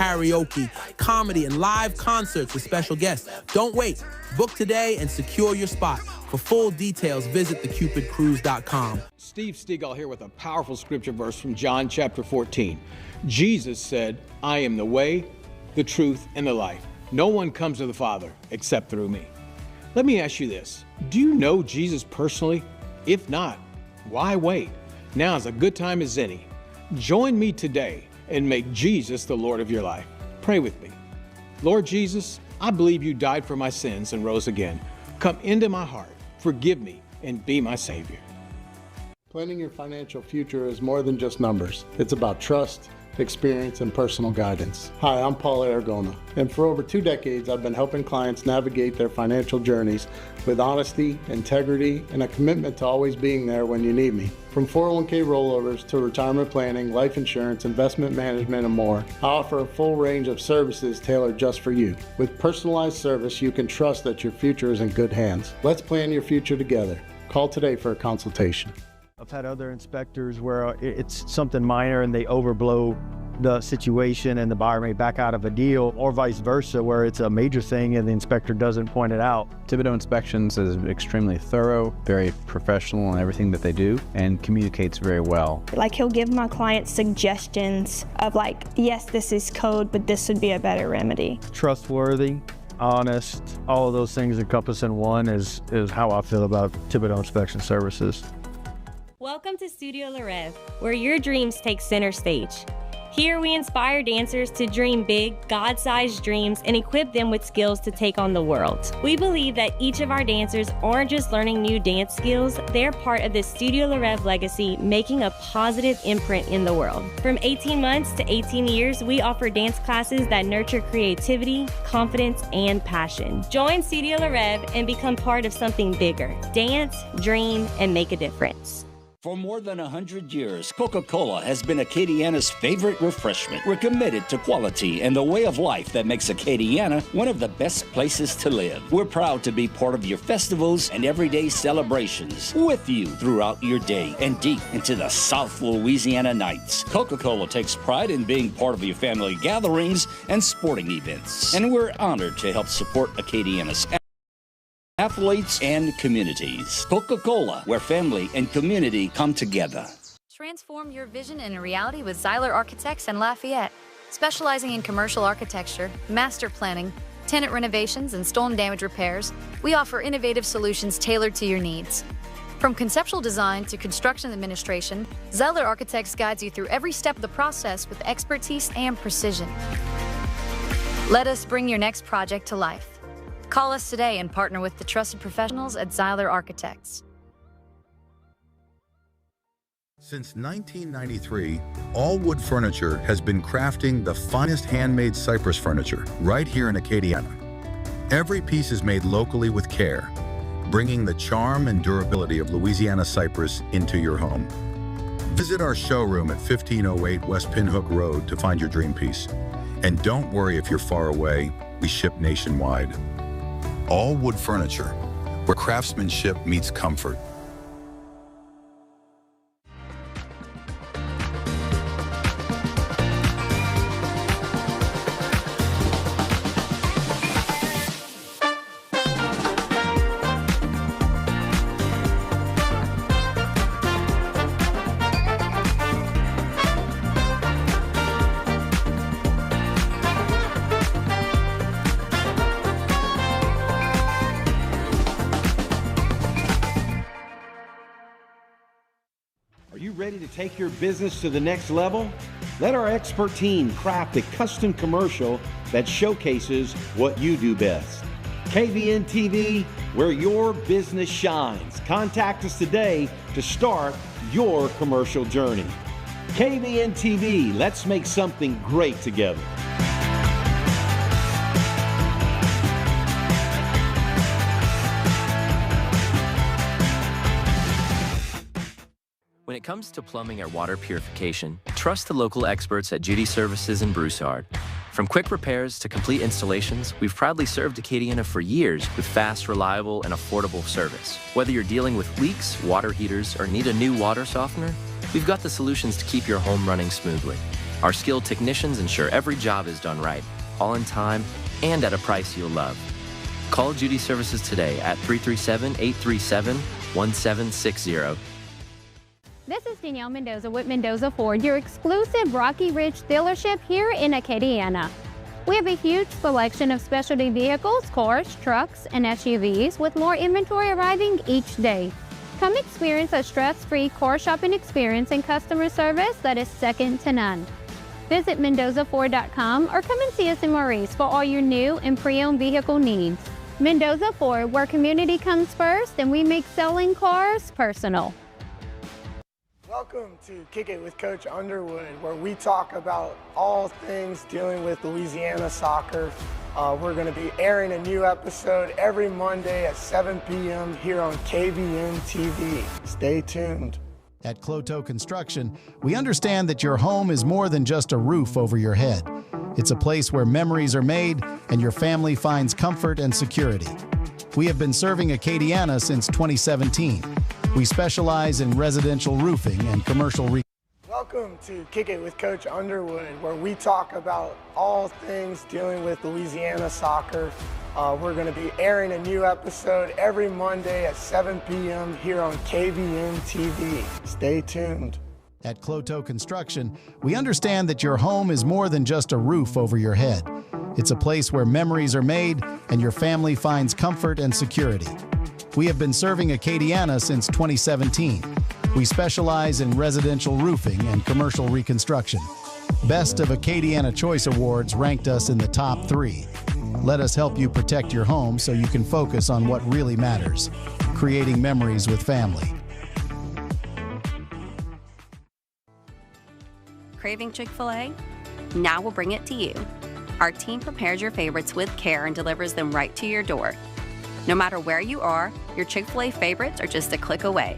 karaoke, comedy, and live concerts with special guests. Don't wait. Book today and secure your spot. For full details, visit thecupidcruise.com. Steve Stegall here with a powerful scripture verse from John chapter 14. Jesus said, I am the way, the truth, and the life. No one comes to the Father except through me. Let me ask you this. Do you know Jesus personally? If not, why wait? Now is a good time as any. Join me today and make Jesus the Lord of your life. Pray with me. Lord Jesus, I believe you died for my sins and rose again. Come into my heart, forgive me, and be my Savior. Planning your financial future is more than just numbers. It's about trust, experience, and personal guidance. Hi, I'm Paul Aragona, and for over 2 decades, I've been helping clients navigate their financial journeys with honesty, integrity, and a commitment to always being there when you need me. From 401k rollovers to retirement planning, life insurance, investment management, and more, I offer a full range of services tailored just for you. With personalized service, you can trust that your future is in good hands. Let's plan your future together. Call today for a consultation. I've had other inspectors where it's something minor and they overblow the situation and the buyer may back out of a deal, or vice versa, where it's a major thing and the inspector doesn't point it out. Thibodeau Inspections is extremely thorough, very professional in everything that they do, and communicates very well. Like, he'll give my clients suggestions of like, yes, this is code, but this would be a better remedy. Trustworthy, honest, all of those things encompassed in one is how I feel about Thibodeau Inspection Services. Welcome to Studio Le Rêve, where your dreams take center stage. Here we inspire dancers to dream big, God-sized dreams and equip them with skills to take on the world. We believe that each of our dancers aren't just learning new dance skills, they're part of the Studio Le Rêve legacy, making a positive imprint in the world. From 18 months to 18 years, we offer dance classes that nurture creativity, confidence, and passion. Join Studio Le Rêve and become part of something bigger. Dance, dream, and make a difference. For more than 100 years, Coca-Cola has been Acadiana's favorite refreshment. We're committed to quality and the way of life that makes Acadiana one of the best places to live. We're proud to be part of your festivals and everyday celebrations, with you throughout your day and deep into the South Louisiana nights. Coca-Cola takes pride in being part of your family gatherings and sporting events, and we're honored to help support Acadiana's athletes and communities. Coca-Cola, where family and community come together. Transform your vision into reality with Zeiler Architects in Lafayette. Specializing in commercial architecture, master planning, tenant renovations, and storm damage repairs, we offer innovative solutions tailored to your needs. From conceptual design to construction administration, Zeiler Architects guides you through every step of the process with expertise and precision. Let us bring your next project to life. Call us today and partner with the trusted professionals at Zeiler Architects. Since 1993, All Wood Furniture has been crafting the finest handmade cypress furniture right here in Acadiana. Every piece is made locally with care, bringing the charm and durability of Louisiana cypress into your home. Visit our showroom at 1508 West Pinhook Road to find your dream piece. And don't worry if you're far away, we ship nationwide. All Wood Furniture, where craftsmanship meets comfort. Ready to take your business to the next level? Let our expert team craft a custom commercial that showcases what you do best. KVNTV, where your business shines. Contact us today to start your commercial journey. KVNTV, let's make something great together. When it comes to plumbing or water purification, trust the local experts at Judy Services in Broussard. From quick repairs to complete installations, we've proudly served Acadiana for years with fast, reliable, and affordable service. Whether you're dealing with leaks, water heaters, or need a new water softener, we've got the solutions to keep your home running smoothly. Our skilled technicians ensure every job is done right, all in time, and at a price you'll love. Call Judy Services today at 337-837-1760. This is Danielle Mendoza with Mendoza Ford, your exclusive Rocky Ridge dealership here in Acadiana. We have a huge selection of specialty vehicles, cars, trucks, and SUVs with more inventory arriving each day. Come experience a stress-free car shopping experience and customer service that is second to none. Visit MendozaFord.com or come and see us in Maurice for all your new and pre-owned vehicle needs. Mendoza Ford, where community comes first and we make selling cars personal. Welcome to Kick It with Coach Underwood, where we talk about all things dealing with Louisiana soccer. We're going to be airing a new episode every Monday at 7 p.m. here on KVNTV. Stay tuned. At Cloto Construction, we understand that your home is more than just a roof over your head. It's a place where memories are made and your family finds comfort and security. We have been serving Acadiana since 2017. We specialize in residential roofing and commercial Welcome to Kick It with Coach Underwood, where we talk about all things dealing with Louisiana soccer. We're going to be airing a new episode every Monday at 7 p.m. here on KVNTV. Stay tuned. At Cloto Construction, we understand that your home is more than just a roof over your head. It's a place where memories are made and your family finds comfort and security. We have been serving Acadiana since 2017. We specialize in residential roofing and commercial reconstruction. Best of Acadiana Choice Awards ranked us in the top 3. Let us help you protect your home so you can focus on what really matters, creating memories with family. Craving Chick-fil-A? Now we'll bring it to you. Our team prepares your favorites with care and delivers them right to your door. No matter where you are, your Chick-fil-A favorites are just a click away.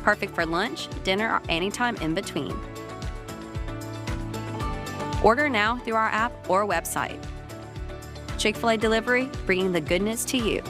Perfect for lunch, dinner, or anytime in between. Order now through our app or website. Chick-fil-A Delivery, bringing the goodness to you.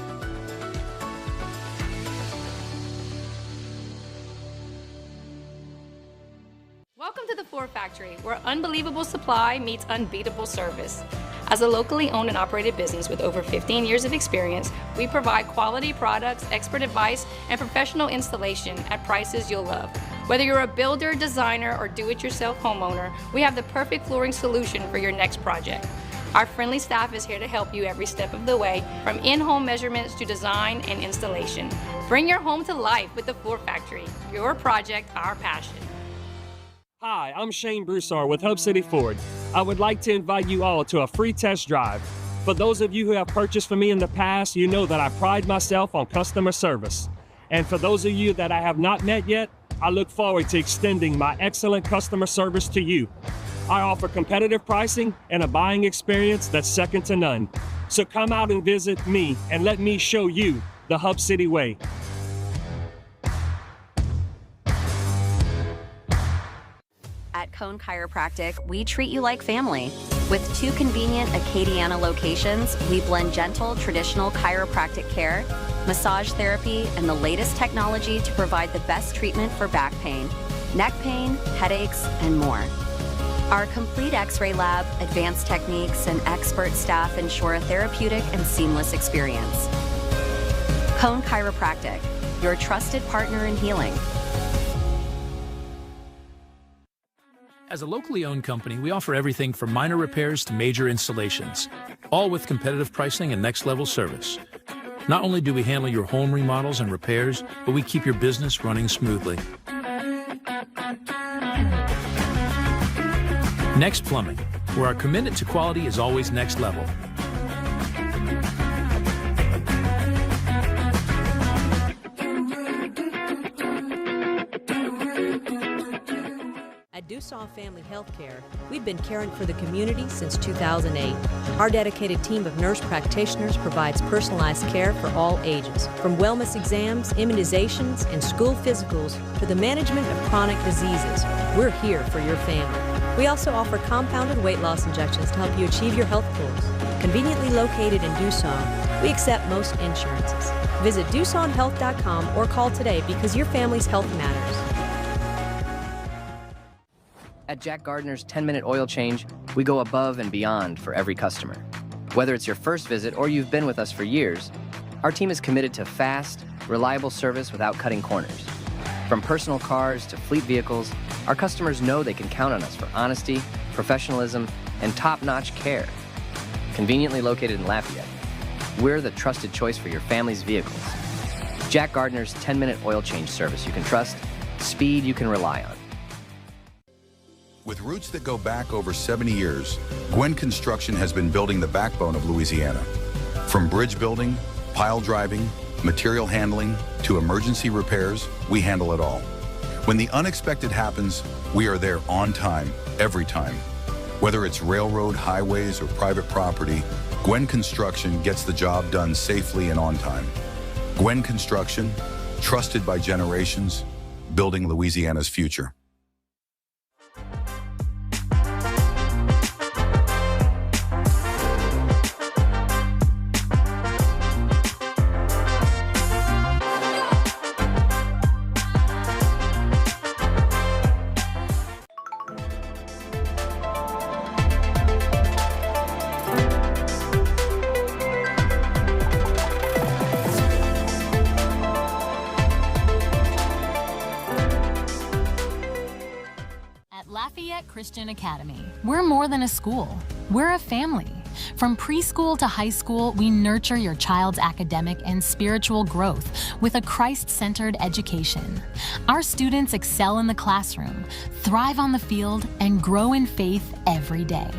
Welcome to the Floor Factory, where unbelievable supply meets unbeatable service. As a locally owned and operated business with over 15 years of experience, we provide quality products, expert advice, and professional installation at prices you'll love. Whether you're a builder, designer, or do-it-yourself homeowner, we have the perfect flooring solution for your next project. Our friendly staff is here to help you every step of the way, from in-home measurements to design and installation. Bring your home to life with the Floor Factory. Your project, our passion. Hi, I'm Shane Broussard with Hub City Ford. I would like to invite you all to a free test drive. For those of you who have purchased from me in the past, you know that I pride myself on customer service. And for those of you that I have not met yet, I look forward to extending my excellent customer service to you. I offer competitive pricing and a buying experience that's second to none. So come out and visit me and let me show you the Hub City way. At Cone Chiropractic, we treat you like family. With 2 convenient Acadiana locations, we blend gentle, traditional chiropractic care, massage therapy, and the latest technology to provide the best treatment for back pain, neck pain, headaches, and more. Our complete X-ray lab, advanced techniques, and expert staff ensure a therapeutic and seamless experience. Cone Chiropractic, your trusted partner in healing. As a locally owned company, we offer everything from minor repairs to major installations, all with competitive pricing and next-level service. Not only do we handle your home remodels and repairs, but we keep your business running smoothly. Next Plumbing, where our commitment to quality is always next level. At Doosan Family Healthcare, we've been caring for the community since 2008. Our dedicated team of nurse practitioners provides personalized care for all ages, from wellness exams, immunizations, and school physicals to the management of chronic diseases. We're here for your family. We also offer compounded weight loss injections to help you achieve your health goals. Conveniently located in Doosan, we accept most insurances. Visit DoosanHealth.com or call today because your family's health matters. At Jack Gardner's 10-minute oil change, we go above and beyond for every customer. Whether it's your first visit or you've been with us for years, our team is committed to fast, reliable service without cutting corners. From personal cars to fleet vehicles, our customers know they can count on us for honesty, professionalism, and top-notch care. Conveniently located in Lafayette, we're the trusted choice for your family's vehicles. Jack Gardner's 10-minute oil change service you can trust, speed you can rely on. With roots that go back over 70 years, Gwen Construction has been building the backbone of Louisiana. From bridge building, pile driving, material handling, to emergency repairs, we handle it all. When the unexpected happens, we are there on time, every time. Whether it's railroad, highways, or private property, Gwen Construction gets the job done safely and on time. Gwen Construction, trusted by generations, building Louisiana's future. Christian Academy. We're more than a school. We're a family. From preschool to high school, we nurture your child's academic and spiritual growth with a Christ-centered education. Our students excel in the classroom, thrive on the field, and grow in faith every day.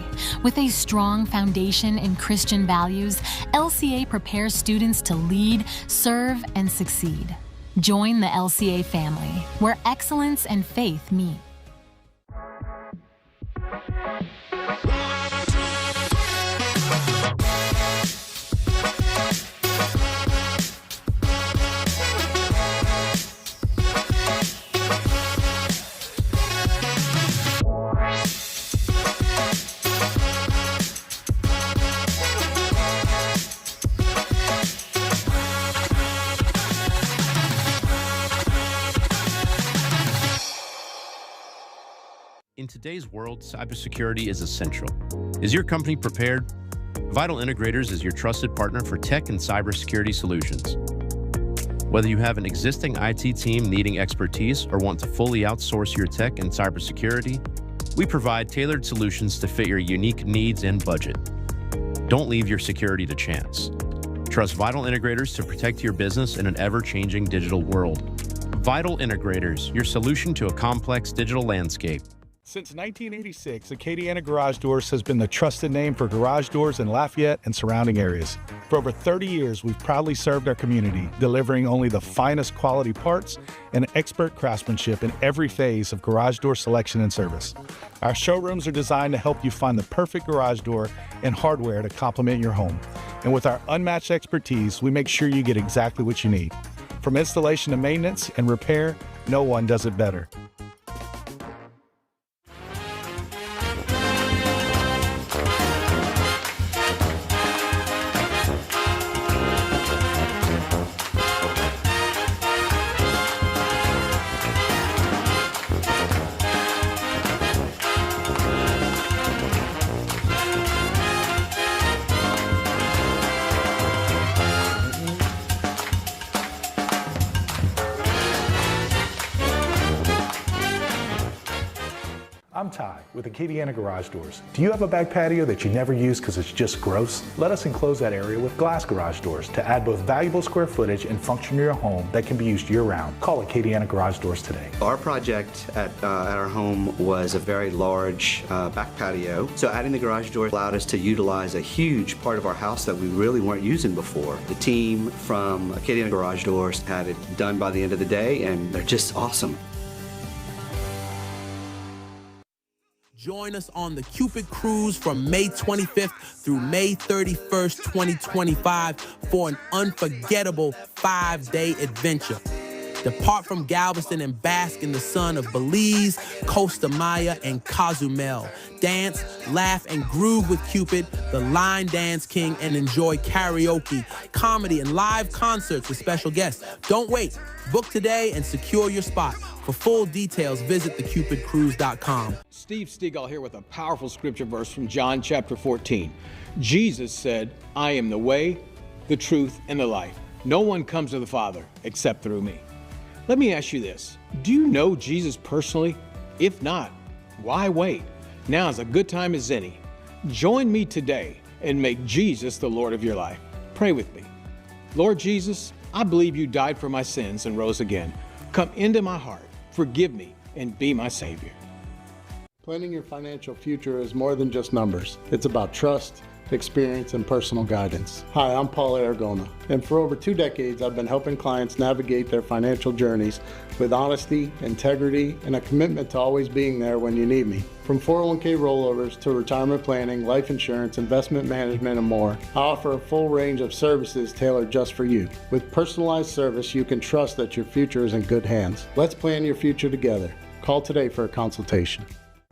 With a strong foundation in Christian values, LCA prepares students to lead, serve, and succeed. Join the LCA family, where excellence and faith meet. In today's world, cybersecurity is essential. Is your company prepared? Vital Integrators is your trusted partner for tech and cybersecurity solutions. Whether you have an existing IT team needing expertise or want to fully outsource your tech and cybersecurity, we provide tailored solutions to fit your unique needs and budget. Don't leave your security to chance. Trust Vital Integrators to protect your business in an ever-changing digital world. Vital Integrators, your solution to a complex digital landscape. Since 1986, Acadiana Garage Doors has been the trusted name for garage doors in Lafayette and surrounding areas. For over 30 years, we've proudly served our community, delivering only the finest quality parts and expert craftsmanship in every phase of garage door selection and service. Our showrooms are designed to help you find the perfect garage door and hardware to complement your home. And with our unmatched expertise, we make sure you get exactly what you need. From installation to maintenance and repair, no one does it better. I'm Ty with Acadiana Garage Doors. Do you have a back patio that you never use because it's just gross? Let us enclose that area with glass garage doors to add both valuable square footage and function to your home that can be used year-round. Call Acadiana Garage Doors today. Our project at our home was a very large back patio, so adding the garage door allowed us to utilize a huge part of our house that we really weren't using before. The team from Acadiana Garage Doors had it done by the end of the day, and they're just awesome. Join us on the Cupid Cruise from May 25th through May 31st, 2025 for an unforgettable 5-day adventure. Depart from Galveston and bask in the sun of Belize, Costa Maya, and Cozumel. Dance, laugh, and groove with Cupid, the line dance king, and enjoy karaoke, comedy, and live concerts with special guests. Don't wait. Book today and secure your spot. For full details, visit thecupidcruise.com. Steve Stegall here with a powerful scripture verse from John chapter 14. Jesus said, "I am the way, the truth, and the life. No one comes to the Father except through me." Let me ask you this. Do you know Jesus personally? If not, why wait? Now is a good time as any. Join me today and make Jesus the Lord of your life. Pray with me. Lord Jesus, I believe you died for my sins and rose again. Come into my heart, forgive me, and be my Savior. Planning your financial future is more than just numbers. It's about trust, experience, and personal guidance. Hi, I'm Paul Aragona, and for over 2 decades, I've been helping clients navigate their financial journeys with honesty, integrity, and a commitment to always being there when you need me. From 401k rollovers to retirement planning, life insurance, investment management, and more, I offer a full range of services tailored just for you. With personalized service, you can trust that your future is in good hands. Let's plan your future together. Call today for a consultation.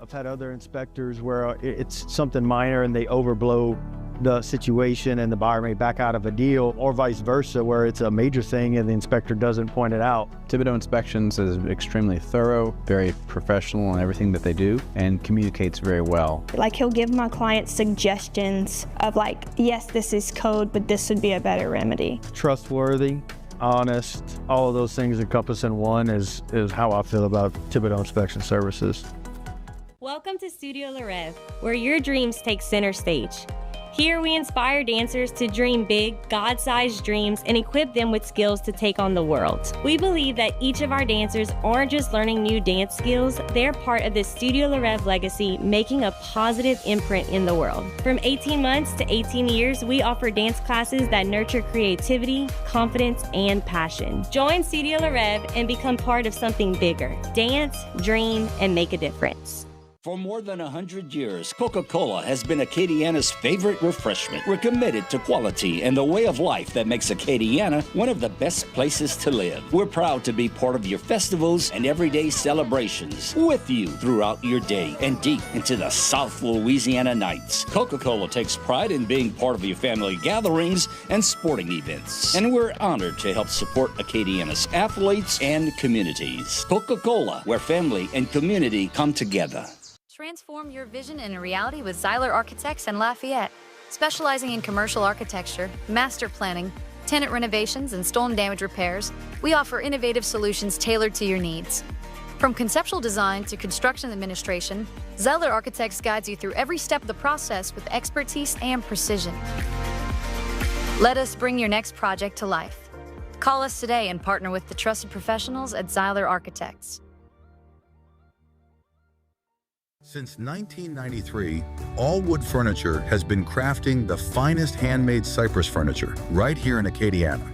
I've had other inspectors where it's something minor and they overblow the situation and the buyer may back out of a deal, or vice versa, where it's a major thing and the inspector doesn't point it out. Thibodeau Inspections is extremely thorough, very professional in everything that they do, and communicates very well. Like, he'll give my clients suggestions of like, yes, this is code, but this would be a better remedy. Trustworthy, honest, all of those things encompassed in one is how I feel about Thibodeau Inspection Services. Welcome to Studio Larev, where your dreams take center stage. Here we inspire dancers to dream big, God-sized dreams and equip them with skills to take on the world. We believe that each of our dancers aren't just learning new dance skills, they're part of the Studio Larev legacy, making a positive imprint in the world. From 18 months to 18 years, we offer dance classes that nurture creativity, confidence, and passion. Join Studio Larev and become part of something bigger. Dance, dream, and make a difference. For more than 100 years, Coca-Cola has been Acadiana's favorite refreshment. We're committed to quality and the way of life that makes Acadiana one of the best places to live. We're proud to be part of your festivals and everyday celebrations, with you throughout your day and deep into the South Louisiana nights. Coca-Cola takes pride in being part of your family gatherings and sporting events, and we're honored to help support Acadiana's athletes and communities. Coca-Cola, where family and community come together. Transform your vision into reality with Zeiler Architects and Lafayette. Specializing in commercial architecture, master planning, tenant renovations, and storm damage repairs, we offer innovative solutions tailored to your needs. From conceptual design to construction administration, Zeiler Architects guides you through every step of the process with expertise and precision. Let us bring your next project to life. Call us today and partner with the trusted professionals at Zeiler Architects. Since 1993, All Wood Furniture has been crafting the finest handmade cypress furniture right here in Acadiana.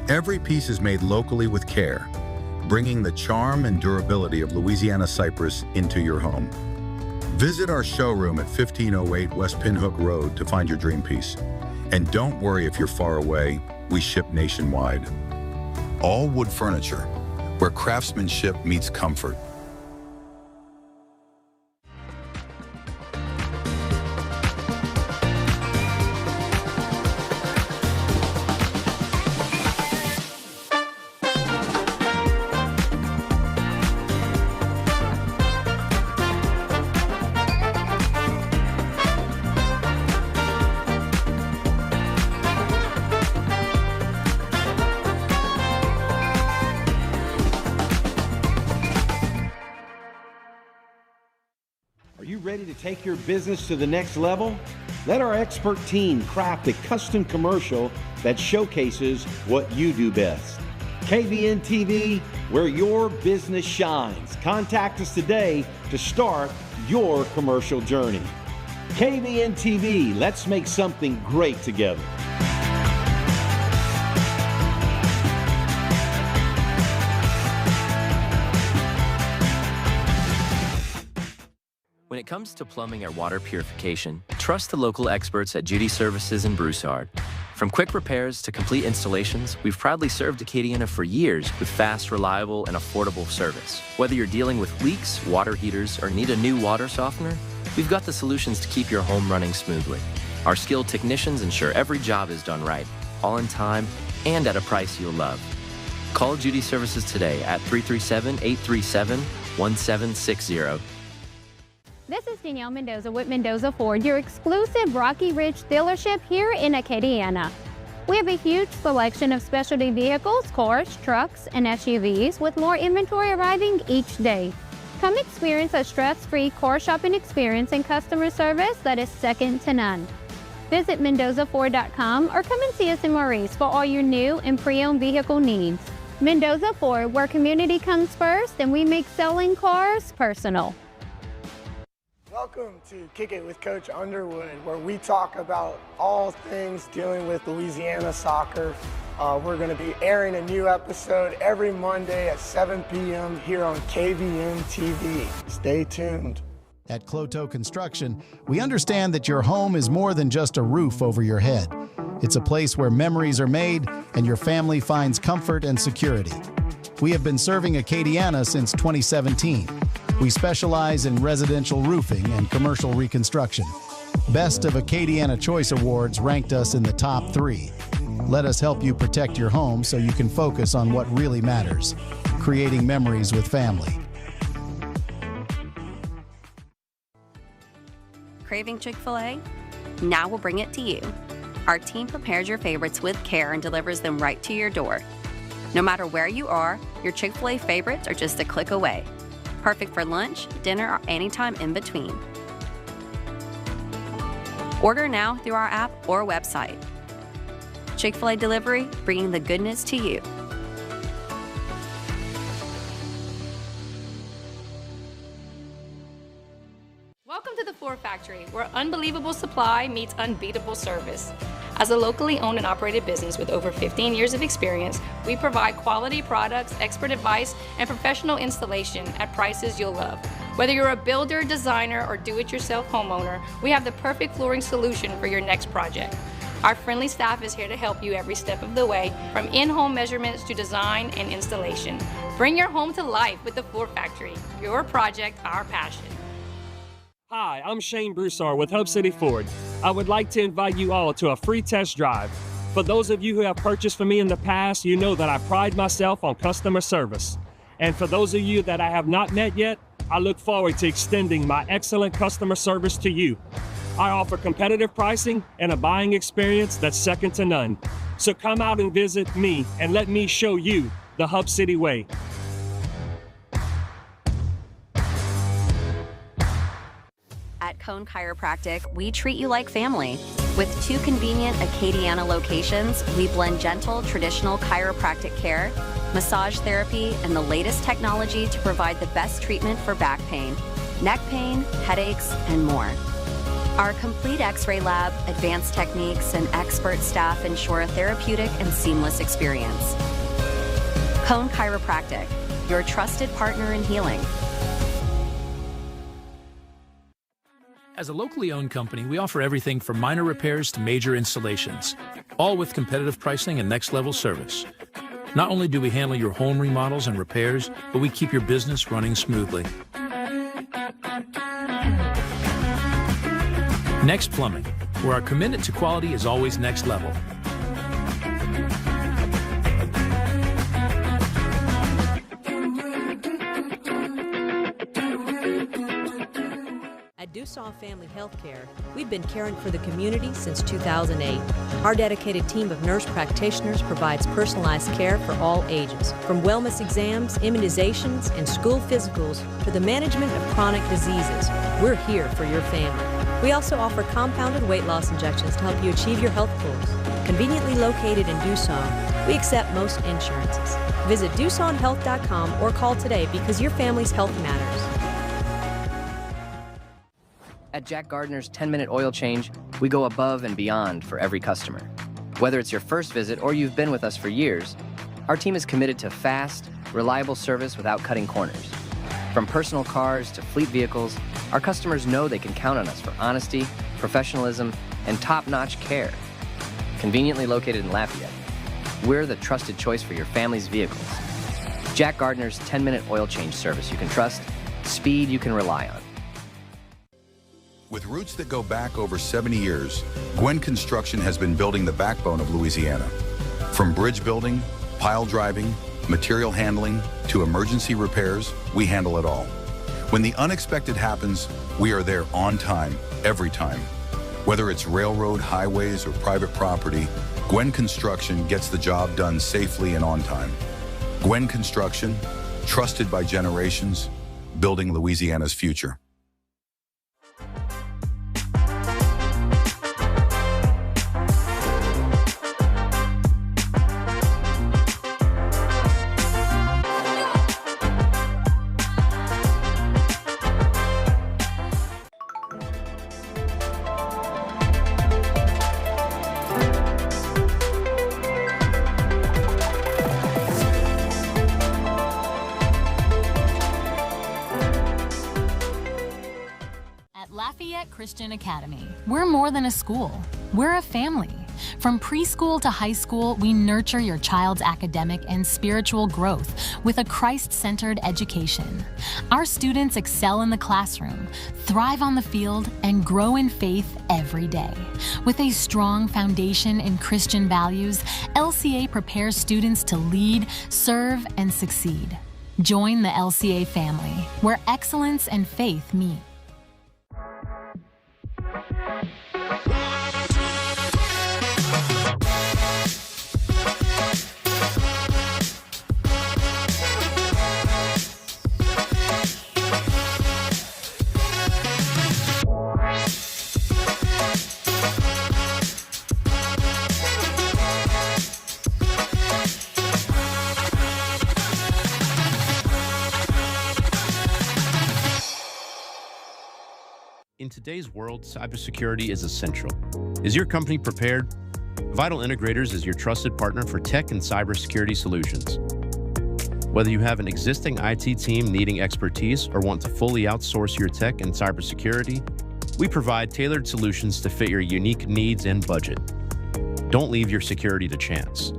Every piece is made locally with care, bringing the charm and durability of Louisiana cypress into your home. Visit our showroom at 1508 West Pinhook Road to find your dream piece. And don't worry if you're far away, we ship nationwide. All Wood Furniture, where craftsmanship meets comfort. Are you ready to take your business to the next level? Let our expert team craft a custom commercial that showcases what you do best. KVNTV, where your business shines. Contact us today to start your commercial journey. KVNTV, let's make something great together. When it comes to plumbing or water purification, trust the local experts at Judy Services in Broussard. From quick repairs to complete installations, we've proudly served Acadiana for years with fast, reliable, and affordable service. Whether you're dealing with leaks, water heaters, or need a new water softener, we've got the solutions to keep your home running smoothly. Our skilled technicians ensure every job is done right, all in time, and at a price you'll love. Call Judy Services today at 337-837-1760. This is Danielle Mendoza with Mendoza Ford, your exclusive Rocky Ridge dealership here in Acadiana. We have a huge selection of specialty vehicles, cars, trucks, and SUVs with more inventory arriving each day. Come experience a stress-free car shopping experience and customer service that is second to none. Visit MendozaFord.com or come and see us in Maurice for all your new and pre-owned vehicle needs. Mendoza Ford, where community comes first and we make selling cars personal. Welcome to Kick It with Coach Underwood, where we talk about all things dealing with Louisiana soccer. We're going to be airing a new episode every Monday at 7 p.m. here on KVNTV. Stay tuned. At Cloto Construction, we understand that your home is more than just a roof over your head. It's a place where memories are made and your family finds comfort and security. We have been serving Acadiana since 2017. We specialize in residential roofing and commercial reconstruction. Best of Acadiana Choice Awards ranked us in the top 3. Let us help you protect your home so you can focus on what really matters, creating memories with family. Craving Chick-fil-A? Now we'll bring it to you. Our team prepares your favorites with care and delivers them right to your door. No matter where you are, your Chick-fil-A favorites are just a click away. Perfect for lunch, dinner, or anytime in between. Order now through our app or website. Chick-fil-A Delivery, bringing the goodness to you. Welcome to the Floor Factory, where unbelievable supply meets unbeatable service. As a locally owned and operated business with over 15 years of experience, we provide quality products, expert advice, and professional installation at prices you'll love. Whether you're a builder, designer, or do-it-yourself homeowner, we have the perfect flooring solution for your next project. Our friendly staff is here to help you every step of the way, from in-home measurements to design and installation. Bring your home to life with the Floor Factory. Your project, our passion. Hi, I'm Shane Broussard with Hub City Ford. I would like to invite you all to a free test drive. For those of you who have purchased from me in the past, you know that I pride myself on customer service. And for those of you that I have not met yet, I look forward to extending my excellent customer service to you. I offer competitive pricing and a buying experience that's second to none. So come out and visit me and let me show you the Hub City way. At Cone Chiropractic, we treat you like family. With 2 convenient Acadiana locations, we blend gentle, traditional chiropractic care, massage therapy, and the latest technology to provide the best treatment for back pain, neck pain, headaches, and more. Our complete X-ray lab, advanced techniques, and expert staff ensure a therapeutic and seamless experience. Cone Chiropractic, your trusted partner in healing. As a locally owned company, we offer everything from minor repairs to major installations, all with competitive pricing and next-level service. Not only do we handle your home remodels and repairs, but we keep your business running smoothly. Next Plumbing, where our commitment to quality is always next level. At Doosaw Family Healthcare, we've been caring for the community since 2008. Our dedicated team of nurse practitioners provides personalized care for all ages, from wellness exams, immunizations, and school physicals to the management of chronic diseases. We're here for your family. We also offer compounded weight loss injections to help you achieve your health goals. Conveniently located in Doosaw, we accept most insurances. Visit DoosonHealth.com or call today because your family's health matters. At Jack Gardner's 10-minute oil change, we go above and beyond for every customer. Whether it's your first visit or you've been with us for years, our team is committed to fast, reliable service without cutting corners. From personal cars to fleet vehicles, our customers know they can count on us for honesty, professionalism, and top-notch care. conveniently located in Lafayette. We're the trusted choice for your family's vehicles. Jack Gardner's 10-minute oil change service you can trust, speed you can rely on. With roots that go back over 70 years, Gwen Construction has been building the backbone of Louisiana. From bridge building, pile driving, material handling, to emergency repairs, we handle it all. When the unexpected happens, we are there on time, every time. Whether it's railroad, highways, or private property, Gwen Construction gets the job done safely and on time. Gwen Construction, trusted by generations, building Louisiana's future. Christian Academy. We're more than a school. We're a family. From preschool to high school, we nurture your child's academic and spiritual growth with a Christ-centered education. Our students excel in the classroom, thrive on the field, and grow in faith every day. With a strong foundation in Christian values, LCA prepares students to lead, serve, and succeed. Join the LCA family, where excellence and faith meet. In today's world, cybersecurity is essential. Is your company prepared? Vital Integrators is your trusted partner for tech and cybersecurity solutions. Whether you have an existing IT team needing expertise or want to fully outsource your tech and cybersecurity, we provide tailored solutions to fit your unique needs and budget. Don't leave your security to chance.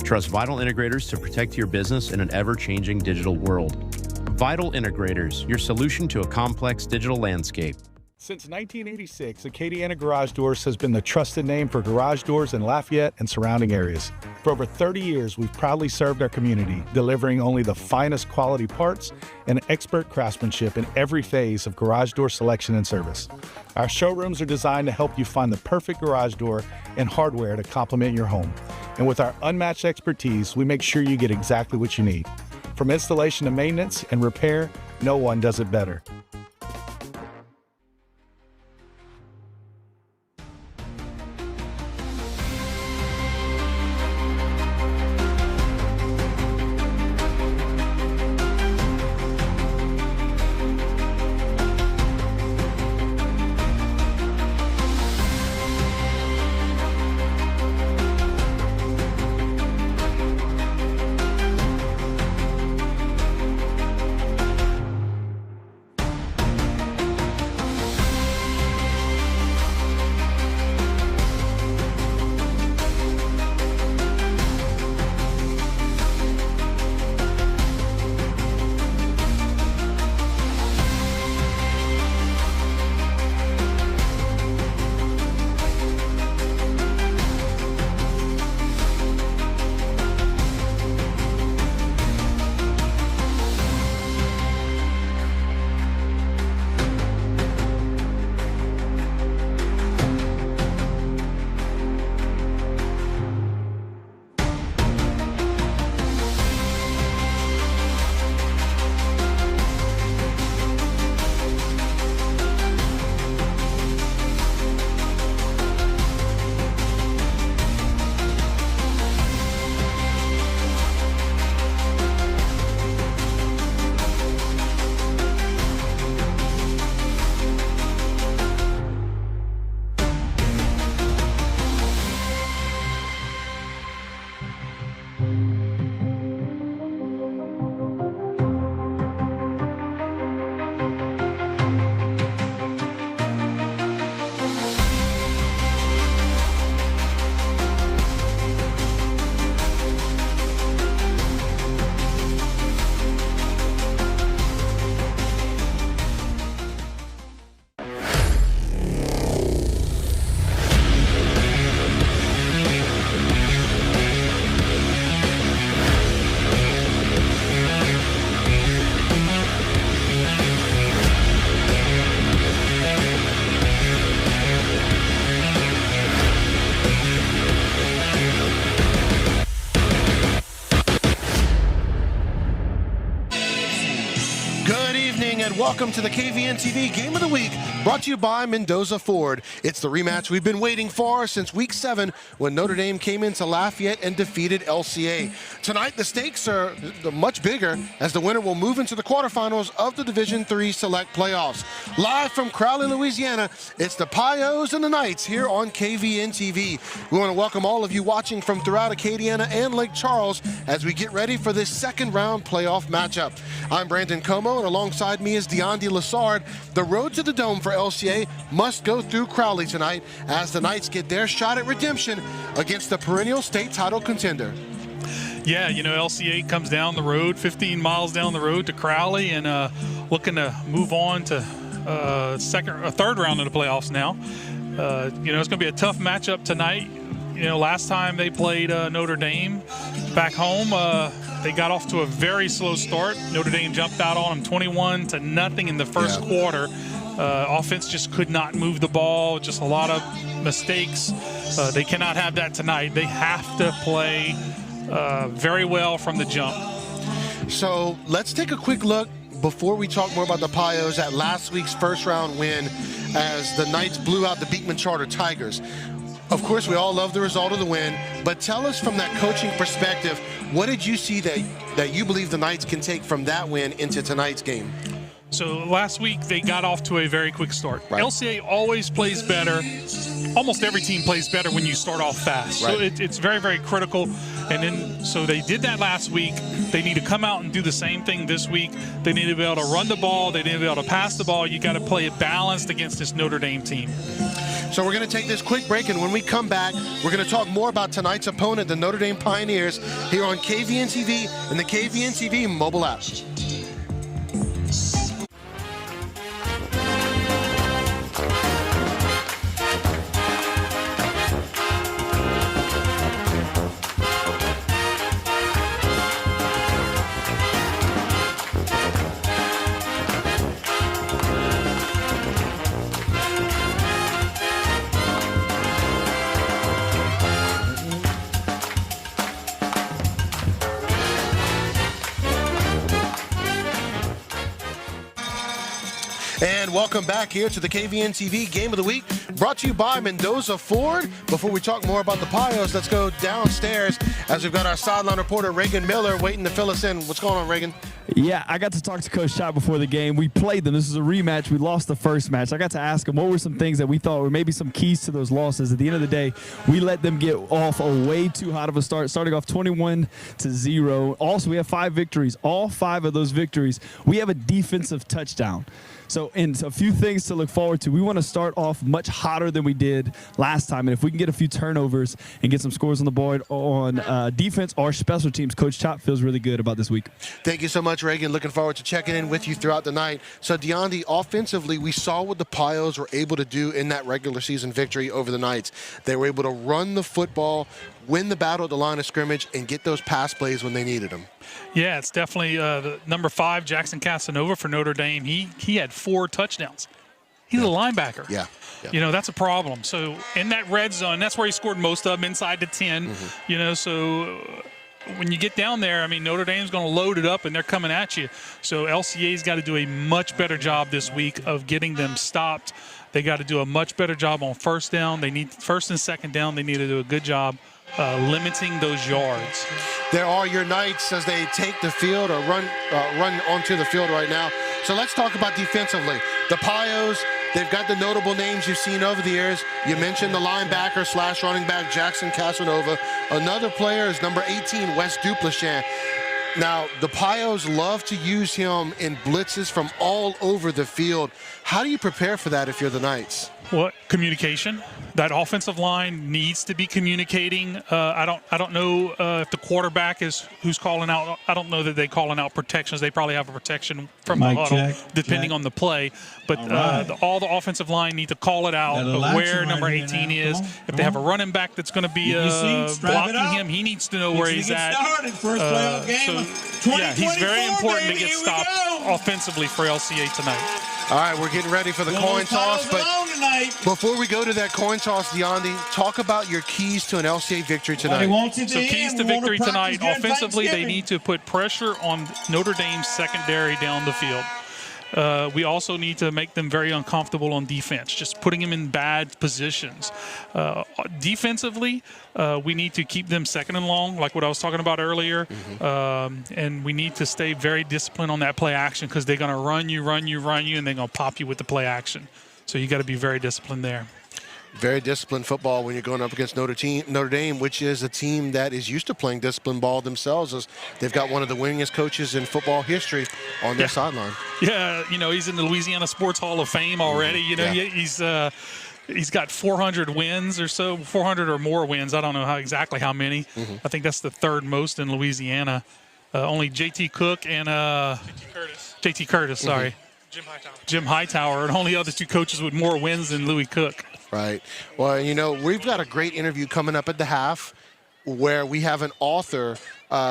Trust Vital Integrators to protect your business in an ever-changing digital world. Vital Integrators, your solution to a complex digital landscape. Since 1986, Acadiana Garage Doors has been the trusted name for garage doors in Lafayette and surrounding areas. For over 30 years, we've proudly served our community, delivering only the finest quality parts and expert craftsmanship in every phase of garage door selection and service. Our showrooms are designed to help you find the perfect garage door and hardware to complement your home. And with our unmatched expertise, we make sure you get exactly what you need. From installation to maintenance and repair, no one does it better. And welcome to the KVNTV Game of the Week, brought to you by Mendoza Ford. It's the rematch we've been waiting for since Week 7 when Notre Dame came into Lafayette and defeated LCA. Tonight, the stakes are much bigger as the winner will move into the quarterfinals of the Division III Select Playoffs. Live from Crowley, Louisiana, it's the Pios and the Knights here on KVNTV. We want to welcome all of you watching from throughout Acadiana and Lake Charles as we get ready for this second round playoff matchup. I'm Brandon Como, and alongside me is Deonde Lassard. The road to the Dome for LCA must go through Crowley tonight as the Knights get their shot at redemption against the perennial state title contender. Yeah, you know, LCA comes down the road, 15 miles down the road to Crowley, and looking to move on to third round of the playoffs now. You know, it's going to be a tough matchup tonight. You know, last time they played Notre Dame back home, they got off to a very slow start. Notre Dame jumped out on them 21-0 in the first quarter. Offense just could not move the ball, just a lot of mistakes. They cannot have that tonight. They have to play very well from the jump. So let's take a quick look before we talk more about the Pios at last week's first round win as the Knights blew out the Beekman Charter Tigers. Of course, we all love the result of the win, but tell us from that coaching perspective, what did you see that you believe the Knights can take from that win into tonight's game? So last week they got off to a very quick start. Right. LCA always plays better. Almost every team plays better when you start off fast. Right. So it's very, very critical. And then, so they did that last week. They need to come out and do the same thing this week. They need to be able to run the ball. They need to be able to pass the ball. You got to play it balanced against this Notre Dame team. So we're going to take this quick break, and when we come back, we're going to talk more about tonight's opponent, the Notre Dame Pioneers, here on KVNTV and the KVNTV mobile app. And welcome back here to the KVNTV Game of the Week, brought to you by Mendoza Ford. Before we talk more about the Pios, let's go downstairs as we've got our sideline reporter, Reagan Miller, waiting to fill us in. What's going on, Reagan? Yeah, I got to talk to Coach Schott before the game. We played them. This is a rematch. We lost the first match. I got to ask him what were some things that we thought were maybe some keys to those losses. At the end of the day, we let them get off a way too hot of a start, starting off 21-0. Also, we have 5 victories. All 5 of those victories, we have a defensive touchdown. So, and a few things to look forward to. We want to start off much hotter than we did last time. And if we can get a few turnovers and get some scores on the board on defense or special teams, Coach Chop feels really good about this week. Thank you so much, Reagan. Looking forward to checking in with you throughout the night. So, Deonde, offensively, we saw what the Pios were able to do in that regular season victory over the Knights. They were able to run the football, win the battle at the line of scrimmage, and get those pass plays when they needed them. Yeah, it's definitely the number 5, Jackson Casanova for Notre Dame. He had 4 touchdowns. He's a linebacker. Yeah. You know, that's a problem. So in that red zone, that's where he scored most of them, inside the 10. You know, so when you get down there, I mean, Notre Dame's going to load it up, and they're coming at you. So LCA's got to do a much better job this week of getting them stopped. They got to do a much better job on first down. They need first and second down. They need to do a good job limiting those yards. There are your Knights as they take the field or run onto the field right now. So let's talk about defensively. The Pios, they've got the notable names you've seen over the years. You mentioned the linebacker / running back Jackson Casanova. Another player is number 18, Wes Duplichin. Now, the Pios love to use him in blitzes from all over the field. How do you prepare for that if you're the Knights? Well, communication. That offensive line needs to be communicating. I don't know if the quarterback is who's calling out. I don't know that they're calling out protections. They probably have a protection from the huddle, depending on the play. But all the offensive line need to call it out of where number 18 is. If they have a running back that's going to be blocking him, he needs to know where he's at. Yeah, he's very important to get stopped offensively for LCA tonight. All right, we're getting ready for the coin toss, but before we go to that coin toss, Deonde, talk about your keys to an LCA victory tonight. So keys to victory tonight, offensively, they need to put pressure on Notre Dame's secondary down the field. we also need to make them very uncomfortable on defense, just putting them in bad positions. Defensively, we need to keep them second and long, like what I was talking about earlier. And we need to stay very disciplined on that play action because they're going to run you, and they're going to pop you with the play action. So you got to be very disciplined there. Very disciplined football when you're going up against Notre Dame, which is a team that is used to playing disciplined ball themselves. As they've got one of the winningest coaches in football history on their sideline. Yeah, he's in the Louisiana Sports Hall of Fame already. He's got 400 wins or so, 400 or more wins. I don't know exactly how many. I think that's the third most in Louisiana. Only J.T. Cook and J.T. Curtis, sorry. Jim Hightower, and only other two coaches with more wins than Louis Cook. Right. Well, we've got a great interview coming up at the half where we have an author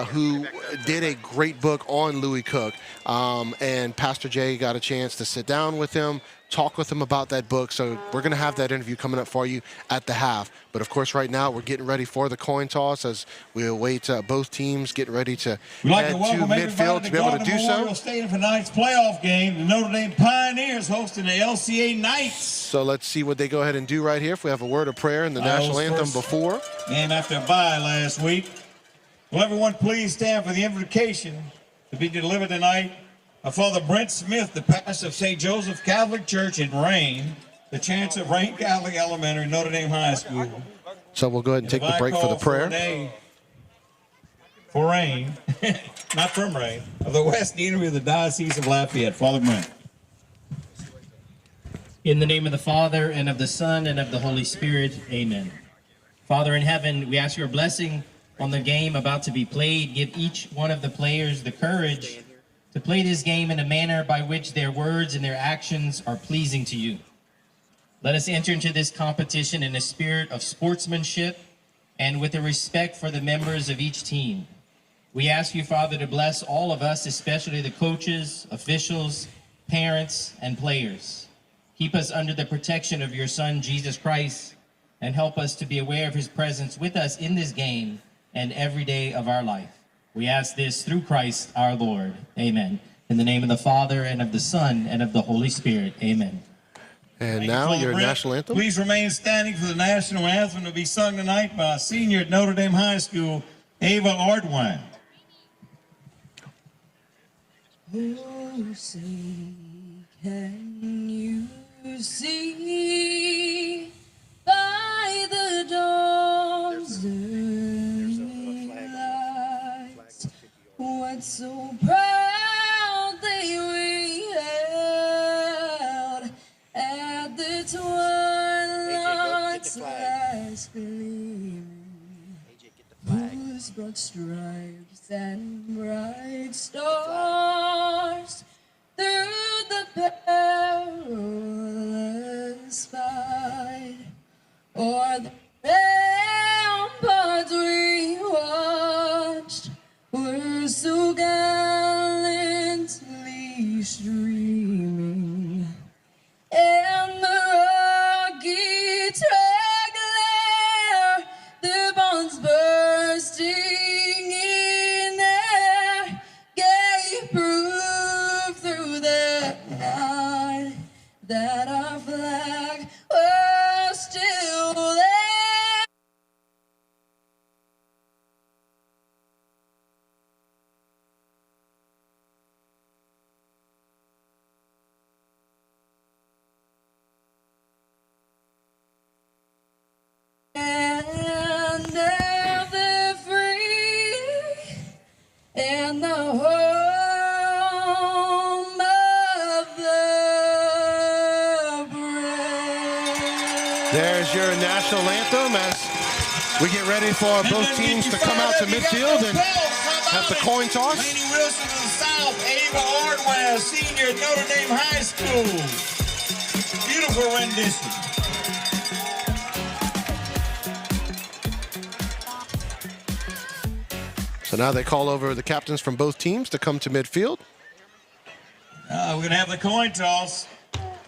who did a great book on Louis Cook. And Pastor Jay got a chance to sit down with him, talk with him about that book. So we're going to have that interview coming up for you at the half. But, of course, right now we're getting ready for the coin toss as we await both teams getting ready to head to midfield to be able to do so. Stadium for tonight's playoff game. The Notre Dame Pioneers hosting the LCA Knights. So let's see what they go ahead and do right here. If we have a word of prayer and the national anthem before. Game after a bye last week. Will everyone please stand for the invocation to be delivered tonight by Father Brent Smith, the pastor of St. Joseph Catholic Church in Rain, the chancellor of Rain Catholic Elementary, Notre Dame High School. So we'll go ahead and take the break for the prayer. For Rain, not from Rain, of the West Deanery of the Diocese of Lafayette. Father Brent. In the name of the Father, and of the Son, and of the Holy Spirit, amen. Father in heaven, we ask your blessing on the game about to be played. Give each one of the players the courage to play this game in a manner by which their words and their actions are pleasing to you. Let us enter into this competition in a spirit of sportsmanship and with a respect for the members of each team. We ask you, Father, to bless all of us, especially the coaches, officials, parents, and players. Keep us under the protection of your Son, Jesus Christ, and help us to be aware of his presence with us in this game and every day of our life. We ask this through Christ our Lord. Amen. In the name of the Father, and of the Son, and of the Holy Spirit. Amen. And now your national anthem. Please remain standing for the national anthem to be sung tonight by a senior at Notre Dame High School, Ava Ardwine. Oh, say, can you see by the dawn's early light what so proud they beheld at the twilight's last gleaming, whose broad stripes and bright stars through the perilous fight o'er the ramparts we watched were so gallantly streaming, and the rocky track glare, the bombs bursting in air, gave proof through the night that our flag was still there. And ever free, and the home of the brave. There's your national anthem as we get ready for both teams to come out to midfield and have the coin toss. Laney Wilson of the South, Ava Ardwine, senior at Notre Dame High School. Beautiful rendition. So now they call over the captains from both teams to come to midfield. We're going to have the coin toss.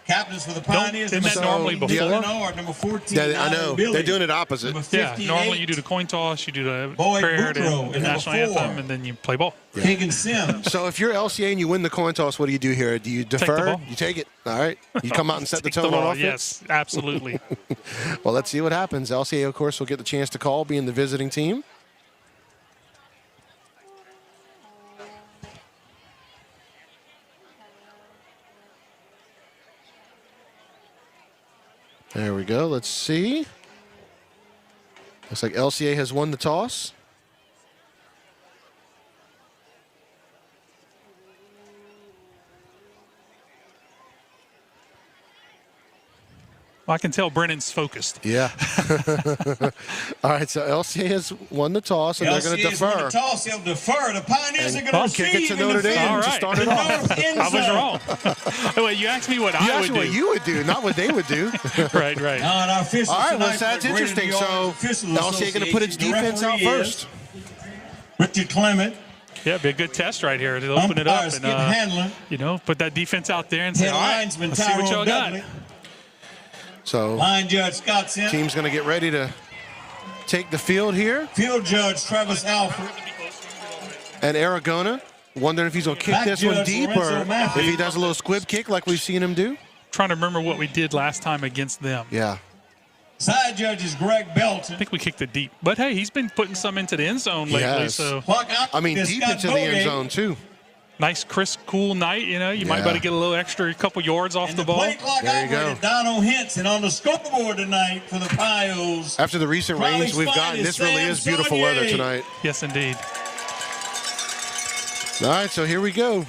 Captains for the Pioneers. Isn't that normally before? Number 14. Yeah, I know. They're doing it opposite. Yeah, normally you do the coin toss, you do the Boyd prayer, Boudreaux, the and national number 4. anthem, and then you play ball. Higgins Sims. So if you're LCA and you win the coin toss, what do you do here? Do you defer? ball. You take it. All right. You come out and set the Take tone ball, on offense? Yes, absolutely. Well, let's see what happens. LCA, of course, will get the chance to call, being the visiting team. There we go. Let's see. Looks like LCA has won the toss. Well, I can tell Brennan's focused. Yeah. All right, so LCA has won the toss, and they're going to defer. Won the toss. They'll defer. The Pioneers are going to kick it to receive in Notre the Dame field. to start it off. I was wrong. Wait, you asked me what You I asked would me what do. you would do, not what they would do. Right. Now, and our officials All right, well, tonight that's for the Greater interesting. New So Orleans Officials LCA going to put its Association, the defense out referee is first. Richard Clement. Yeah, it'd be a good test right here to open it up Skip and Handler. put that defense out there and say, Head all right, linesman let's see what y'all Tyrone got. Dudley. So Line judge Scott Sims. team's going to get ready to take the field here. Field judge Travis Alford. And Aragona, wondering if he's going to kick Back this one judge deep Lorenzo or Matthew. if he does a little squib kick like we've seen him do. Trying to remember what we did last time against them. Yeah. Side judge is Greg Belton. I think we kicked it deep. But, hey, he's been putting some into the end zone lately. Yes. So I mean, deep into the end zone, too. nice, crisp, cool night. You know, you might be able to get a little extra couple yards off the ball. Play clock operator Dono Henson on the scoreboard tonight for the Pios. After the recent rains we've gotten, this really is beautiful weather tonight. Yes, indeed. All right, so here we go.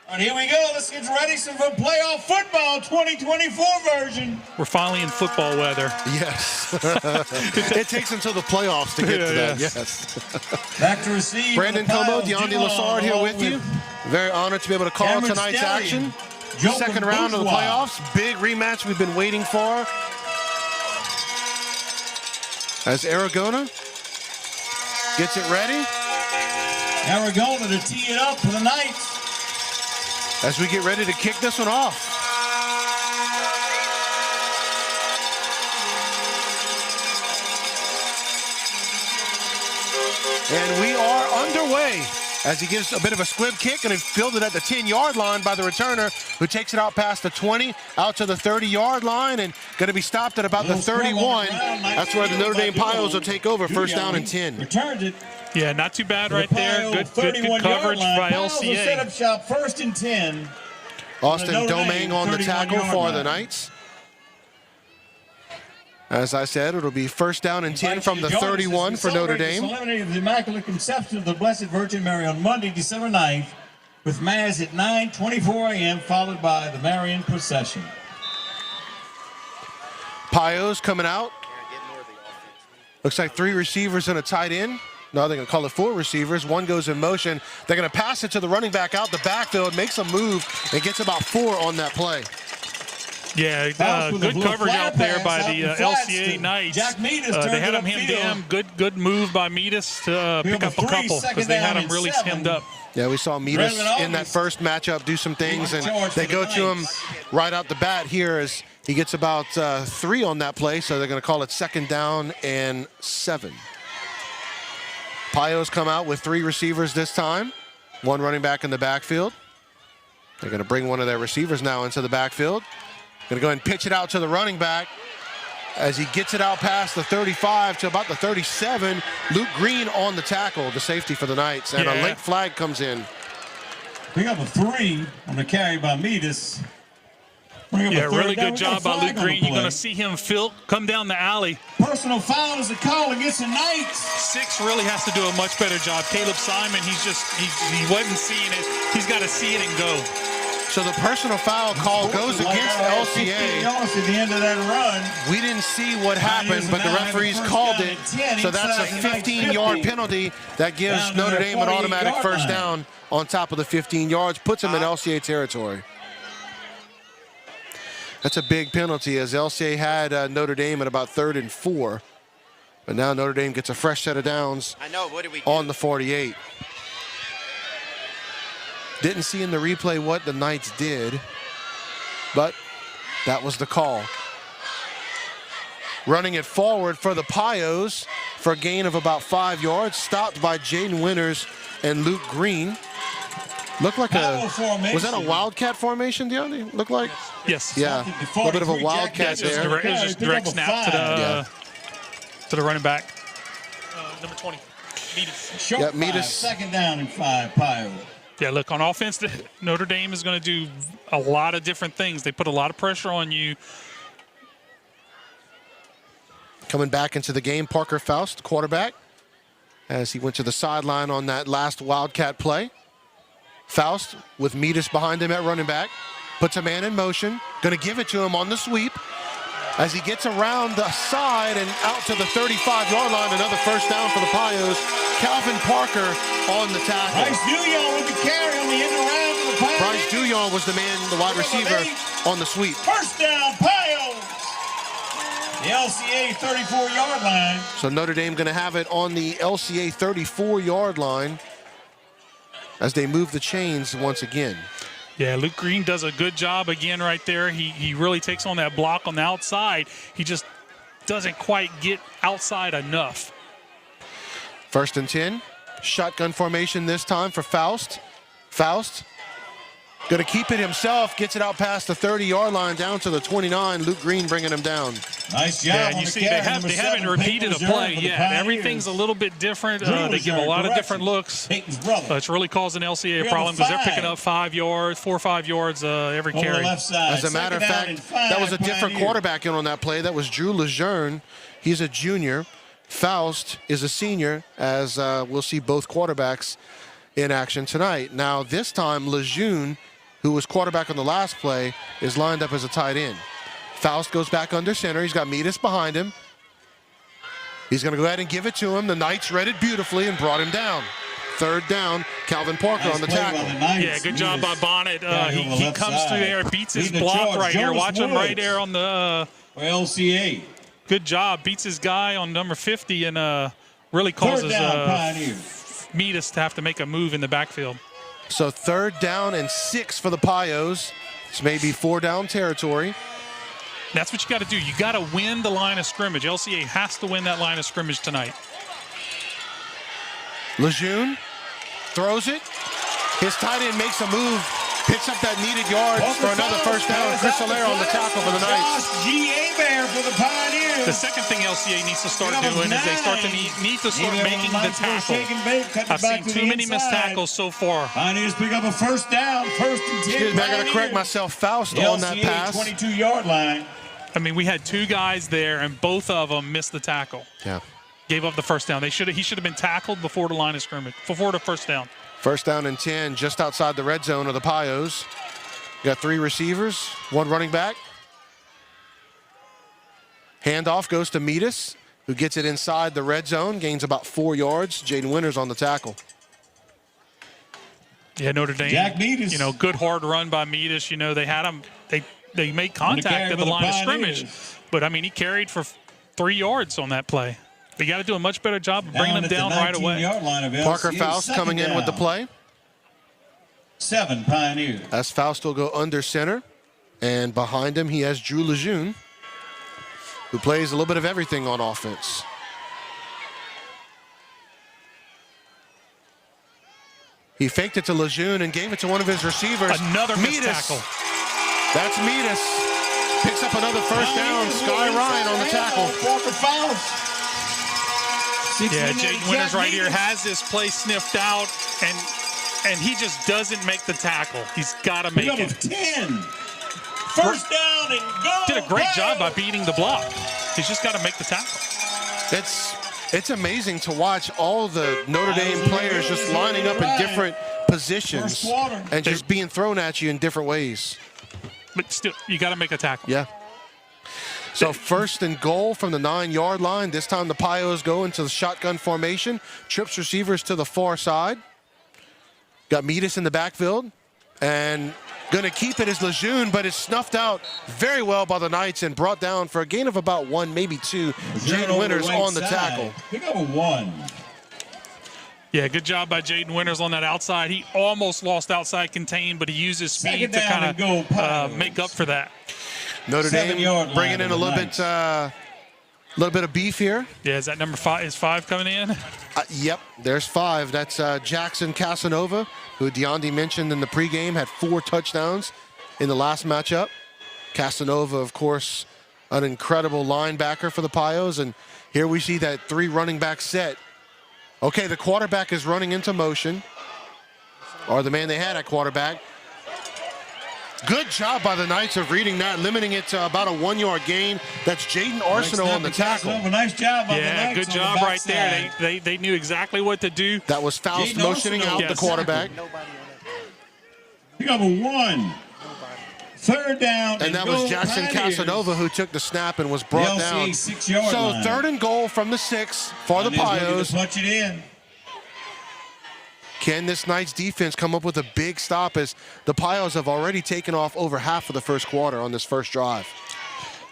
And here we go. Let's get ready for playoff football 2024 version. We're finally in football weather. Yes. It takes until the playoffs to get to that. yes. Back to receive. Brandon Como, DeAndre Lassard here with you. Very honored to be able to call Cameron tonight's Stallion, action. Joker Second round of the Bourgeois. playoffs. Big rematch we've been waiting for. As Aragona gets it ready. Aragona to tee it up for the Knights. As we get ready to kick this one off. And we are underway as he gives a bit of a squib kick and he fielded at the 10-yard line by the returner, who takes it out past the 20, out to the 30-yard line, and going to be stopped at about the 31. That's where the Notre Dame Pios will take over, first down and 10. Returns it. Yeah, not too bad right there. Good coverage by LCA. Set up shop, first and 10. Austin Domingue on the tackle for the Knights. As I said, it'll be first down and 10 from the 31 for Notre Dame. The Solemnity of the Immaculate Conception of the Blessed Virgin Mary on Monday, December 9th, with Mass at 9:24 a.m., followed by the Marian procession. Pios coming out. Looks like 3 receivers and a tight end. No, they're going to call it 4 receivers. 1 goes in motion. They're going to pass it to the running back out the backfield, makes a move, and gets about 4 on that play. Yeah, good coverage out there by the LCA Knights. They had him hemmed in. Good move by Metis to pick up a couple because they had him really hemmed up. Yeah, we saw Metis in that first matchup do some things, and they go to him right out the bat here as he gets about 3 on that play, so they're going to call it second down and 7. Pios come out with 3 receivers this time, 1 running back in the backfield. They're going to bring one of their receivers now into the backfield. Going to go ahead and pitch it out to the running back as he gets it out past the 35 to about the 37. Luke Green on the tackle, the safety for the Knights, and a late flag comes in. Bring up a 3 on the carry by Metis. Yeah, really good job by Luke Green. You're going to see him come down the alley. Personal foul is the call against the Knights. 6 really has to do a much better job. Caleb Simon, he wasn't seeing it. He's got to see it and go. So the personal foul call goes against LCA. At the end of that run. We didn't see what happened, but the referees called it. So that's a 15-yard penalty that gives Notre Dame an automatic first down on top of the 15 yards, puts them in LCA territory. That's a big penalty as LCA had Notre Dame at about 3rd and 4. But now Notre Dame gets a fresh set of downs on the 48. Didn't see in the replay what the Knights did, but That was the call. Running it forward for the Pios for a gain of about 5 yards. Stopped by Jaden Winters and Luke Green. Looked like was that a wildcat formation, Deontay? Looked like? Yes. Yeah, a little bit of a wildcat there. It was just direct snap to the running back. Number 20, Metis. Short Metis. Second down and 5, Pio. Yeah, look, on offense, Notre Dame is going to do a lot of different things. They put a lot of pressure on you. Coming back into the game, Parker Faust, quarterback, as he went to the sideline on that last wildcat play. Faust with Metis behind him at running back. Puts a man in motion. Going to give it to him on the sweep. As he gets around the side and out to the 35-yard line, another first down for the Pios. Calvin Parker on the tackle. Bryce Duyon with the carry on the end around for the Pios. Bryce Duyon was the man, the wide receiver, on the sweep. First down, Pios. The LCA 34-yard line. So Notre Dame going to have it on the LCA 34-yard line as they move the chains once again. Yeah, Luke Green does a good job again right there. He really takes on that block on the outside. He just doesn't quite get outside enough. 1st and 10. Shotgun formation this time for Faust. Faust going to keep it himself. Gets it out past the 30-yard line down to the 29. Luke Green bringing him down. Nice job. Yeah, and you see they haven't repeated a play yet. Everything's a little bit different. They give a lot of different looks. It's really causing LCA a problem because they're picking up 5 yards, 4 or 5 yards every carry. As a matter of fact, that was a different quarterback in on that play. That was Drew Lejeune. He's a junior. Faust is a senior, as we'll see both quarterbacks in action tonight. Now, this time, Lejeune, who was quarterback on the last play, is lined up as a tight end. Faust goes back under center. He's got Metis behind him. He's going to go ahead and give it to him. The Knights read it beautifully and brought him down. 3rd down, Calvin Parker on the tackle. Yeah, good job by Bonnet. He comes through there, beats his block right here. Watch him right there on the LCA. Good job. Beats his guy on number 50 and really causes Metis to have to make a move in the backfield. So 3rd down and 6 for the Pios. This may be 4-down territory. That's what you got to do. You got to win the line of scrimmage. LCA has to win that line of scrimmage tonight. Lejeune throws it. His tight end makes a move, picks up that needed yards for another first down. Chris Allaire on the tackle for the Knights. For the Pioneers. The second thing LCA needs to start doing is they start to need to start making the tackle. I've seen too many missed tackles so far. Pioneers pick up a first down, 1st and 10. Excuse me, I got to correct myself. Faust on that pass. 22-yard line. I mean, we had 2 guys there, and both of them missed the tackle. Yeah. Gave up the first down. He should have been tackled before the line of scrimmage, before the first down. 1st down and 10, just outside the red zone of the Pios. Got 3 receivers, 1 running back. Handoff goes to Metis, who gets it inside the red zone, gains about 4 yards. Jaden Winters on the tackle. Yeah, Notre Dame. Jack Metis. Good hard run by Metis. They had him. They made contact at the line of scrimmage, but I mean, he carried for 3 yards on that play. We got to do a much better job of bringing him down right away. Parker Faust coming in with the play. 7 Pioneers. As Faust will go under center, and behind him he has Drew Lejeune, who plays a little bit of everything on offense. He faked it to Lejeune and gave it to one of his receivers. Another missed tackle. That's Metis. Picks up another first down. Sky Ryan on the tackle. Yeah, Jaden Winters right here has this play sniffed out, and he just doesn't make the tackle. He's got to make it. 10. First down and go. Did a great job by beating the block. He's just got to make the tackle. It's amazing to watch all the Notre Dame players just lining up in different positions and just being thrown at you in different ways. But still, you got to make a tackle. Yeah. So 1st and goal from the 9-yard line. This time the Pios go into the shotgun formation. Trips receivers to the far side. Got Metis in the backfield. And going to keep it is Lejeune, but it's snuffed out very well by the Knights and brought down for a gain of about 1, maybe 2. Jaden Winters on the tackle. Pick up a 1. Yeah, good job by Jaden Winters on that outside. He almost lost outside contain, but he used his speed to kind of make up for that. Notre 7 Dame yard line bringing in a of the little bit of beef here. Yeah, is that number 5? Is 5 coming in? Yep, there's 5. That's Jackson Casanova, who Deondi mentioned in the pregame, had 4 touchdowns in the last matchup. Casanova, of course, an incredible linebacker for the Pios. And here we see that 3 running back set. Okay, the quarterback is running into motion, or the man they had at quarterback. Good job by the Knights of reading that, limiting it to about a 1-yard gain. That's Jaden Arsenault on the tackle. Nice job by the Yeah, Knights good on the job right there. backside. They knew exactly what to do. That was Faust Jaden motioning Arsenault. out Yes. the quarterback. Pick up a 1. 3rd down. And that was goal Jackson Pioneers. Casanova who took the snap and was brought The LCA down. 6-yard So line. 3rd and goal from the 6 for the Pioneers looking Pios. to punch it in. Can this Knights defense come up with a big stop, as the Pios have already taken off over half of the first quarter on this first drive?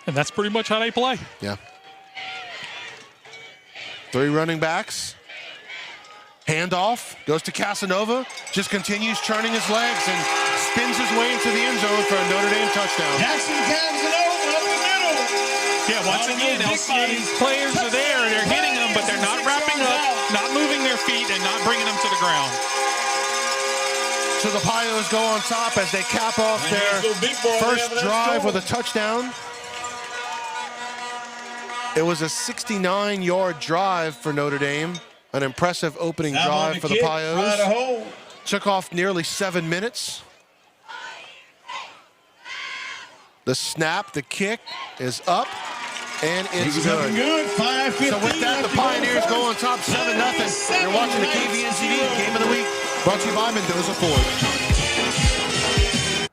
And that's pretty much how they play. Yeah. 3 running backs. Handoff goes to Casanova. Just continues churning his legs and spins his way into the end zone for a Notre Dame touchdown. Jackson Casanova up the middle. Yeah, once again, LCA's players are there. They're hitting them, but they're not wrapping up, not moving their feet, and not bringing them to the ground. So the Pios go on top as they cap off their first drive with a touchdown. It was a 69-yard drive for Notre Dame. An impressive opening drive for the Pios. Took off nearly 7 minutes. The snap, the kick is up, and it's good. So with that, the Pioneers go on top 7-0. You're watching the KVNTV Game of the Week, brought to you by Mendoza Ford.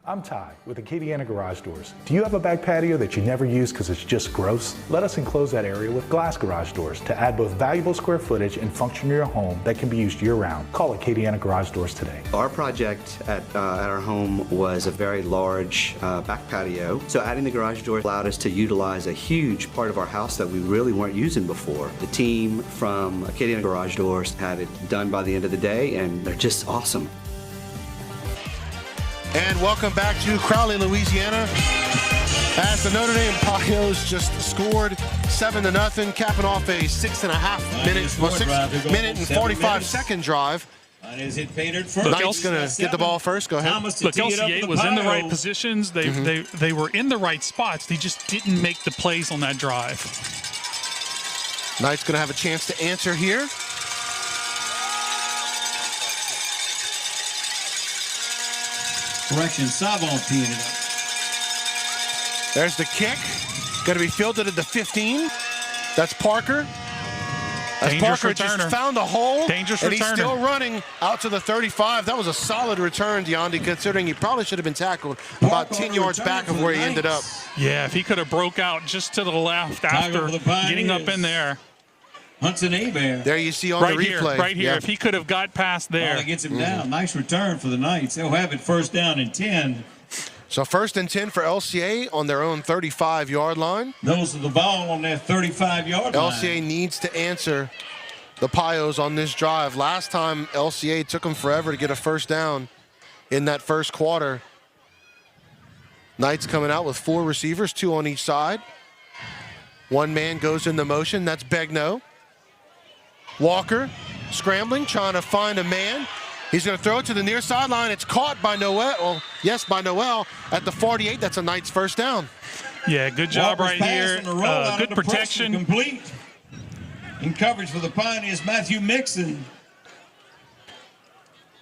I'm Ty with Acadiana Garage Doors. Do you have a back patio that you never use because it's just gross? Let us enclose that area with glass garage doors to add both valuable square footage and function to your home that can be used year-round. Call Acadiana Garage Doors today. Our project at our home was a very large back patio, so adding the garage door allowed us to utilize a huge part of our house that we really weren't using before. The team from Acadiana Garage Doors had it done by the end of the day, and they're just awesome. And welcome back to Crowley, Louisiana, as the Notre Dame Pios just scored 7-0, capping off a 6.5 minute and 45-second drive. Knight's going to get the ball first. Go ahead. Look, LCA was in the right positions. They were in the right spots. They just didn't make the plays on that drive. Knight's going to have a chance to answer here. Correction, Savon teeing it up. There's the kick. Going to be fielded at the 15. That's Parker. As Dangerous Parker just returner. found a hole, Dangerous and he's returner. still running out to the 35. That was a solid return, Deondi, considering he probably should have been tackled about 10 yards back of where he ended up. Yeah, if he could have broke out just to the left after getting up in there. Hudson Abear. There you see on Right the here, replay. right here. Yep. If he could have got past there. That gets him down. Nice return for the Knights. They'll have it 1st down and 10. So 1st and 10 for LCA on their own 35-yard line. Those are the ball on their 35-yard line. LCA needs to answer the Pios on this drive. Last time, LCA took them forever to get a 1st down in that first quarter. Knights coming out with 4 receivers, 2 on each side. One man goes into motion. That's Begno. Walker scrambling, trying to find a man. He's going to throw it to the near sideline. It's caught by Noel. Well, yes, by Noel at the 48. That's a Knights 1st down. Yeah, good job right here. Good protection. Complete. In coverage for the Pioneers, Matthew Mixon.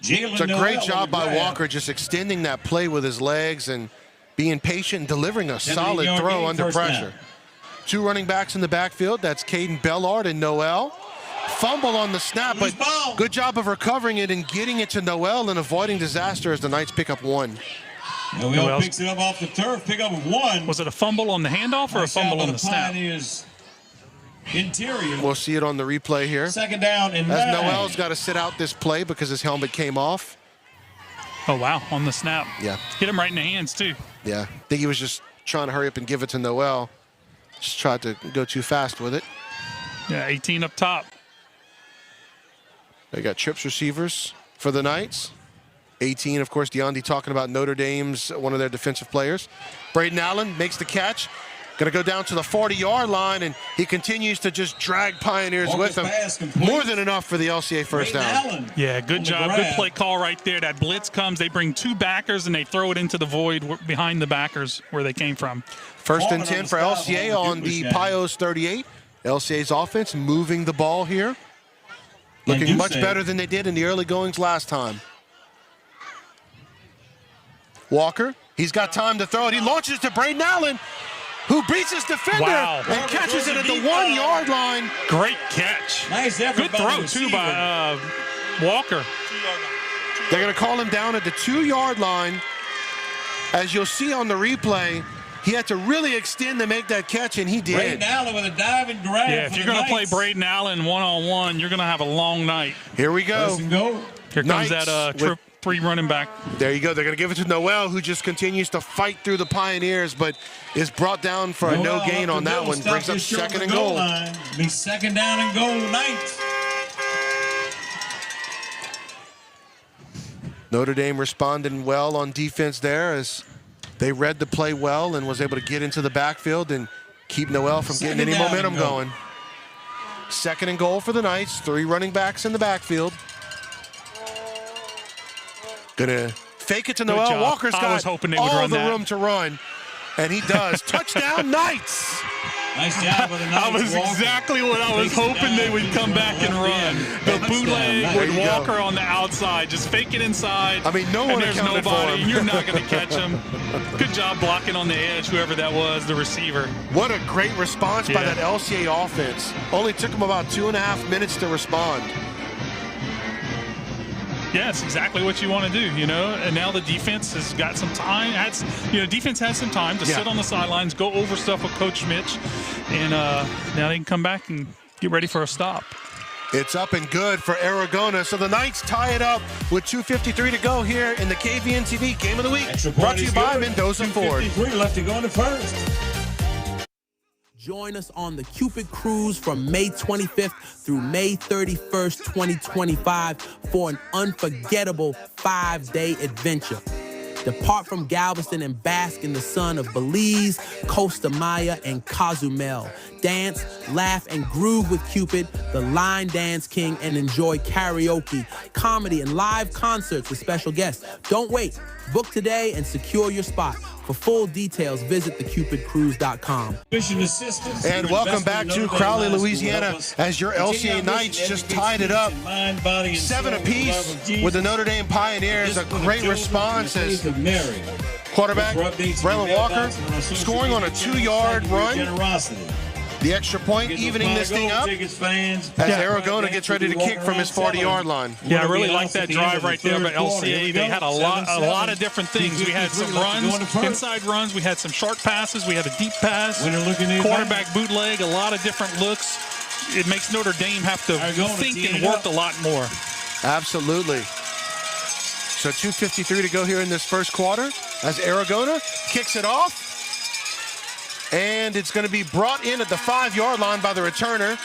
It's a great job by Walker, just extending that play with his legs and being patient and delivering a solid throw under pressure. 2 running backs in the backfield. That's Caden Bellard and Noel. Fumble on the snap, but good job of recovering it and getting it to Noel and avoiding disaster as the Knights pick up 1. Noel picks it up off the turf, pick up 1. Was it a fumble on the handoff or a fumble on the snap? Pioneers interior. We'll see it on the replay here. 2nd down and 9. As Noel's got to sit out this play because his helmet came off. Oh, wow, on the snap. Yeah. Hit him right in the hands, too. Yeah, I think he was just trying to hurry up and give it to Noel. Just tried to go too fast with it. Yeah, 18 up top. They got trips receivers for the Knights. 18, of course, Deondi talking about Notre Dame's one of their defensive players. Braden Allen makes the catch. Going to go down to the 40-yard line, and he continues to just drag Pioneers with him. More than enough for the LCA first down. Yeah, good job. Good play call right there. That blitz comes. They bring 2 backers, and they throw it into the void behind the backers where they came from. First and 10 for LCA on the Pios 38. LCA's offense moving the ball here. Looking much better than they did in the early goings last time. Walker, he's got time to throw it. He launches to Braden Allen, who beats his defender and catches it at the 1-yard line. Great catch. Nice effort. Good throw, too, by Walker. They're going to call him down at the 2-yard line. As you'll see on the replay, he had to really extend to make that catch, and he did. Braden Allen with a dive and grab. Yeah, if you're going to play Braden Allen one-on-one, you're going to have a long night. Here we go. Here comes that 3 running back. There you go. They're going to give it to Noel, who just continues to fight through the Pioneers, but is brought down for a no gain on that one. Brings up second and goal. Be second down and goal, Knights. Notre Dame responding well on defense there as they read the play well and was able to get into the backfield and keep Noel from getting any momentum going. Second and goal for the Knights. 3 running backs in the backfield. Gonna fake it to Noel. Walker's got all the room to run, and he does. Touchdown, Knights! Nice job with the Knights. That was exactly what I was hoping they would come back and run. The bootleg with Walker on the outside. Just fake it inside. I mean, no one accounted for him. And you're not going to catch him. Good job blocking on the edge, whoever that was, the receiver. What a great response by that LCA offense. Only took them about 2.5 minutes to respond. Yeah, it's exactly what you want to do, you know. And now the defense has got some time. Defense has some time to sit on the sidelines, go over stuff with Coach Mitch, and now they can come back and get ready for a stop. It's up and good for Aragona. So the Knights tie it up with 2:53 to go here in the KVNTV Game of the Week. Brought to you by Mendoza Ford. 2:53 left to go into first. Join us on the Cupid Cruise from May 25th through May 31st, 2025 for an unforgettable 5-day adventure. Depart from Galveston and bask in the sun of Belize, Costa Maya, and Cozumel. Dance, laugh, and groove with Cupid, the Line Dance King, and enjoy karaoke, comedy, and live concerts with special guests. Don't wait. Book today and secure your spot. For full details, visit thecupidcruise.com. And welcome back to Crowley, Louisiana, as your LCA Knights just tied it up 7 apiece with the Notre Dame Pioneers. A great response as quarterback Braylon Walker scoring on a 2-yard run. The extra point evening this thing up as Aragona gets ready to kick from his 40-yard line. Yeah, I really like that drive right there by LCA. They had a lot of different things. We had some runs, inside runs. We had some short passes. We had a deep pass, quarterback bootleg, a lot of different looks. It makes Notre Dame have to think and work a lot more. Absolutely. So 2:53 to go here in this first quarter as Aragona kicks it off. And it's going to be brought in at the 5-yard line by the returner,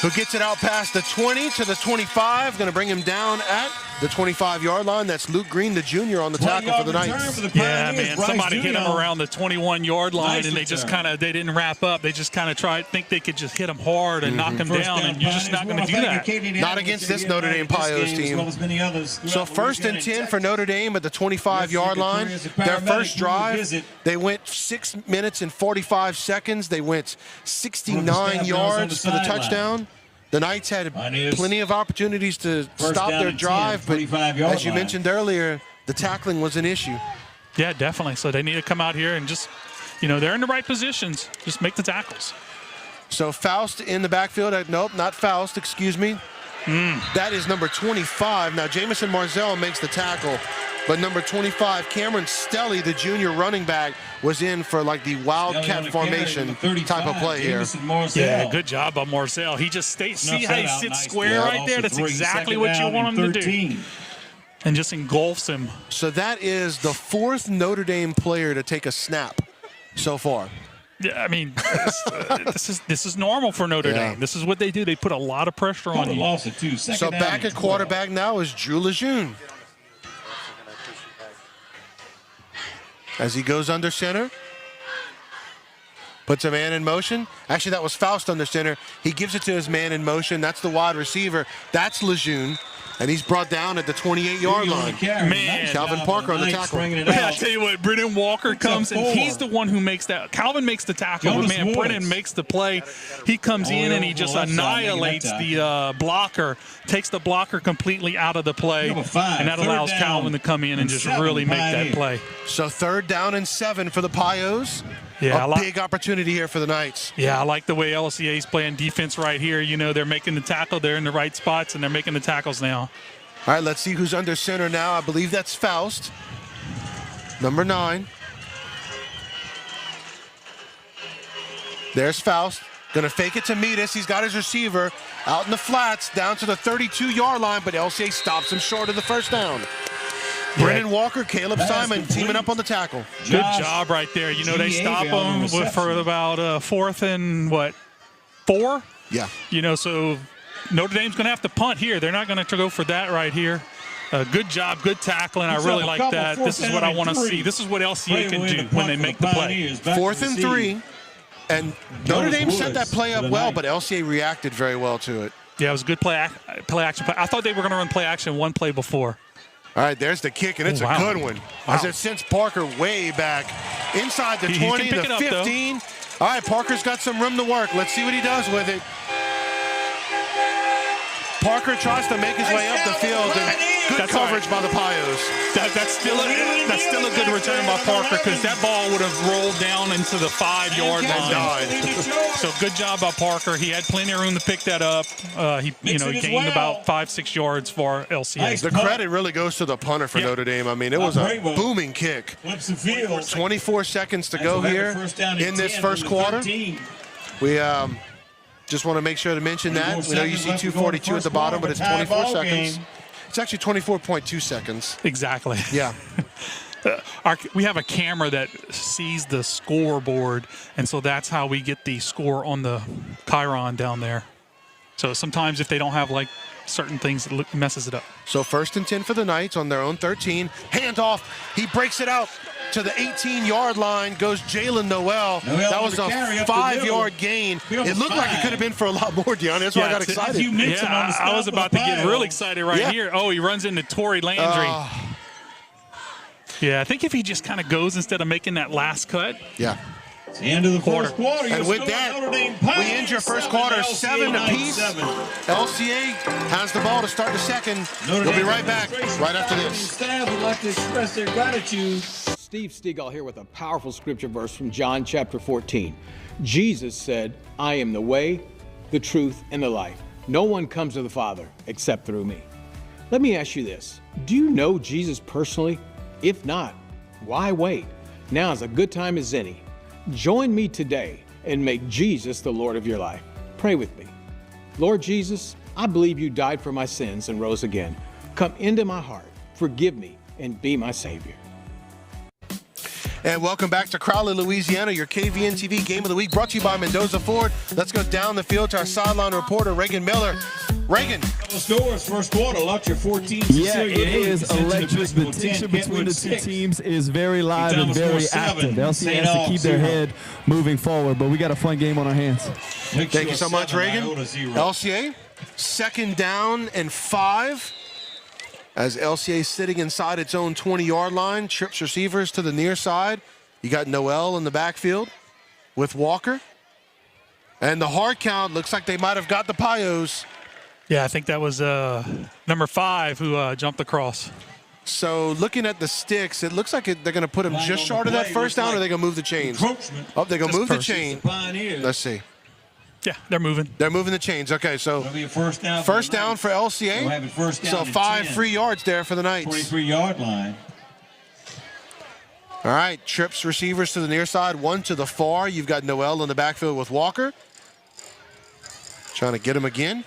who gets it out past the 20 to the 25. Going to bring him down at the 25-yard line. That's Luke Green, the junior, on the tackle for the Knights. Yeah, man. Somebody hit him around the 21-yard line, and they just they didn't wrap up. They just kind of think they could just hit him hard and knock him down, and you're just not going to do that. Not against this Notre Dame Pios team. So first and 10 for Notre Dame at the 25-yard line. Their first drive, they went 6 minutes and 45 seconds. They went 69 yards for the touchdown. The Knights had plenty of opportunities to stop their drive, but as you mentioned earlier, the tackling was an issue. Yeah, definitely. So they need to come out here and just, they're in the right positions. Just make the tackles. So Faust in the backfield. Nope, not Faust, excuse me. That is number 25. Now, Jamison Marzell makes the tackle, but number 25, Cameron Stelly, the junior running back, was in for like the wildcat formation type of play here. Yeah, good job by Marzell. He just see how he sits square right there? That's exactly what you want him to do. And just engulfs him. So that is the 4th Notre Dame player to take a snap so far. Yeah, I mean, this is normal for Notre Dame. This is what they do. They put a lot of pressure on you. So back at quarterback now is Drew Lejeune. as he goes under center. Puts a man in motion. Actually, that was Faust under center. He gives it to his man in motion. That's the wide receiver. That's Lejeune. And he's brought down at the 28-yard line. Man. Calvin Parker on the tackle. I tell you what, Brennan Walker comes and he's the one who makes that. Calvin makes the tackle, but man, Brennan makes the play. He comes in and he just annihilates the blocker, takes the blocker completely out of the play, and that allows Calvin to come in and just really make that play. So 3rd down and 7 for the Pios. Yeah, a big opportunity here for the Knights. Yeah, I like the way LCA is playing defense right here. You know, they're making the tackle. They're in the right spots, and they're making the tackles now. All right, let's see who's under center now. I believe that's Faust, number 9. There's Faust. Going to fake it to Metis. He's got his receiver out in the flats, down to the 32-yard line, but LCA stops him short of the first down. Brennan Walker, Caleb Simon teaming up on the tackle. Good job right there. You know, they stop him for about 4th and, 4? Yeah. You know, so Notre Dame's going to have to punt here. They're not going to go for that right here. Good job, good tackling. I really like that. This is what I want to see. This is what LCA can do when they make the play. 4th and 3. And Notre Dame set that play up well, but LCA reacted very well to it. Yeah, it was a good play action. I thought they were going to run play action one play before. All right, there's the kick, and it's a good one. As it sends Parker way back inside the 20, the 15. All right, Parker's got some room to work. Let's see what he does with it. Parker tries to make his way up the field, and good coverage by the Pios. That's still a good return by Parker, because that ball would have rolled down into the 5-yard line. So good job by Parker. He had plenty of room to pick that up. He gained about 5-6 yards for LCA. The credit really goes to the punter for Notre Dame. I mean, it was a booming kick. 24 seconds to go here in this first quarter. We just want to make sure to mention that. We know you see 2:42 at the bottom, but it's 24 seconds. It's actually 24.2 seconds. Exactly. Yeah. We have a camera that sees the scoreboard, and so that's how we get the score on the Chiron down there. So sometimes if they don't have like certain things, it messes it up. So 1st and 10 for the Knights on their own 13. Handoff. He breaks it out to the 18-yard line. Goes Jalen Noel. That was a 5-yard gain. It looked like it could have been for a lot more, Deon. That's why I got excited. Yeah, I was about to get real excited here. Oh, he runs into Tory Landry. Yeah, I think if he just kind of goes instead of making that last cut. Yeah. It's the end of the first quarter. And with that, we end your first quarter 7 apiece. LCA has the ball to start the second. We'll be right back right after this. Staff would like to express their gratitude. Steve Stegall here with a powerful scripture verse from John chapter 14. Jesus said, I am the way, the truth, and the life. No one comes to the Father except through me. Let me ask you this. Do you know Jesus personally? If not, why wait? Now is a good time as any. Join me today and make Jesus the Lord of your life. Pray with me. Lord Jesus, I believe you died for my sins and rose again. Come into my heart, forgive me, and be my Savior. And welcome back to Crowley, Louisiana, your KVNTV Game of the Week, brought to you by Mendoza Ford. Let's go down the field to our sideline reporter, Reagan Miller. Reagan. Scores first quarter, lot your 14. Yeah, it is electric. The tension between the two teams is very live and very active. LCA has to keep their head moving forward, but we got a fun game on our hands. Thank you so much, Reagan. LCA, 2nd down and 5. As LCA sitting inside its own 20-yard line, trips receivers to the near side. You got Noel in the backfield with Walker. And the hard count looks like they might have got the Pios. Yeah, I think that was number 5 who jumped across. So looking at the sticks, it looks like they're going to put him just short of that first down, or they're going to move the chains? Oh, they're going to move the chain. Let's see. Yeah, they're moving. They're moving the chains. Okay, so first down for LCA. So 5 free yards there for the Knights. 23-yard line. All right, trips receivers to the near side, 1 to the far. You've got Noel in the backfield with Walker. Trying to get him again.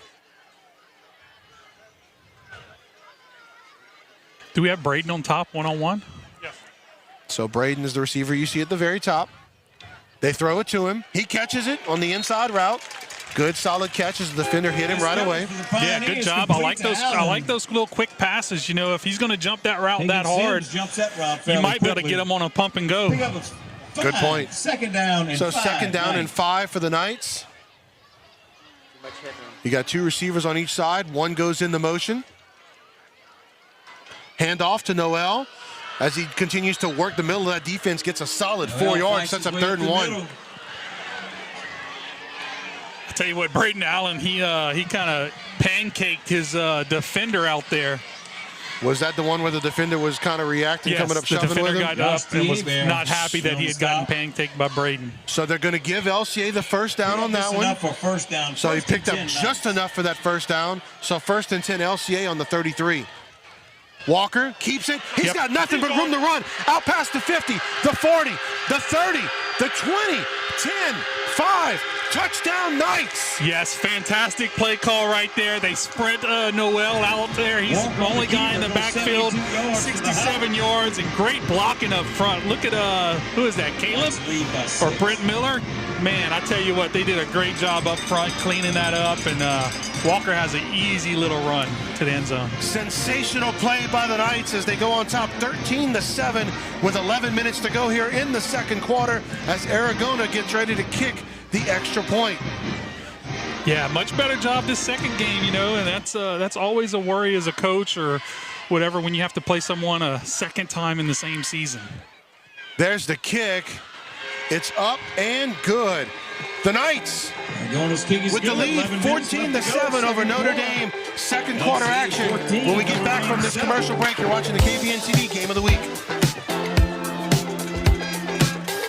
Do we have Braden on top, one-on-one? Yeah. So Braden is the receiver you see at the very top. They throw it to him. He catches it on the inside route. Good solid catch as the defender hit him right away. Yeah, good job. I like those little quick passes. You know, if he's going to jump that route that hard, you might be able to get him on a pump and go. Good point. Second down and 5. Second down and 5 for the Knights. You got 2 receivers on each side. One goes into motion. Hand off to Noel. As he continues to work the middle of that defense, gets a solid 4 yards, sets up 3rd and 1. I tell you what, Braden Allen, he kind of pancaked his defender out there. Was that the one where the defender was kind of reacting, yes, coming up, shoving with him? the defender got up and was not happy that he had gotten pancaked by Braden. So they're going to give LCA the first down on that one. Enough for first down. So he picked up just enough for that first down. So 1st and 10 LCA on the 33. Walker keeps it. He's got nothing but room to run. Out past the 50, the 40, the 30, the 20, 10, 5. Touchdown Knights. Yes, fantastic play call right there. They sprint Noel out there. He's the only guy in the backfield, 67 yards, and great blocking up front. Look at, who is that, Caleb or Brent Miller? Man, I tell you what, they did a great job up front cleaning that up, and Walker has an easy little run to the end zone. Sensational play by the Knights as they go on top 13-7 with 11 minutes to go here in the second quarter as Aragona gets ready to kick the extra point. Yeah, much better job this second game, you know, and that's always a worry as a coach or whatever when you have to play someone a second time in the same season. There's the kick. It's up and good. The Knights with the lead 14-7 over Notre Dame. Second quarter action. When we get back from this commercial break, you're watching the KVNTV Game of the Week.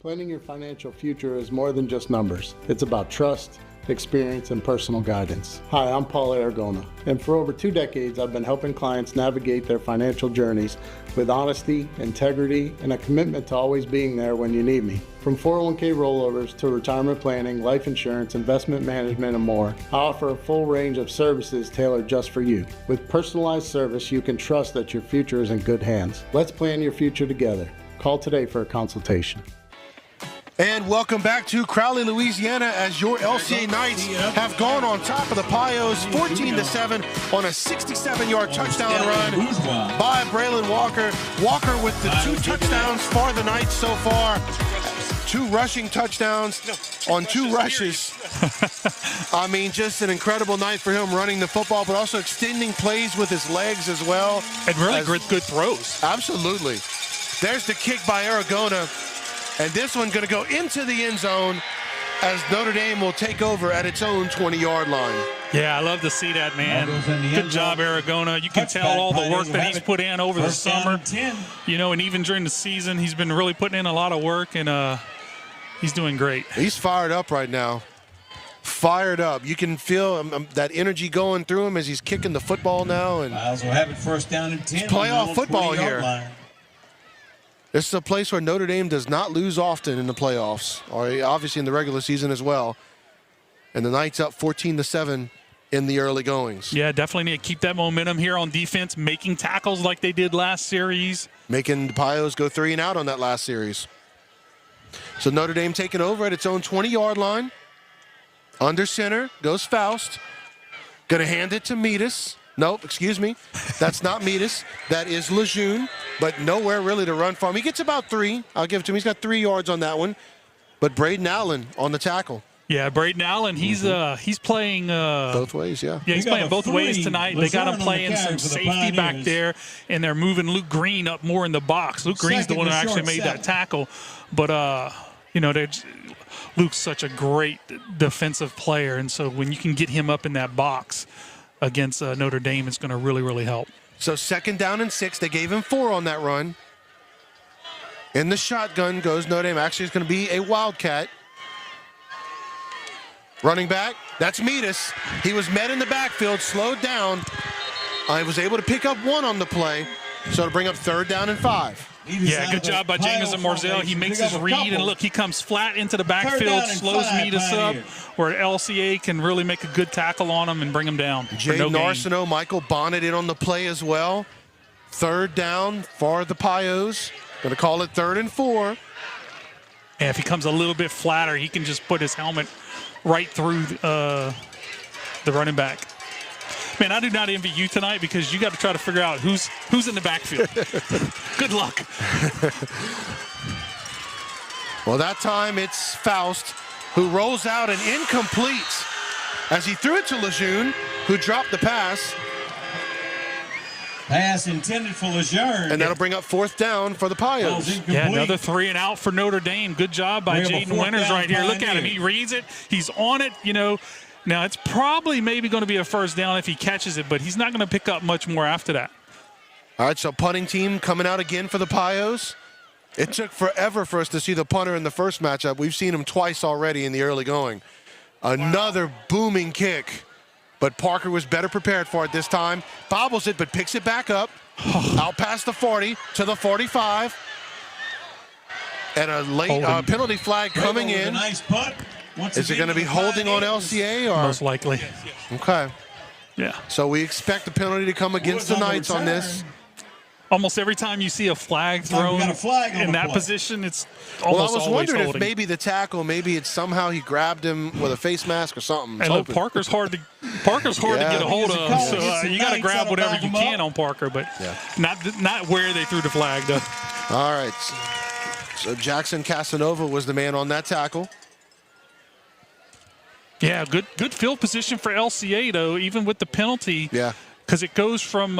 Planning your financial future is more than just numbers. It's about trust, experience, and personal guidance. Hi, I'm Paul Aragona, and for over 2 decades, I've been helping clients navigate their financial journeys with honesty, integrity, and a commitment to always being there when you need me. From 401k rollovers to retirement planning, life insurance, investment management, and more, I offer a full range of services tailored just for you. With personalized service, you can trust that your future is in good hands. Let's plan your future together. Call today for a consultation. And welcome back to Crowley, Louisiana, as your LCA Knights have gone on top of the Pios 14-7 on a 67-yard touchdown run by Braylon Walker. Walker with the 2 touchdowns for the Knights so far. 2 rushing touchdowns on 2 rushes. I mean, just an incredible night for him running the football, but also extending plays with his legs as well. And really good throws. Absolutely. There's the kick by Aragona. And this one's going to go into the end zone as Notre Dame will take over at its own 20-yard line. Yeah, I love to see that, man. Good job, Aragona. You can tell all the work that he's put in over the summer. You know, and even during the season, he's been really putting in a lot of work, and he's doing great. He's fired up right now. Fired up. You can feel that energy going through him as he's kicking the football now. And Miles will have it first down and 10. It's playoff football here. This is a place where Notre Dame does not lose often in the playoffs, or obviously in the regular season as well. And the Knights up 14-7 in the early goings. Yeah, definitely need to keep that momentum here on defense, making tackles like they did last series. Making the Pios go 3 and out on that last series. So Notre Dame taking over at its own 20-yard line. Under center goes Faust. Going to hand it to Metis. Nope, excuse me. That's not Metis. That is Lejeune, but nowhere really to run from. He gets about 3. I'll give it to him. He's got 3 yards on that one. But Braden Allen on the tackle. Yeah, Braden Allen, he's playing both ways, yeah. Yeah, he's playing both ways tonight. They got him playing some safety back there, and they're moving Luke Green up more in the box. Luke Green's the one who actually made that tackle. But, you know, Luke's such a great defensive player, and so when you can get him up in that box against Notre Dame, it's going to really, really help. So 2nd down and 6. They gave him 4 on that run. In the shotgun goes Notre Dame. Actually, it's going to be a Wildcat. Running back, that's Metis. He was met in the backfield, slowed down. He was able to pick up 1 on the play, so to bring up 3rd down and 5. Yeah, good job by Jamison Morzell. He makes his read, and look, he comes flat into the backfield, slows Metis up, where LCA can really make a good tackle on him and bring him down. Jay Narcino, Michael Bonnet in on the play as well. 3rd down for the Pios. Going to call it 3rd and 4. And if he comes a little bit flatter, he can just put his helmet right through the running back. Man, I do not envy you tonight because you got to try to figure out who's in the backfield. Good luck. Well, that time it's Faust who rolls out an incomplete as he threw it to Lejeune, who dropped the pass. Pass intended for Lejeune. And that'll bring up 4th down for the Pios. Yeah, another 3 and out for Notre Dame. Good job by Jaden Winters right here. Look at him. He reads it. He's on it, you know. Now, it's probably maybe going to be a 1st down if he catches it, but he's not going to pick up much more after that. All right, so punting team coming out again for the Pios. It took forever for us to see the punter in the first matchup. We've seen him twice already in the early going. Another booming kick, but Parker was better prepared for it this time. Bobbles it, but picks it back up. Out past the 40 to the 45. And a late penalty flag coming in. Nice putt. Is it going to be holding on LCA? Or? Most likely. Okay. Yeah. So we expect the penalty to come against the Knights on this. Almost every time you see a flag thrown in that position, it's almost always holding. Well, I was wondering if maybe the tackle, maybe it's somehow he grabbed him with a face mask or something. And look, Parker's hard to get a hold of, so you got to grab whatever you can on Parker, but not where they threw the flag, though. All right. So Jackson Casanova was the man on that tackle. Yeah, good field position for LCA, though, even with the penalty. Yeah. Because it goes from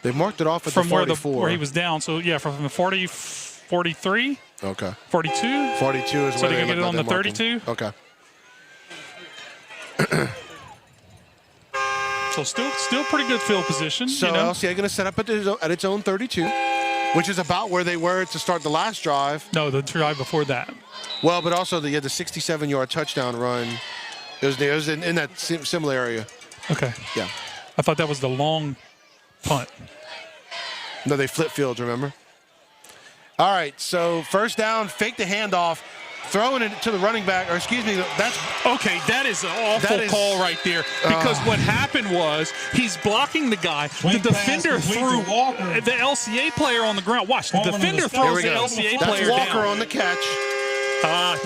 they marked it off at from the 44. where he was down. So, yeah, from the 40, 43. Okay. 42? 42 is where so they can get it on the 32? Okay. So still pretty good field position. So LCA going to set up at its own 32, which is about where they were to start the last drive. No, the drive before that. Well, but also they had the 67-yard touchdown run. It was in that similar area. Okay. Yeah. I thought that was the long punt. No, they flip fields, remember? All right, so 1st down, fake the handoff, throwing it to the running back, or excuse me, that's... Okay, that is an awful call right there, because what happened was he's blocking the guy. The defender threw the LCA player on the ground. Watch, the defender throws the LCA player down. That's Walker on the catch.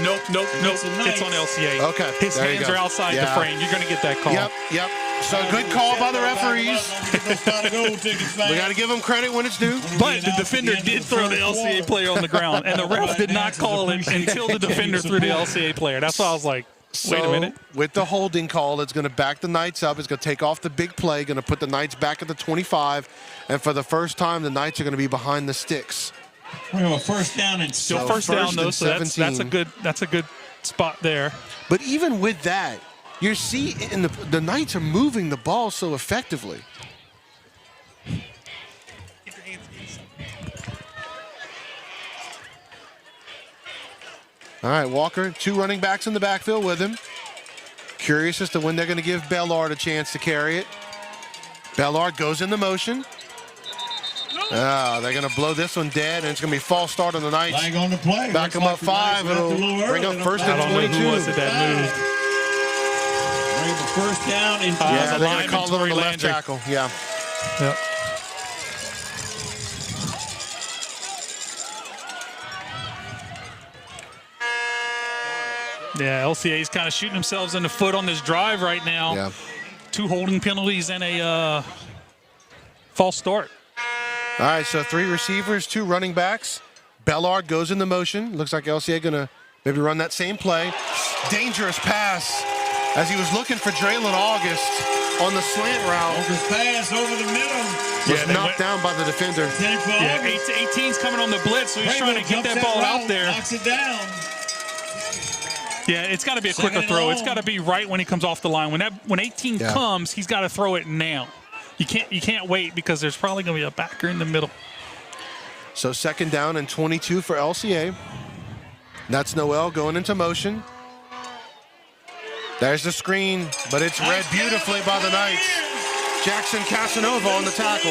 Nope. It's on LCA. Okay. His hands are outside the frame. You're going to get that call. Yep. So good call by the referees. We got to give them credit when it's due. But the defender did throw the LCA player on the ground, and the ref did not call it until the defender threw the LCA player. That's why I was like, wait a minute. With the holding call, it's going to back the Knights up. It's going to take off the big play, going to put the Knights back at the 25. And for the first time, the Knights are going to be behind the sticks. We have a 1st down and still first down though, so that's a good spot there. But even with that, you see, the Knights are moving the ball so effectively. All right, Walker, 2 running backs in the backfield with him. Curious as to when they're going to give Bellard a chance to carry it. Bellard goes into motion. They're going to blow this one dead, and it's going to be false start on the Knights. Flag on the play. Back them up 5. It'll bring up 1st and 22. Who was it that moved? Bring the 1st down. They're going to call it on the left tackle. Yeah. Yep. Yeah, LCA's kind of shooting themselves in the foot on this drive right now. Yeah. 2 holding penalties and a false start. All right, so 3 receivers, 2 running backs. Bellard goes into motion. Looks like LCA going to maybe run that same play. Dangerous pass as he was looking for Draylon August on the slant route. August pass over the middle. Was knocked down by the defender. Yeah, 18's coming on the blitz, so he's trying to get that ball out there. Knocks it down. Yeah, it's got to be a quicker throw. It's got to be right when he comes off the line. When 18 comes, he's got to throw it now. You can't wait because there's probably going to be a backer in the middle. So 2nd down and 22 for LCA. That's Noel going into motion. There's the screen, but it's read beautifully by the Knights. Jackson Casanova on the tackle.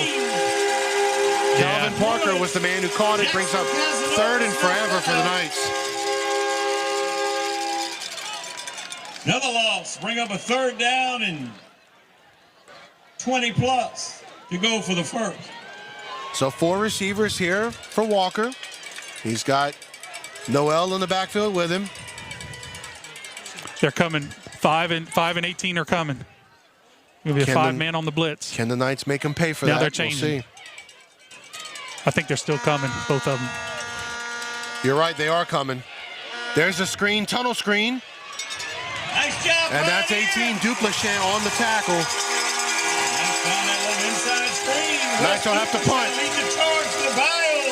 Calvin Parker was the man who caught it. Brings up 3rd and forever for the Knights. Another loss. Bring up a 3rd down and 20 plus to go for the 1st. So 4 receivers here for Walker. He's got Noel in the backfield with him. They're coming. 5 and 18 are coming. Going to be a 5-man on the blitz. Can the Knights make them pay for now that? They're changing. We'll see. I think they're still coming, both of them. You're right, they are coming. There's a screen, tunnel screen. Nice job. And that's 18, Duplichet on the tackle. Found that little inside screen. Knights will have to punt. Lead the charge to the bio.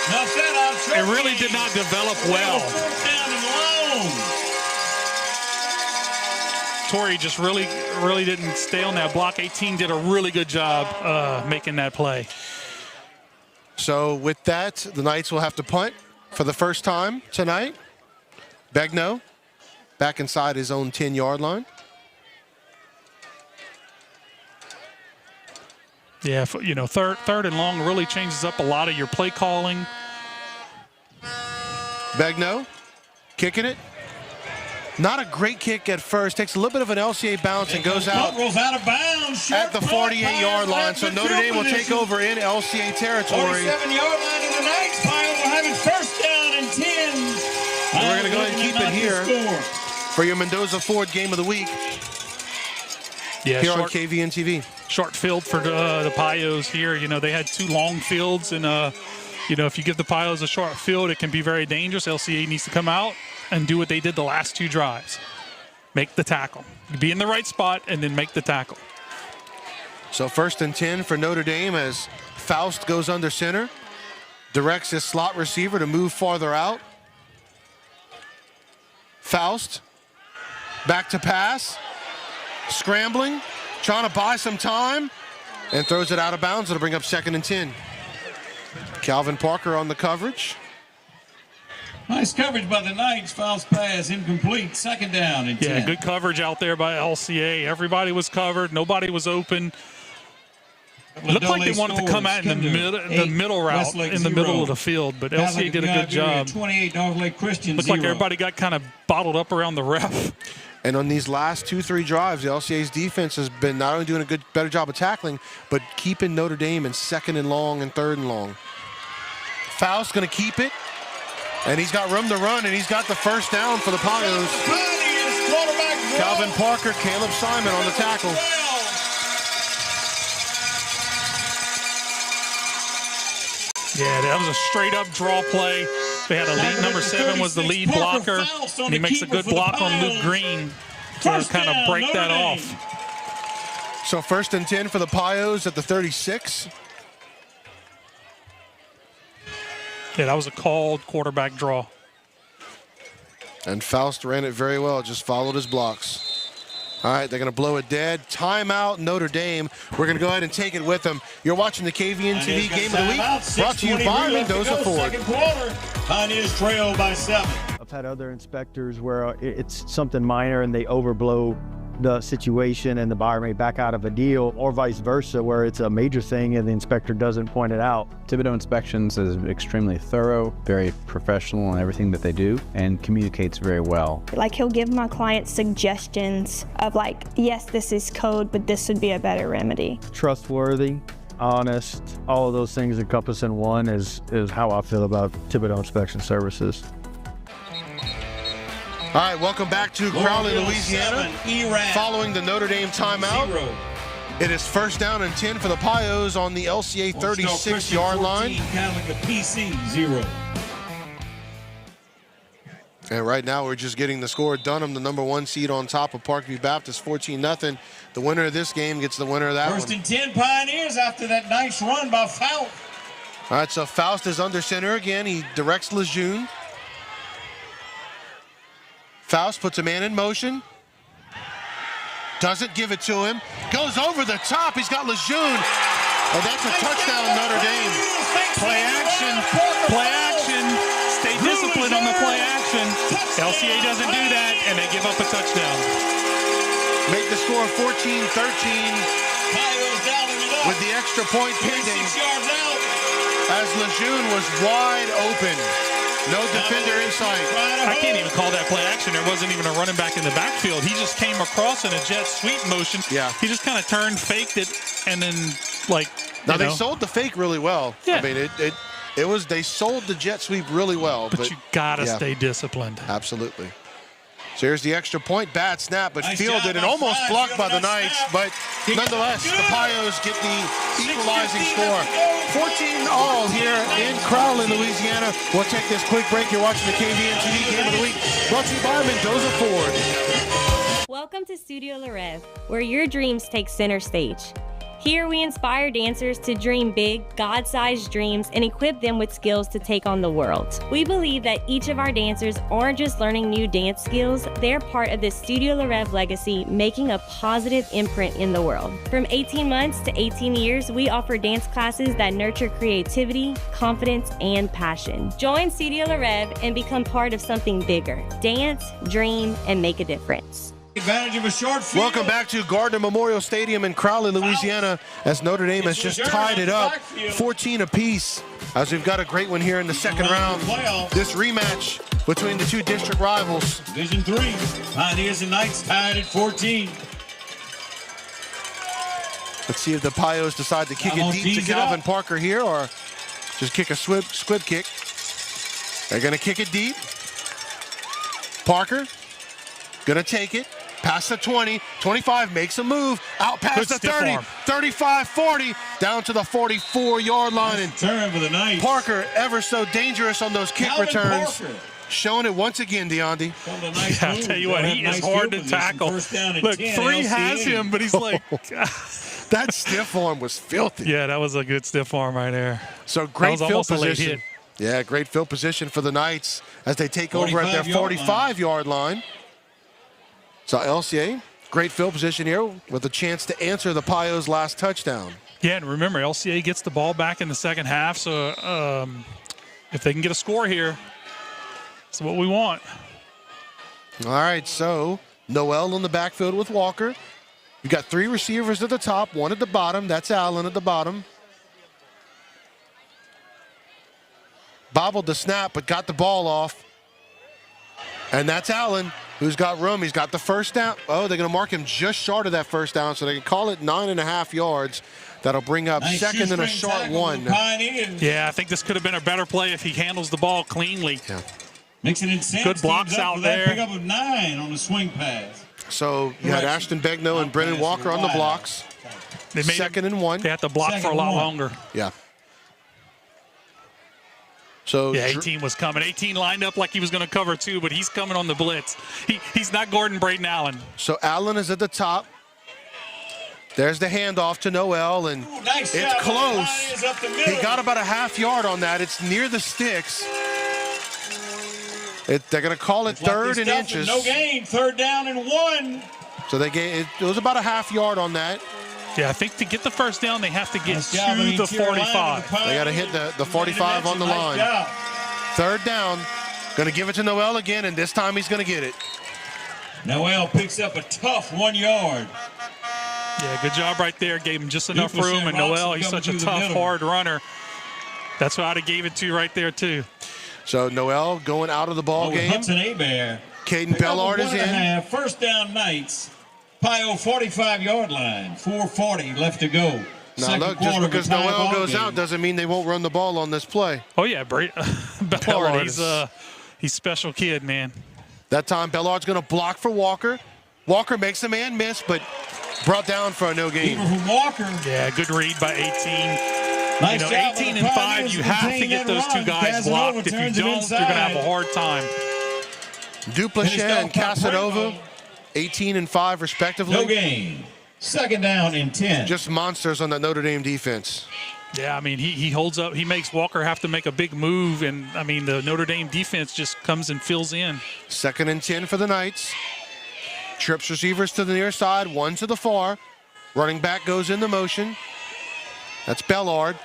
Enough said on It really did not develop well. Fourth down and long. Torrey just really didn't stay on that block. 18 did a really good job making that play. So with that, the Knights will have to punt for the first time tonight. Begno back inside his own 10-yard line. Yeah, third and long really changes up a lot of your play calling. Begno kicking it. Not a great kick at first. Takes a little bit of an LCA bounce and goes out Rolls out of bounds. at the 48-yard line. So Notre Dame will take over in LCA territory. 47-yard line of the Knights. Pile will have it first down and 10. And we're going to go ahead and keep it here for your Mendoza Ford game of the week. Yeah, here on KVNTV. Short field for the Pios here. They had 2 long fields, and if you give the Pios a short field, it can be very dangerous. LCA needs to come out and do what they did the last 2 drives. Make the tackle. Be in the right spot and then make the tackle. So 1st and 10 for Notre Dame as Faust goes under center. Directs his slot receiver to move farther out. Faust back to pass. Scrambling. Trying to buy some time. And throws it out of bounds. It'll bring up 2nd and 10. Calvin Parker on the coverage. Nice coverage by the Knights. Faust pass incomplete. 2nd down and 10. Yeah, good coverage out there by LCA. Everybody was covered. Nobody was open. It looked like they wanted to come out in the middle route, in the middle of the field, but LCA did a good job. 28 Dog Lake Christian. Looked like everybody got kind of bottled up around the ref. And on these last 2-3 drives, the LCA's defense has been not only doing a better job of tackling, but keeping Notre Dame in 2nd and long and 3rd and long. Faust going to keep it. And he's got room to run, and he's got the first down for the Pios. Calvin Parker, Caleb Simon on the tackle. Yeah, that was a straight-up draw play. They had a lead. Number 7 was the lead blocker, and he makes a good block on Luke Green to kind of break that off. So 1st and 10 for the Pios at the 36. Yeah, that was a called quarterback draw. And Faust ran it very well, just followed his blocks. All right, they're going to blow it dead. Timeout, Notre Dame. We're going to go ahead and take it with them. You're watching the KVNTV Game of the Week, brought to you by Mendoza Ford. Second quarter, Pioneers trail by 7. I've had other inspectors where it's something minor and they overblow the situation and the buyer may back out of a deal, or vice versa, where it's a major thing and the inspector doesn't point it out. Thibodeau Inspections is extremely thorough, very professional in everything that they do, and communicates very well. Like, he'll give my clients suggestions of like, yes, this is code, but this would be a better remedy. Trustworthy, honest, all of those things encompassed in one is how I feel about Thibodeau Inspection Services. All right, welcome back to Crowley, Louisiana. Following the Notre Dame timeout, it is 1st down and 10 for the Pios on the LCA 36-yard line. Catholic PC 0. And right now we're just getting the score. Dunham, the number 1 seed on top of Parkview Baptist, 14-0. The winner of this game gets the winner of that one. 1st and 10 Pioneers after that nice run by Faust. All right, so Faust is under center again. He directs Lejeune. Faust puts a man in motion. Doesn't give it to him. Goes over the top. He's got Lejeune. Oh, that's a touchdown, Notre Dame. Play action. Play action. Stay disciplined on the play action. LCA doesn't do that, and they give up a touchdown. Make the score 14-13 with the extra point pending as Lejeune was wide open. No defender in sight. I can't even call that play action. There wasn't even a running back in the backfield. He just came across in a jet sweep motion. Yeah. He just kind of turned, faked it, and then, like, Now, they sold the fake really well. Yeah. I mean, It was, they sold the jet sweep really well. But you got to stay disciplined. Absolutely. So here's the extra point, bad snap, but Nice fielded and job, almost Fry. blocked by the Fielded that Knights. snap. But nonetheless, the Pios get the equalizing score. 14-all here in Crowley, Louisiana. We'll take this quick break. You're watching the KVNTV Game of the Week, brought to you by Mendoza Ford. Welcome to Studio Le Rev, where your dreams take center stage. Here we inspire dancers to dream big, God-sized dreams and equip them with skills to take on the world. We believe that each of our dancers aren't just learning new dance skills, they're part of the Studio Le Rev legacy, making a positive imprint in the world. From 18 months to 18 years, we offer dance classes that nurture creativity, confidence, and passion. Join Studio Le Rev and become part of something bigger. Dance, dream, and make a difference. Advantage of a short field. Welcome back to Gardner Memorial Stadium in Crowley, Louisiana, as Notre Dame has just tied it up 14 apiece, as we've got a great one here in the second round. This rematch between the two district rivals. Division 3, Pioneers and Knights tied at 14. Let's see if the Pios decide to kick it deep to Calvin Parker here, or just kick a squib kick. They're going to kick it deep. Parker going to take it. Past the 20, 25, makes a move, out past the 30, 35, 40, down to the 44-yard line. And turn for the Knights. Parker, ever so dangerous on those kick Calvin returns. Parker. Showing it once again, DeAnde. Yeah, I'll tell you what, he is hard to tackle. Look, 3 has him, but he's like... That stiff arm was filthy. Yeah, that was a good stiff arm right there. So great field position. position. Yeah, great field position for the Knights as they take over at their 45-yard line. So LCA, great field position here with a chance to answer the Pios' last touchdown. Yeah, and remember, LCA gets the ball back in the second half, so if they can get a score here, that's what we want. All right, so Noel in the backfield with Walker. You've got 3 receivers at the top, 1 at the bottom. That's Allen at the bottom. Bobbled the snap, but got the ball off. And that's Allen, who's got room. He's got the first down. Oh, they're going to mark him just short of that first down, so they can call it 9.5 yards. That'll bring up second and a short 1. Yeah, I think this could have been a better play if he handles the ball cleanly. Yeah. Mixing in Sam's good blocks out there. Pick up of 9 on the swing pass. So you had Ashton Begno and Brennan Walker on the blocks. They made second and 1. They had to block for a lot longer. Yeah. So yeah, 18 was coming. 18 lined up like he was going to cover 2, but he's coming on the blitz. He's not Gordon Braden Allen. So Allen is at the top. There's the handoff to Noel, and it's close. He got about a half yard on that. It's near the sticks. They're going to call it third and inches. No gain, 3rd down and 1. So they gave it was about a half yard on that. Yeah, I think to get the first down, they have to get to the 45. They got to hit the 45 on the line. 3rd down. Going to give it to Noel again, and this time he's going to get it. Noel picks up a tough 1 yard. Yeah, good job right there. Gave him just enough room, and Noel, he's such a tough, hard runner. That's why I gave it to you right there, too. So Noel going out of the ball game. Hudson Abear. Caden Bellard is in. First down Knights. Pio 45-yard line. 4:40 left to go. Now look, just because Noel goes out doesn't mean they won't run the ball on this play. Oh yeah, Bellard, he's special kid, man. That time Bellard's going to block for Walker. Walker makes a man miss, but brought down for a no gain. From Walker. Yeah, good read by 18. Nice, you know, 18 and 5, you have to get those 2 guys blocked. If you don't, you're going to have a hard time. Duplessis and Casanova, 18 and 5 respectively. No gain. 2nd down and 10. Just monsters on that Notre Dame defense. Yeah, I mean, he holds up. He makes Walker have to make a big move, and, I mean, the Notre Dame defense just comes and fills in. 2nd and 10 for the Knights. Trips receivers to the near side, 1 to the far. Running back goes into motion. That's Bellard.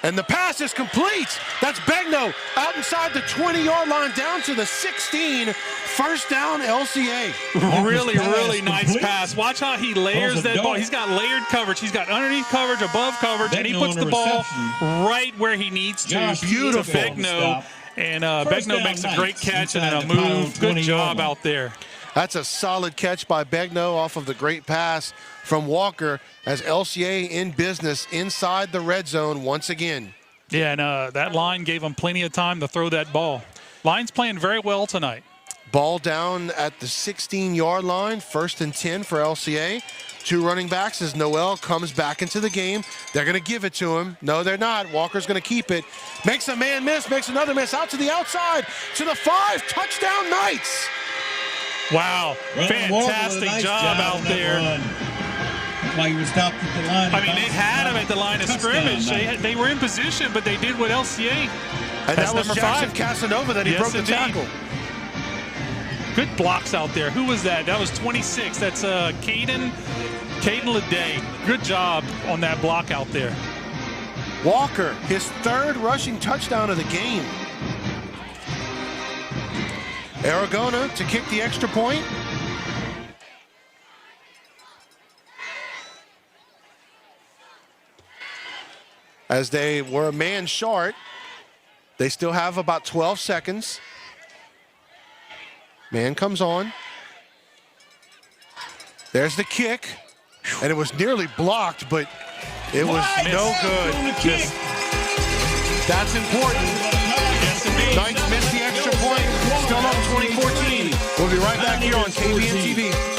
And the pass is complete. That's Begno out inside the 20-yard line down to the 16. 1st down LCA. Really, really nice pass. Watch how he layers that ball. He's got layered coverage. He's got underneath coverage, above coverage, and he puts the ball right where he needs to. Beautiful. Begno. And Begno makes a great catch and a move. Good job out there. That's a solid catch by Begno off of the great pass from Walker as LCA in business inside the red zone once again. Yeah, and that line gave them plenty of time to throw that ball. Line's playing very well tonight. Ball down at the 16-yard line, 1st and 10 for LCA. 2 running backs as Noel comes back into the game. They're going to give it to him. No, they're not. Walker's going to keep it. Makes a man miss, makes another miss. Out to the outside, to the 5. Touchdown, Knights. Wow, fantastic job out there. Like he was stopped at the line. I mean, they had him at the line of scrimmage. They were in position, but they did what LCA. And that was Jackson Casanova that he broke the tackle. Good blocks out there. Who was that? That was 26. That's Caden Leday. Good job on that block out there. Walker, his 3rd rushing touchdown of the game. Aragona to kick the extra point. As they were a man short, they still have about 12 seconds. Man comes on. There's the kick. And it was nearly blocked, but it was no good. That's important. Knights missed the extra point. Still up 2014. We'll be right back here on KVNTV.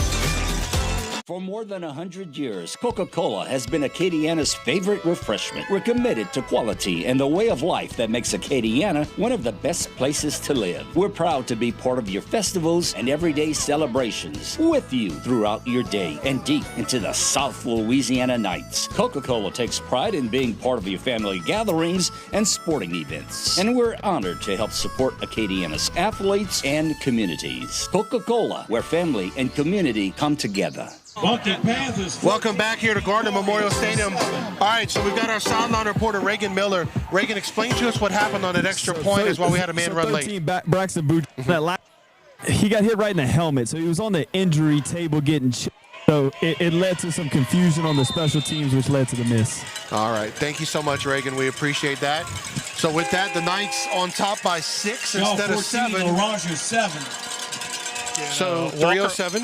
For more than 100 years, Coca-Cola has been Acadiana's favorite refreshment. We're committed to quality and the way of life that makes Acadiana one of the best places to live. We're proud to be part of your festivals and everyday celebrations, with you throughout your day and deep into the South Louisiana nights. Coca-Cola takes pride in being part of your family gatherings and sporting events, and we're honored to help support Acadiana's athletes and communities. Coca-Cola, where family and community come together. Welcome back here to Gardner Memorial Stadium. All right, so we've got our sideline reporter, Reagan Miller. Reagan, explain to us what happened on that extra point as well. We had a man run late. Braxton Booth, he got hit right in the helmet, so he was on the injury table getting chipped. So it led to some confusion on the special teams, which led to the miss. All right, thank you so much, Reagan. We appreciate that. So with that, the Knights on top by 6 instead of 7. Orange is 7. So 307.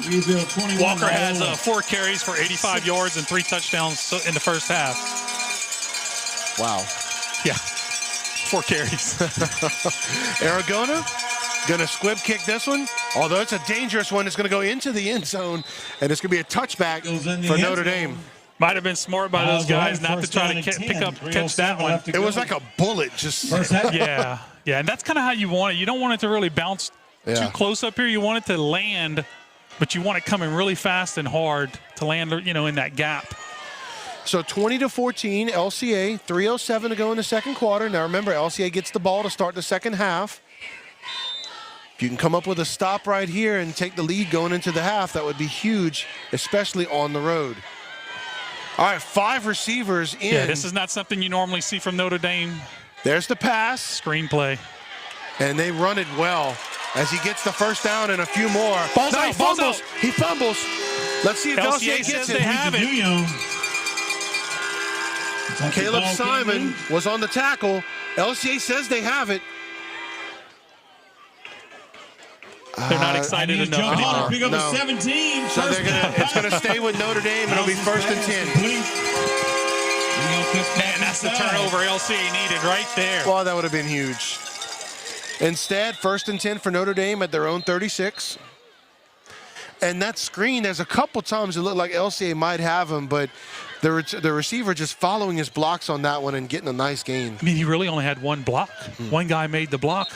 Walker has 4 carries for 85 yards and 3 touchdowns in the first half. Wow. Yeah, 4 carries. Aragona going to squib kick this one. Although it's a dangerous one, it's going to go into the end zone, and it's going to be a touchback for Notre Dame. Might have been smart by those guys not to try to catch that one. It was like a bullet. Just yeah, and that's kind of how you want it. You don't want it to really bounce too close up here. You want it to land, but you want it coming really fast and hard to land, in that gap. So 20-14, LCA, 3:07 to go in the second quarter. Now remember, LCA gets the ball to start the second half. If you can come up with a stop right here and take the lead going into the half, that would be huge, especially on the road. All right, 5 receivers in. Yeah, this is not something you normally see from Notre Dame. There's the pass. Screenplay. And they run it well as he gets the first down and a few more. Ball's no, out, he fumbles. He fumbles. Let's see if LCA gets it. They have it. Caleb Simon was on the tackle. LCA says they have it. They're not excited enough anymore. Pick up a 17. So it's going to stay with Notre Dame. It'll be 1st and 10. Man, that's the turnover LCA needed right there. Well, that would have been huge. Instead, 1st and 10 for Notre Dame at their own 36. And that screen, there's a couple times it looked like LCA might have him, but the receiver just following his blocks on that one and getting a nice gain. I mean, he really only had one block. One guy made the block.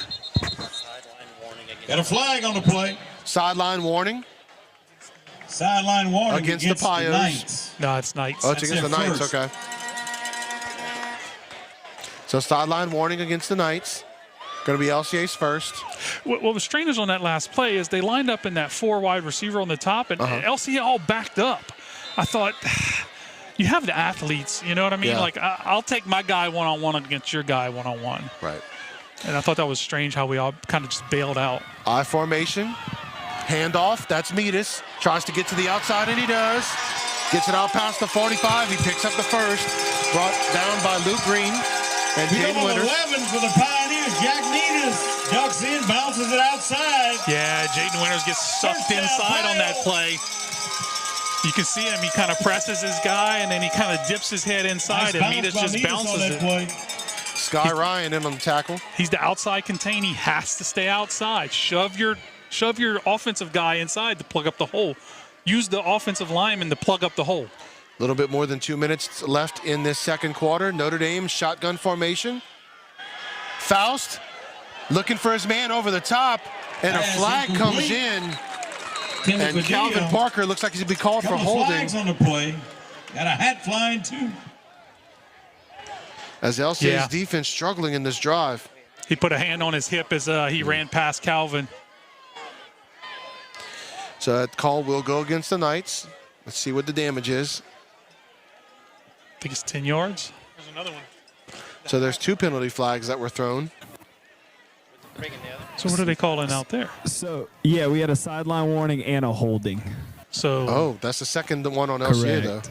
Got a flag on the play. Sideline warning. Sideline warning against the Pios. Knights. No, it's Knights. Oh, it's against the Knights, okay. So sideline warning against the Knights. Going to be LCA's first. What was strange on that last play is they lined up in that 4 wide receiver on the top, and LCA all backed up. I thought, you have the athletes, you know what I mean? Yeah. Like, I'll take my guy one-on-one against your guy one-on-one. Right. And I thought that was strange how we all kind of just bailed out. I formation. Handoff. That's Metis. Tries to get to the outside, and he does. Gets it out past the 45. He picks up the first. Brought down by Luke Green and Jaden Winters. 11 for the Pioneers. Jack Metis ducks in, bounces it outside. Yeah, Jaden Winters gets sucked inside on that play. You can see him. He kind of presses his guy, and then he kind of dips his head inside, and Metis just bounces it. Sky Ryan in on the tackle. He's the outside contain. He has to stay outside. Shove your offensive guy inside to plug up the hole. Use the offensive lineman to plug up the hole. A little bit more than 2 minutes left in this second quarter. Notre Dame shotgun formation. Faust looking for his man over the top, and a flag comes in. And Calvin Parker looks like he's going to be called for holding. Flags on the play. Got a hat flying too. As LCA's defense struggling in this drive. He put a hand on his hip as he ran past Calvin. So that call will go against the Knights. Let's see what the damage is. I think it's 10 yards. There's another one. So there's 2 penalty flags that were thrown. So what are they calling out there? So, yeah, we had a sideline warning and a holding. So Oh, that's the second one on LCA, though.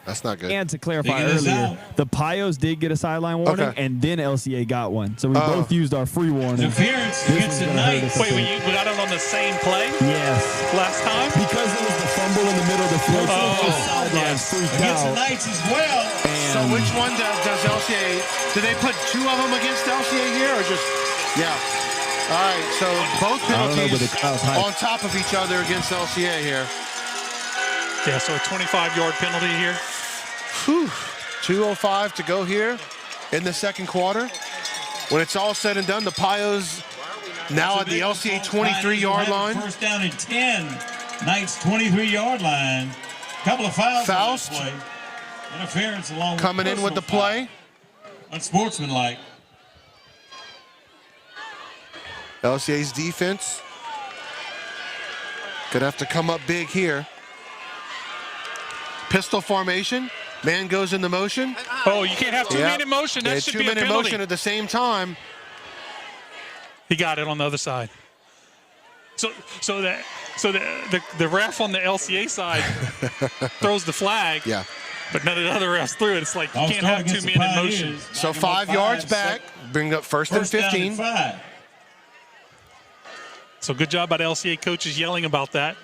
That's not good. And to clarify earlier, the Pios did get a sideline warning, and then LCA got one. So we both used our free warning. Interference against the Knights. Wait, we got it on the same play? Yes. Last time? Because it was the fumble in the middle of the field. Against the Knights as well. So which one does LCA? Do they put 2 of them against LCA here, or just? Yeah. All right. So both penalties on top of each other against LCA here. Yeah. So a 25-yard penalty here. Whew. 2:05 to go here in the second quarter. When it's all said and done, the Pios now at the LCA 23-yard line. First down and 10. Knights 23-yard line. Couple of fouls. Faust on that play. Interference along with coming in with the play. Unsportsmanlike. LCA's defense gonna have to come up big here. Pistol formation. Man goes into motion. Oh, you can't have 2 men in motion. That should be a penalty. 2 men in motion at the same time. He got it on the other side. So the ref on the LCA side throws the flag. Yeah. But none of the other refs threw it. It's like you can't have 2 men in motion. So 5 yards back. Bring up first and 15. So good job by the LCA coaches yelling about that.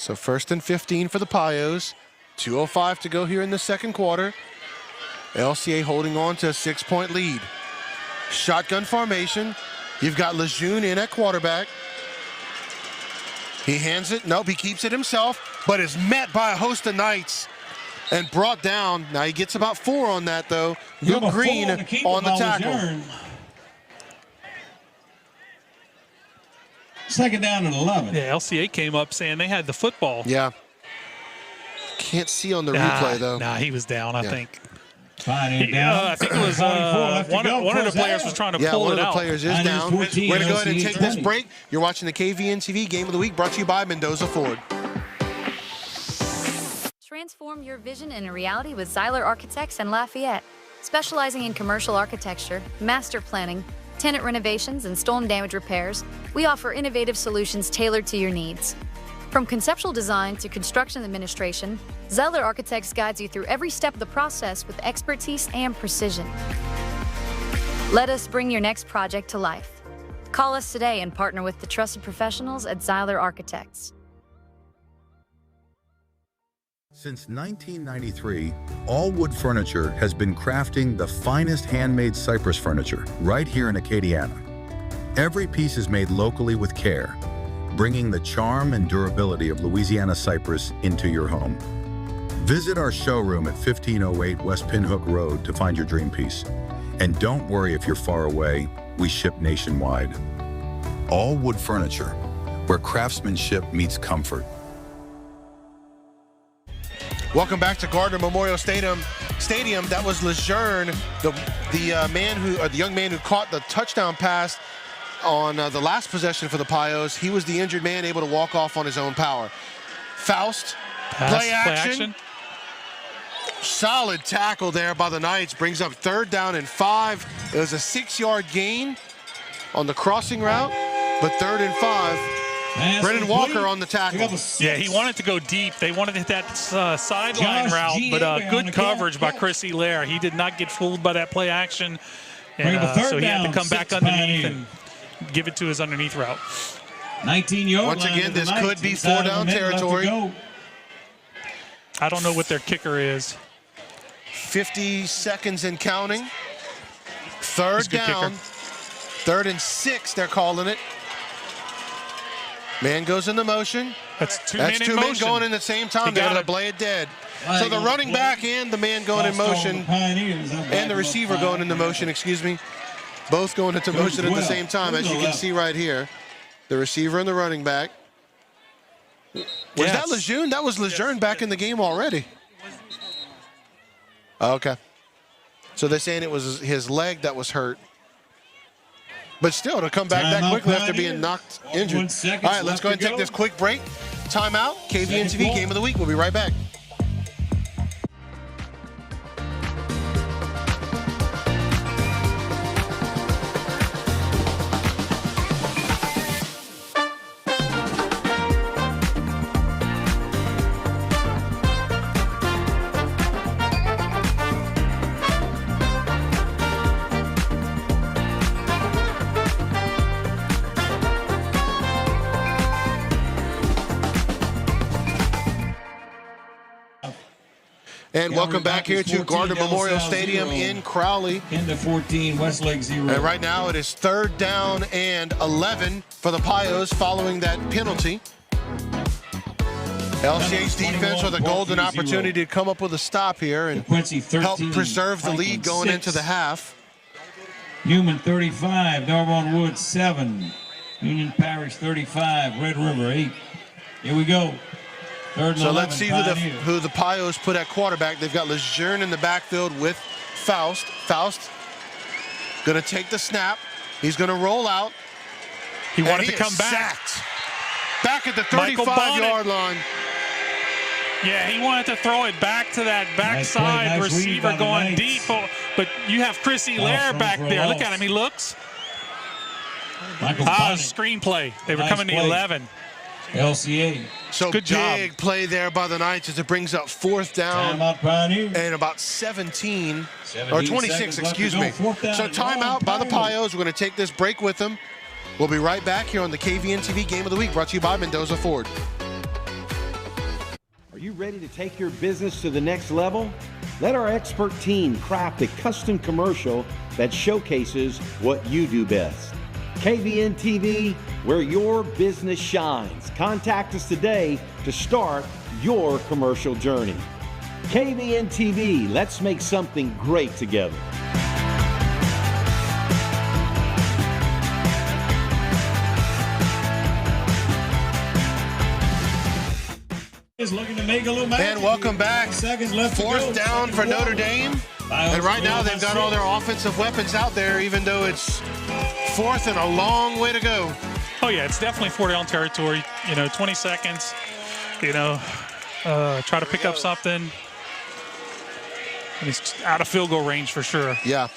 So first and 15 for the Pios. 2:05 to go here in the second quarter. LCA holding on to a 6-point lead. Shotgun formation. You've got Lejeune in at quarterback. He hands it. Nope, he keeps it himself, but is met by a host of Knights and brought down. Now he gets about 4 on that, though. Luke Green on the tackle. Second down and 11. Yeah, LCA came up saying they had the football. Yeah. Can't see on the replay, though. Nah, he was down, I think. I think it was one of the players was trying to pull it out. Yeah, one of the players is down. We're going to go ahead and take this break. You're watching the KVNTV Game of the Week, brought to you by Mendoza Ford. Transform your vision into reality with Zeiler Architects and Lafayette. Specializing in commercial architecture, master planning, tenant renovations, and storm damage repairs, we offer innovative solutions tailored to your needs. From conceptual design to construction administration, Zeiler Architects guides you through every step of the process with expertise and precision. Let us bring your next project to life. Call us today and partner with the trusted professionals at Zeiler Architects. Since 1993, All Wood Furniture has been crafting the finest handmade cypress furniture right here in Acadiana. Every piece is made locally with care, bringing the charm and durability of Louisiana cypress into your home. Visit our showroom at 1508 West Pinhook Road to find your dream piece. And don't worry if you're far away, we ship nationwide. All Wood Furniture, where craftsmanship meets comfort. Welcome back to Gardner Memorial Stadium. That was Lejeune, the young man who caught the touchdown pass on the last possession for the Pios. He was the injured man, able to walk off on his own power. Faust, play action. Solid tackle there by the Knights. Brings up 3rd down and 5. It was a 6-yard gain on the crossing route, but 3rd and 5. Brennan Walker on the tackle. Yeah, he wanted to go deep. They wanted to hit that sideline route, but good coverage by Chris Hilaire. He did not get fooled by that play action, and so he had to come back underneath and give it to his underneath route. 19-yard line. Once again, this could be 4-down territory. I don't know what their kicker is. 50 seconds and counting. Third down. Kicker. 3rd and 6, they're calling it. Man goes into motion. That's two men going in at the same time. They're going to play it dead. So the running back and the man going in motion, and the receiver going into motion, excuse me, both going into motion at the same time, as you can see right here. The receiver and the running back. Was that Lejeune? That was Lejeune back in the game already. Okay. So they're saying it was his leg that was hurt. But still, to come back that quickly after being knocked injured. All right, let's go ahead and take this quick break. Timeout. KVNTV Game of the Week. We'll be right back. And welcome back here to Gardner Memorial Stadium in Crowley. Into 14, Westlake 0. And right now it is 3rd down and 11 for the Pios following that penalty. LCA's defense with a golden opportunity to come up with a stop here and help preserve the lead going into the half. Newman 35, Darvon Woods 7, Union Parish 35, Red River 8. Here we go. So let's see who the Pios put at quarterback. They've got Lejeune in the backfield with Faust. Faust going to take the snap. He's going to roll out. He wanted to come back. Sacked. Back at the 35-yard line. Yeah, he wanted to throw it back to that backside receiver going deep. But you have Chris Hilaire back there. Look at him. He looks. Screenplay. They were coming to 11. LCA. So good big play there by the Knights as it brings up 4th down and about 17 or 26, excuse me. So timeout by the Pios. We're going to take this break with them. We'll be right back here on the KVNTV Game of the Week, brought to you by Mendoza Ford. Are you ready to take your business to the next level? Let our expert team craft a custom commercial that showcases what you do best. KVNTV, where your business shines. Contact us today to start your commercial journey. KVNTV, let's make something great together. Is looking to make a little magic. And welcome back. 4th left 4th down for Notre Dame. And right now they've got all their offensive weapons out there, even though it's 4th and a long way to go. Oh, yeah, it's definitely 4th down territory. 20 seconds, try to pick up something. And it's out of field goal range for sure. Yeah.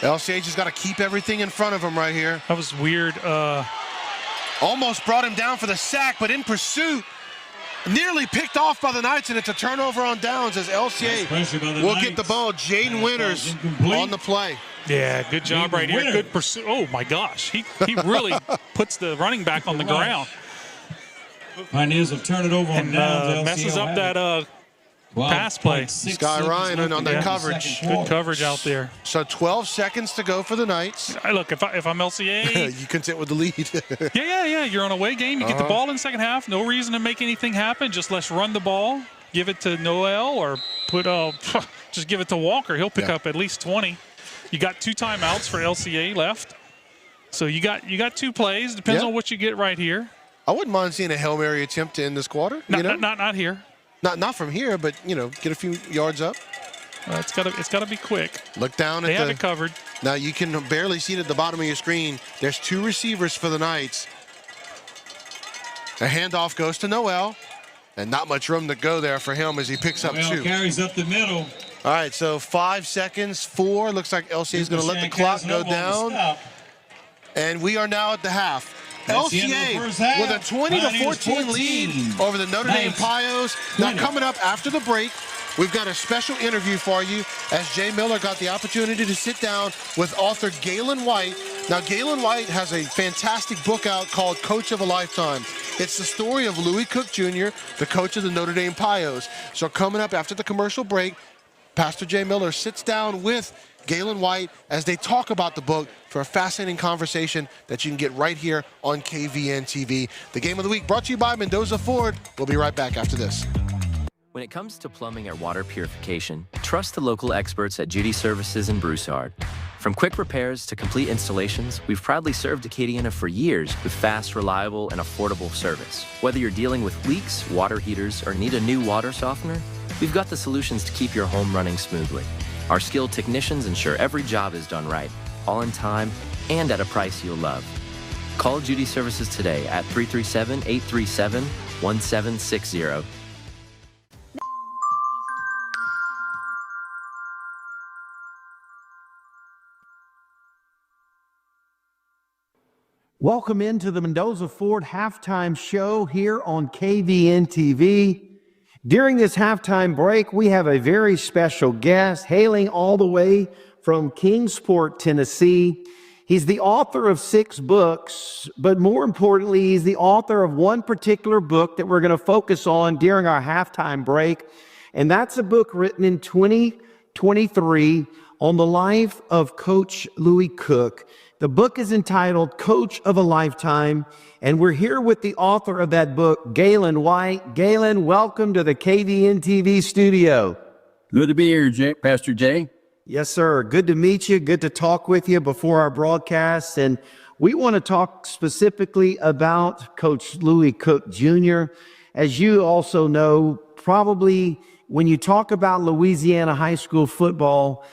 LCH has got to keep everything in front of him right here. That was weird. Almost brought him down for the sack, but in pursuit. Nearly picked off by the Knights, and it's a turnover on downs as LCA will get the ball. Jaden Winters on the play. Yeah, good job right here. Good pursuit. Oh, my gosh. He really puts the running back on the ground. Pioneers will turn it over on downs. Messes up that pass play. Sky Ryan on that coverage. Good coverage out there. So 12 seconds to go for the Knights. Look, if I'm LCA. You content with the lead. yeah. You're on a away game. You get the ball in the second half. No reason to make anything happen. Just let's run the ball. Give it to Noel or just give it to Walker. He'll pick up at least 20. You got 2 timeouts for LCA left. So you got 2 plays. Depends on what you get right here. I wouldn't mind seeing a Hail Mary attempt to end this quarter. Not here. Not from here, but get a few yards up. It's got to be quick. Look down at they have it covered. Now you can barely see it at the bottom of your screen. There's 2 receivers for the Knights. A handoff goes to Noel, and not much room to go there for him as he picks up 2. Carries up the middle. All right, so 5 seconds, 4. Looks like LCA is going to let the clock go down. And we are now at the half. LCA with a 20-14 lead over the Notre Dame Pios. Now coming up after the break, we've got a special interview for you as Jay Miller got the opportunity to sit down with author Galen White. Now Galen White has a fantastic book out called Coach of a Lifetime. It's the story of Louis Cook Jr., the coach of the Notre Dame Pios. So coming up after the commercial break, Pastor Jay Miller sits down with Galen White as they talk about the book for a fascinating conversation that you can get right here on KVNTV. The Game of the Week brought to you by Mendoza Ford. We'll be right back after this. When it comes to plumbing or water purification, trust the local experts at Judy Services in Broussard. From quick repairs to complete installations, we've proudly served Acadiana for years with fast, reliable, and affordable service. Whether you're dealing with leaks, water heaters, or need a new water softener, we've got the solutions to keep your home running smoothly. Our skilled technicians ensure every job is done right, all in time, and at a price you'll love. Call Judy Services today at 337-837-1760. Welcome into the Mendoza Ford halftime show here on KVNTV. During this halftime break, we have a very special guest hailing all the way from Kingsport, Tennessee. He's the author of 6 books, but more importantly, he's the author of one particular book that we're going to focus on during our halftime break. And that's a book written in 2023 on the life of Coach Louis Cook. The book is entitled Coach of a Lifetime, and we're here with the author of that book, Galen White. Galen, welcome to the KVNTV studio. Good to be here, Pastor Jay. Yes, sir. Good to meet you. Good to talk with you before our broadcast. And we want to talk specifically about Coach Louis Cook Jr. As you also know, probably when you talk about Louisiana high school football,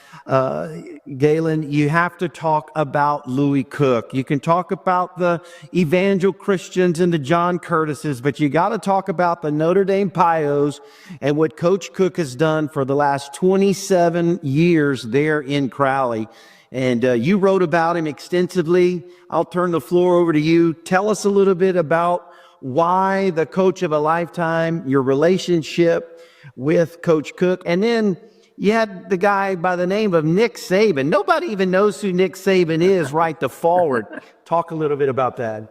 Galen, you have to talk about Louis Cook. You can talk about the Evangel Christians and the John Curtises, but you got to talk about the Notre Dame Pios and what Coach Cook has done for the last 27 years there in Crowley. And you wrote about him extensively. I'll turn the floor over to you. Tell us a little bit about why the coach of a lifetime, your relationship with Coach Cook, and then you had the guy by the name of Nick Saban. Nobody even knows who Nick Saban is right to forward. Talk a little bit about that.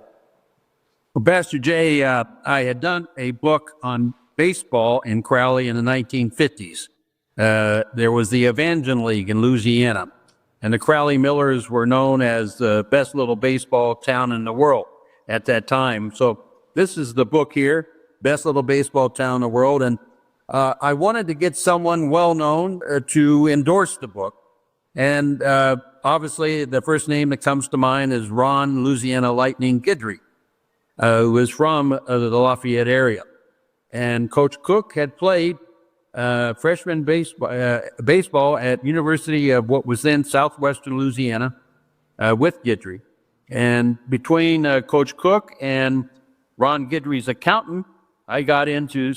Well, Pastor Jay, I had done a book on baseball in Crowley in the 1950s. There was the Evangel League in Louisiana, and the Crowley Millers were known as the best little baseball town in the world at that time. So this is the book here, Best Little Baseball Town in the World, and I wanted to get someone well-known to endorse the book. And obviously, the first name that comes to mind is Ron Louisiana Lightning Guidry, who is from the Lafayette area. And Coach Cook had played freshman baseball at University of what was then Southwestern Louisiana with Guidry. And between Coach Cook and Ron Guidry's accountant, I got into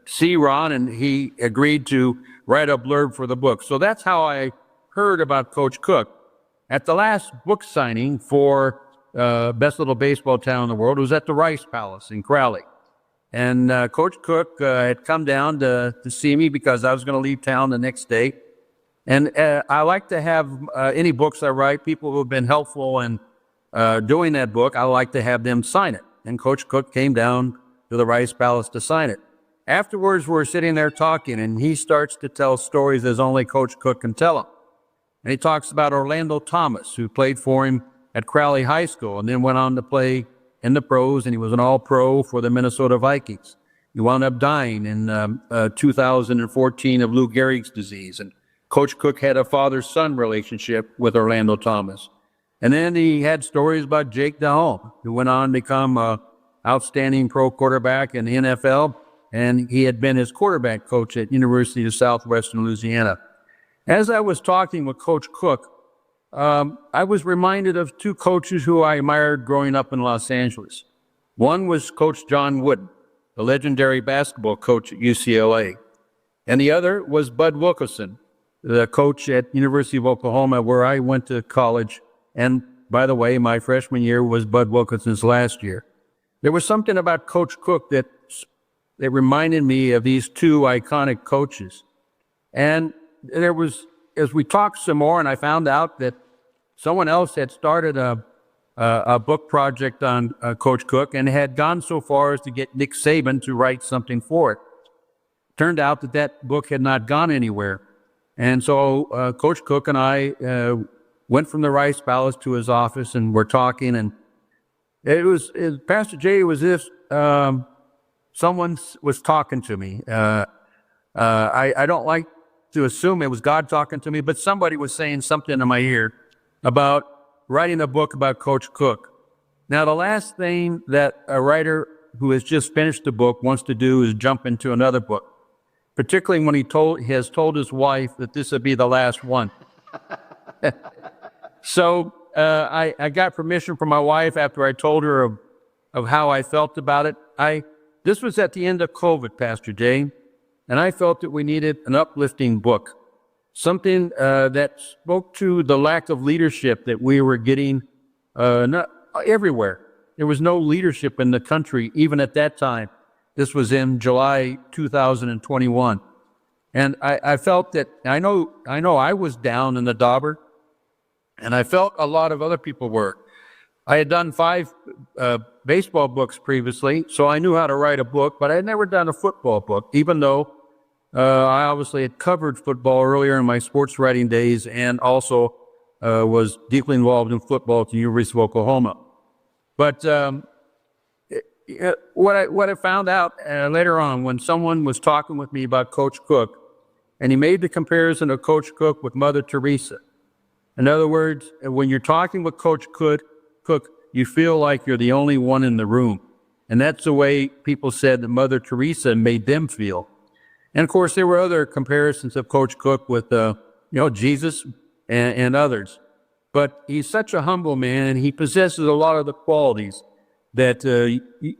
see Ron, and he agreed to write a blurb for the book. So that's how I heard about Coach Cook. At the last book signing for Best Little Baseball Town in the World, it was at the Rice Palace in Crowley. And Coach Cook had come down to see me because I was going to leave town the next day. And I like to have any books I write, people who have been helpful in doing that book, I like to have them sign it. And Coach Cook came down to the Rice Palace to sign it. Afterwards, we're sitting there talking, and he starts to tell stories as only Coach Cook can tell them. And he talks about Orlando Thomas, who played for him at Crowley High School and then went on to play in the pros, and he was an all-pro for the Minnesota Vikings. He wound up dying in 2014 of Lou Gehrig's disease, and Coach Cook had a father-son relationship with Orlando Thomas. And then he had stories about Jake Delhomme, who went on to become an outstanding pro quarterback in the NFL, and he had been his quarterback coach at University of Southwestern Louisiana. As I was talking with Coach Cook, I was reminded of 2 coaches who I admired growing up in Los Angeles. One was Coach John Wooden, the legendary basketball coach at UCLA. And the other was Bud Wilkinson, the coach at University of Oklahoma, where I went to college. And by the way, my freshman year was Bud Wilkinson's last year. There was something about Coach Cook that reminded me of these 2 iconic coaches. And there was, as we talked some more, and I found out that someone else had started a a book project on Coach Cook and had gone so far as to get Nick Saban to write something for it. Turned out that that book had not gone anywhere. And so Coach Cook and I went from the Rice Palace to his office and we're talking, and Pastor Jay, it was as if someone was talking to me. I don't like to assume it was God talking to me, but somebody was saying something in my ear about writing a book about Coach Cook. Now, the last thing that a writer who has just finished a book wants to do is jump into another book, particularly when he has told his wife that this would be the last one. So I got permission from my wife after I told her of how I felt about it. This was at the end of COVID, Pastor Jay, and I felt that we needed an uplifting book, something that spoke to the lack of leadership that we were getting not everywhere. There was no leadership in the country, even at that time. This was in July 2021. And I felt that, I know I was down in the dauber, and I felt a lot of other people were. I had done 5 baseball books previously, so I knew how to write a book, but I had never done a football book, even though I obviously had covered football earlier in my sports writing days and also was deeply involved in football at the University of Oklahoma. But what I found out later on when someone was talking with me about Coach Cook, and he made the comparison of Coach Cook with Mother Teresa. In other words, when you're talking with Coach Cook, you feel like you're the only one in the room. And that's the way people said that Mother Teresa made them feel. And of course, there were other comparisons of Coach Cook with, Jesus and others. But he's such a humble man, and he possesses a lot of the qualities that,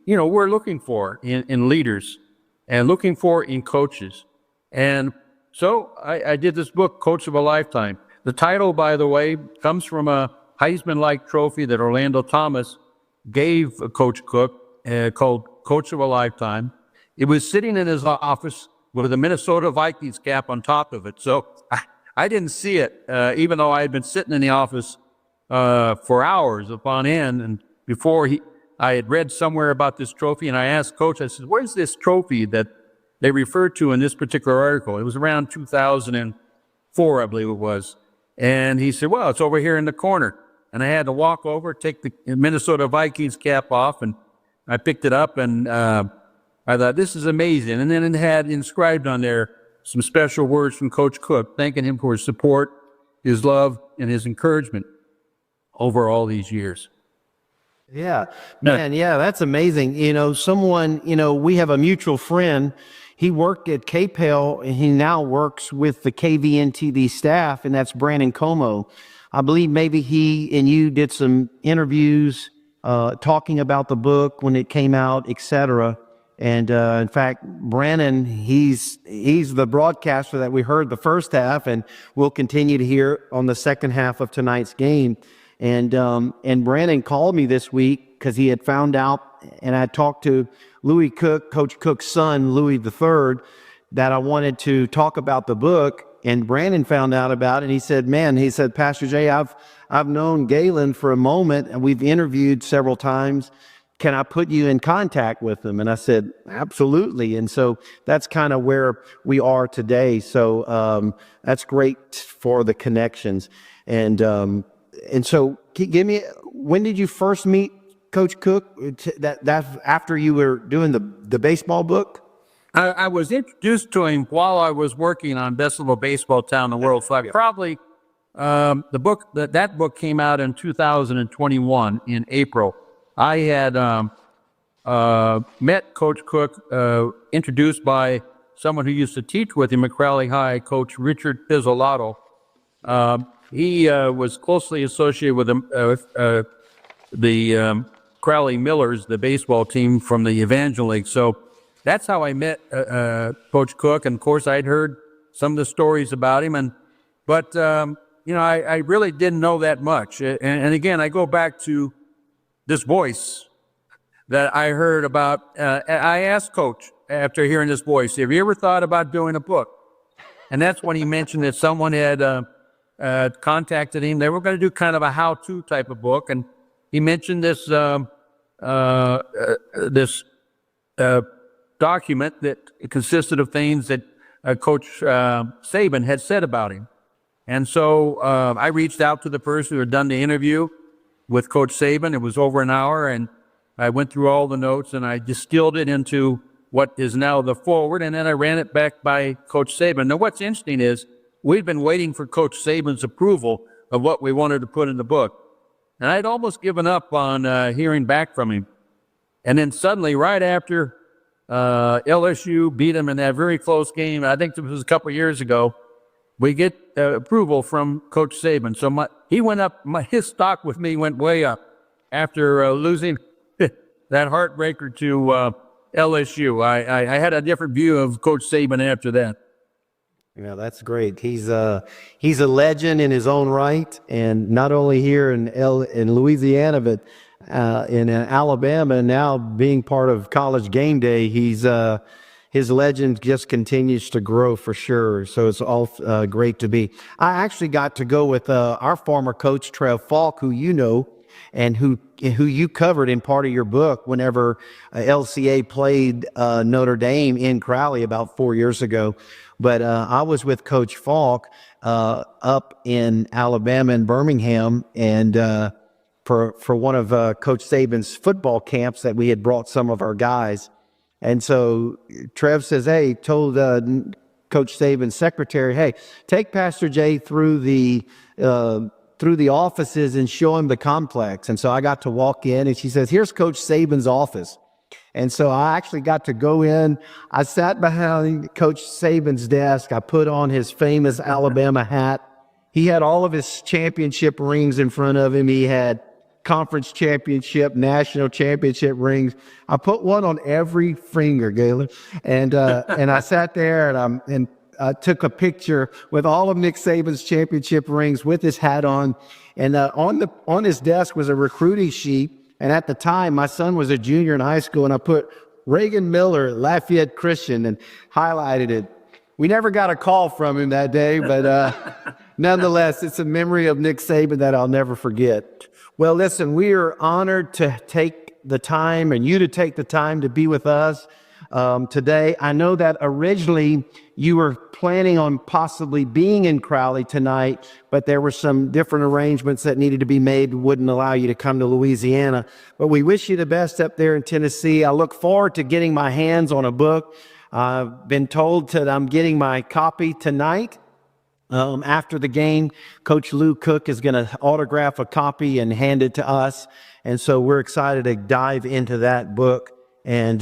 we're looking for in leaders and looking for in coaches. And so I did this book, Coach of a Lifetime. The title, by the way, comes from a Heisman-like trophy that Orlando Thomas gave Coach Cook called Coach of a Lifetime. It was sitting in his office with a Minnesota Vikings cap on top of it. So I didn't see it, even though I had been sitting in the office for hours upon end. And before I had read somewhere about this trophy, and I asked Coach, I said, where's this trophy that they referred to in this particular article? It was around 2004, I believe it was. And he said, well, it's over here in the corner. And I had to walk over, take the Minnesota Vikings cap off, and I picked it up, and I thought, this is amazing. And then it had inscribed on there some special words from Coach Cook, thanking him for his support, his love, and his encouragement over all these years. Yeah, man, yeah, that's amazing. We have a mutual friend. He worked at KPEL, and he now works with the KVNTV staff, and that's Brandon Como. I believe maybe he and you did some interviews talking about the book when it came out, etc. And in fact, Brandon, he's the broadcaster that we heard the first half, and we'll continue to hear on the second half of tonight's game. And Brandon called me this week because he had found out, and I talked to Louis Cook, Coach Cook's son, Louis III, that I wanted to talk about the book. And Brandon found out about it, and he said, Pastor Jay, I've known Galen for a moment, and we've interviewed several times. Can I put you in contact with him? And I said, absolutely. And so that's kind of where we are today. So that's great for the connections. And so give me, when did you first meet Coach Cook? That's after you were doing the baseball book? I was introduced to him while I was working on Best Little Baseball Town in the World. Probably the book, that book came out in 2021 in April. I had met Coach Cook, introduced by someone who used to teach with him at Crowley High, Coach Richard Pizzolato. He was closely associated with the Crowley Millers, the baseball team from the Evangel League. So that's how I met Coach Cook. And of course, I'd heard some of the stories about him. But I really didn't know that much. And again, I go back to this voice that I heard about. I asked Coach after hearing this voice, have you ever thought about doing a book? And that's when he mentioned that someone had contacted him. They were going to do kind of a how-to type of book. And he mentioned this document that consisted of things that Coach Saban had said about him. And so I reached out to the person who had done the interview with Coach Saban. It was over an hour, and I went through all the notes, and I distilled it into what is now the forward, and then I ran it back by Coach Saban. Now, what's interesting is we'd been waiting for Coach Saban's approval of what we wanted to put in the book. And I'd almost given up on hearing back from him. And then suddenly, right after LSU beat him in that very close game, I think it was a couple of years ago, we get approval from Coach Saban. So he went up, his stock with me went way up after losing that heartbreaker to LSU. I had a different view of Coach Saban after that. Yeah, that's great. He's a legend in his own right, and not only here in Louisiana, but in Alabama. And now being part of College Game Day, his legend just continues to grow for sure. So it's all great to be. I actually got to go with our former coach Trev Falk, who you know, and who you covered in part of your book whenever LCA played Notre Dame in Crowley about 4 years ago. But I was with Coach Falk up in Alabama in Birmingham, and for one of Coach Saban's football camps that we had brought some of our guys. And so Trev says, hey, told Coach Saban's secretary, hey, take Pastor Jay through the offices and show him the complex. And so I got to walk in, and she says, here's Coach Saban's office. And so I actually got to go in. I sat behind Coach Saban's desk. I put on his famous Alabama hat. He had all of his championship rings in front of him. He had conference championship, national championship rings. I put one on every finger, Galen. And I sat there and I took a picture with all of Nick Saban's championship rings with his hat on. And on his desk was a recruiting sheet. And at the time, my son was a junior in high school, and I put Reagan Miller, Lafayette Christian, and highlighted it. We never got a call from him that day, but nonetheless, it's a memory of Nick Saban that I'll never forget. Well, listen, we are honored to take the time, and you to take the time to be with us today. I know that originally you were planning on possibly being in Crowley tonight, but there were some different arrangements that needed to be made, wouldn't allow you to come to Louisiana. But we wish you the best up there in Tennessee. I look forward to getting my hands on a book. I've been told that I'm getting my copy tonight. After the game, Coach Lou Cook is going to autograph a copy and hand it to us. And so we're excited to dive into that book and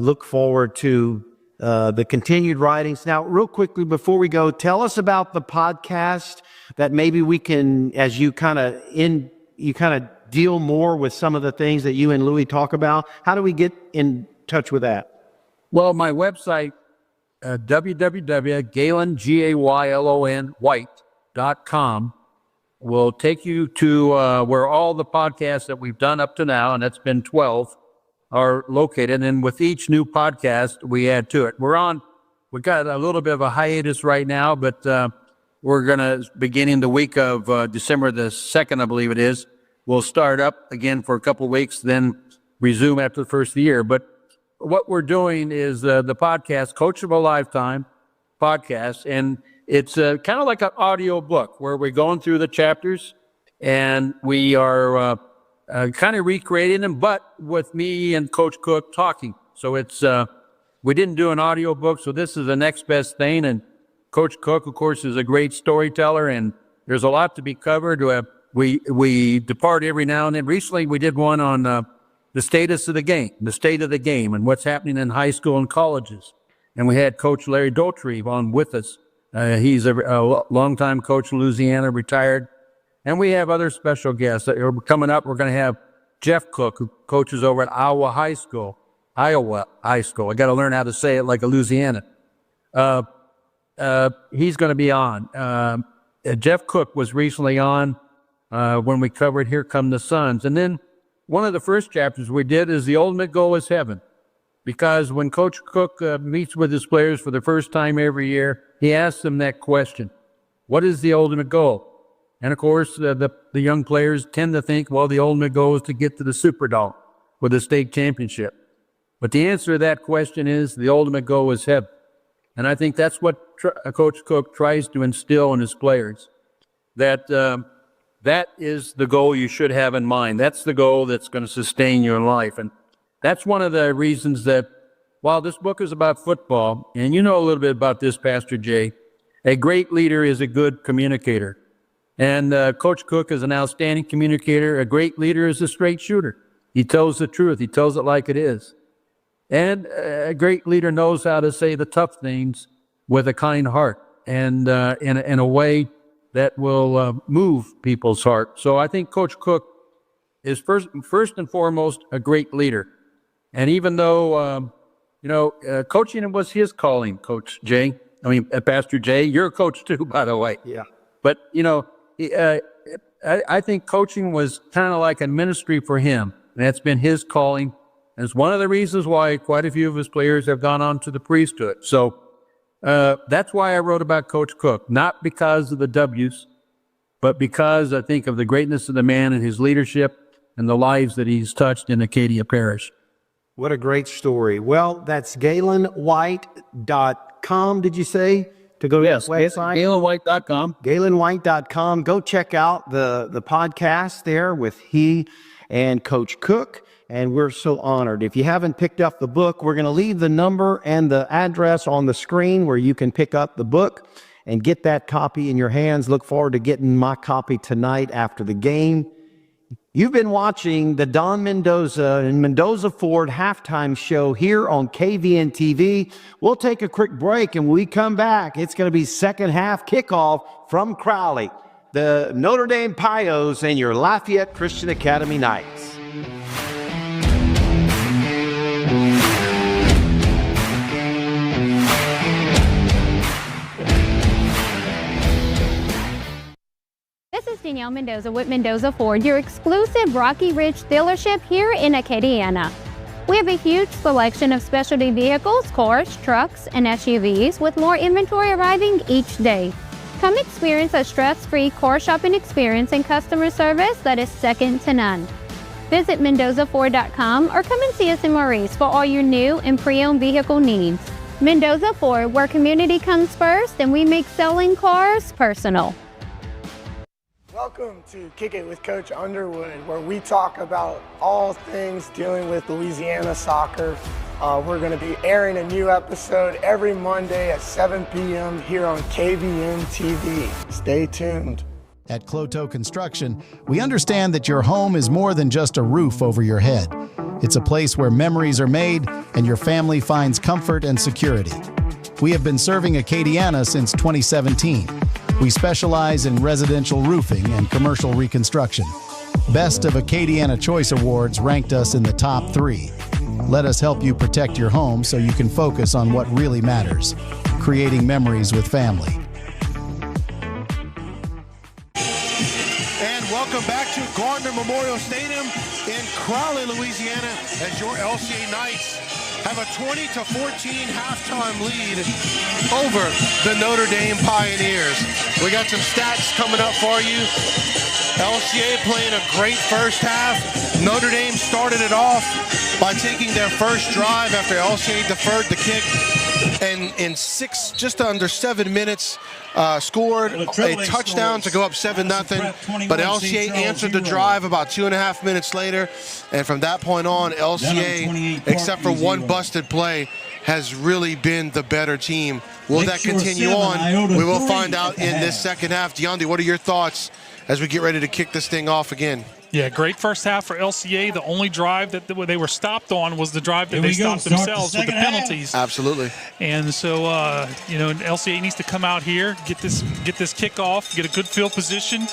look forward to the continued writings. Now, real quickly before we go, tell us about the podcast that maybe we can, as you kind of deal more with some of the things that you and Louis talk about. How do we get in touch with that? Well, my website, www.gaylonwhite.com, will take you to where all the podcasts that we've done up to now, and that's been 12, are located. And with each new podcast, we add to it. We've got a little bit of a hiatus right now, but we're going to, beginning the week of December the 2nd, I believe it is, we'll start up again for a couple of weeks, then resume after the first of the year. But what we're doing is the podcast, Coach of a Lifetime podcast, and it's kind of like an audio book where we're going through the chapters, and we are kind of recreating them, but with me and Coach Cook talking. So it's we didn't do an audio book, so this is the next best thing. And Coach Cook, of course, is a great storyteller, and there's a lot to be covered. We depart every now and then. Recently, we did one on the status of the game, and what's happening in high school and colleges. And we had Coach Larry Daughtry on with us. He's a longtime coach in Louisiana, retired. And we have other special guests that are coming up. We're going to have Jeff Cook, who coaches over at Iowa High School. I got to learn how to say it like a Louisiana. He's going to be on. Jeff Cook was recently on when we covered Here Come the Suns. And then one of the first chapters we did is the ultimate goal is heaven. Because when Coach Cook meets with his players for the first time every year, he asks them that question. What is the ultimate goal? And of course, the young players tend to think, well, the ultimate goal is to get to the Superdome for the state championship. But the answer to that question is the ultimate goal is heaven. And I think that's what Coach Cook tries to instill in his players, that that is the goal you should have in mind. That's the goal that's going to sustain your life. And that's one of the reasons that while this book is about football, and you know a little bit about this, Pastor Jay, a great leader is a good communicator. And Coach Cook is an outstanding communicator. A great leader is a straight shooter. He tells the truth. He tells it like it is. And a great leader knows how to say the tough things with a kind heart and in a way that will move people's heart. So I think Coach Cook is first and foremost a great leader. And even though, coaching was his calling, Coach Jay. I mean, Pastor Jay, you're a coach too, by the way. Yeah. But, I think coaching was kind of like a ministry for him. And that's been his calling. And it's one of the reasons why quite a few of his players have gone on to the priesthood. So that's why I wrote about Coach Cook, not because of the W's, but because I think of the greatness of the man and his leadership and the lives that he's touched in Acadia Parish. What a great story. Well, that's GalenWhite.com, did you say? To go to his website? GalenWhite.com. GalenWhite.com. Go check out the podcast there with he and Coach Cook. And we're so honored. If you haven't picked up the book, we're going to leave the number and the address on the screen where you can pick up the book and get that copy in your hands. Look forward to getting my copy tonight after the game. You've been watching the Don Mendoza and Mendoza Ford halftime show here on KVNTV. We'll take a quick break, and when we come back, it's going to be second half kickoff from Crowley, the Notre Dame Pios, and your Lafayette Christian Academy Knights. This is Danielle Mendoza with Mendoza Ford, your exclusive Rocky Ridge dealership here in Acadiana. We have a huge selection of specialty vehicles, cars, trucks, and SUVs with more inventory arriving each day. Come experience a stress-free car shopping experience and customer service that is second to none. Visit MendozaFord.com or come and see us in Maurice for all your new and pre-owned vehicle needs. Mendoza Ford, where community comes first and we make selling cars personal. Welcome to Kick It with Coach Underwood, where we talk about all things dealing with Louisiana soccer. We're going to be airing a new episode every Monday at 7 p.m. here on KVNTV. Stay tuned. At Cloto Construction, we understand that your home is more than just a roof over your head. It's a place where memories are made and your family finds comfort and security. We have been serving Acadiana since 2017. We specialize in residential roofing and commercial reconstruction. Best of Acadiana Choice Awards ranked us in the top 3. Let us help you protect your home so you can focus on what really matters, creating memories with family. And welcome back to Gardner Memorial Stadium in Crowley, Louisiana, as your LCA Knights have a 20-14 halftime lead over the Notre Dame Pioneers. We got some stats coming up for you. LCA playing a great first half. Notre Dame started it off by taking their first drive after LCA deferred the kick, and in just under 7 minutes scored a touchdown to go up 7-0. But LCA answered the drive about 2.5 minutes later, and from that point on, LCA, except for one busted play, has really been the better team. Will that continue on? We will find out in this second half. DeAndre, what are your thoughts as we get ready to kick this thing off again? Yeah, great first half for LCA. The only drive that they were stopped on was the drive that they stopped themselves with the penalties. Absolutely. And so, LCA needs to come out here, get this kickoff, get a good field position,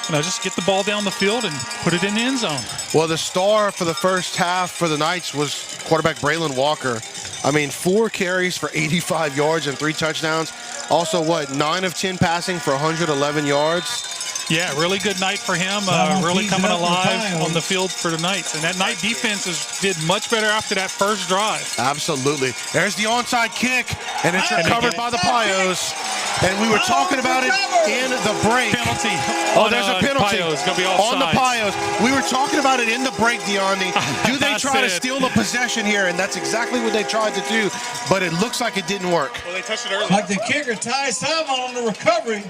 just get the ball down the field and put it in the end zone. Well, the star for the first half for the Knights was quarterback Braylon Walker. 4 carries for 85 yards and 3 touchdowns. Also, 9 of 10 passing for 111 yards. Yeah, really good night for him. Really coming alive on the field for the Knights. And that Knight defense did much better after that first drive. Absolutely. There's the onside kick, and it's recovered by the Pios. And we were talking about it in the break. Penalty. Oh, there's a penalty It's going to be on the offsides. Pios. We were talking about it in the break, Deondi. Do they I try to said- steal the possession here? And that's exactly what they tried to do, but it looks like it didn't work. Well, they touched it early. Like the kicker, Ty Simon on the recovery.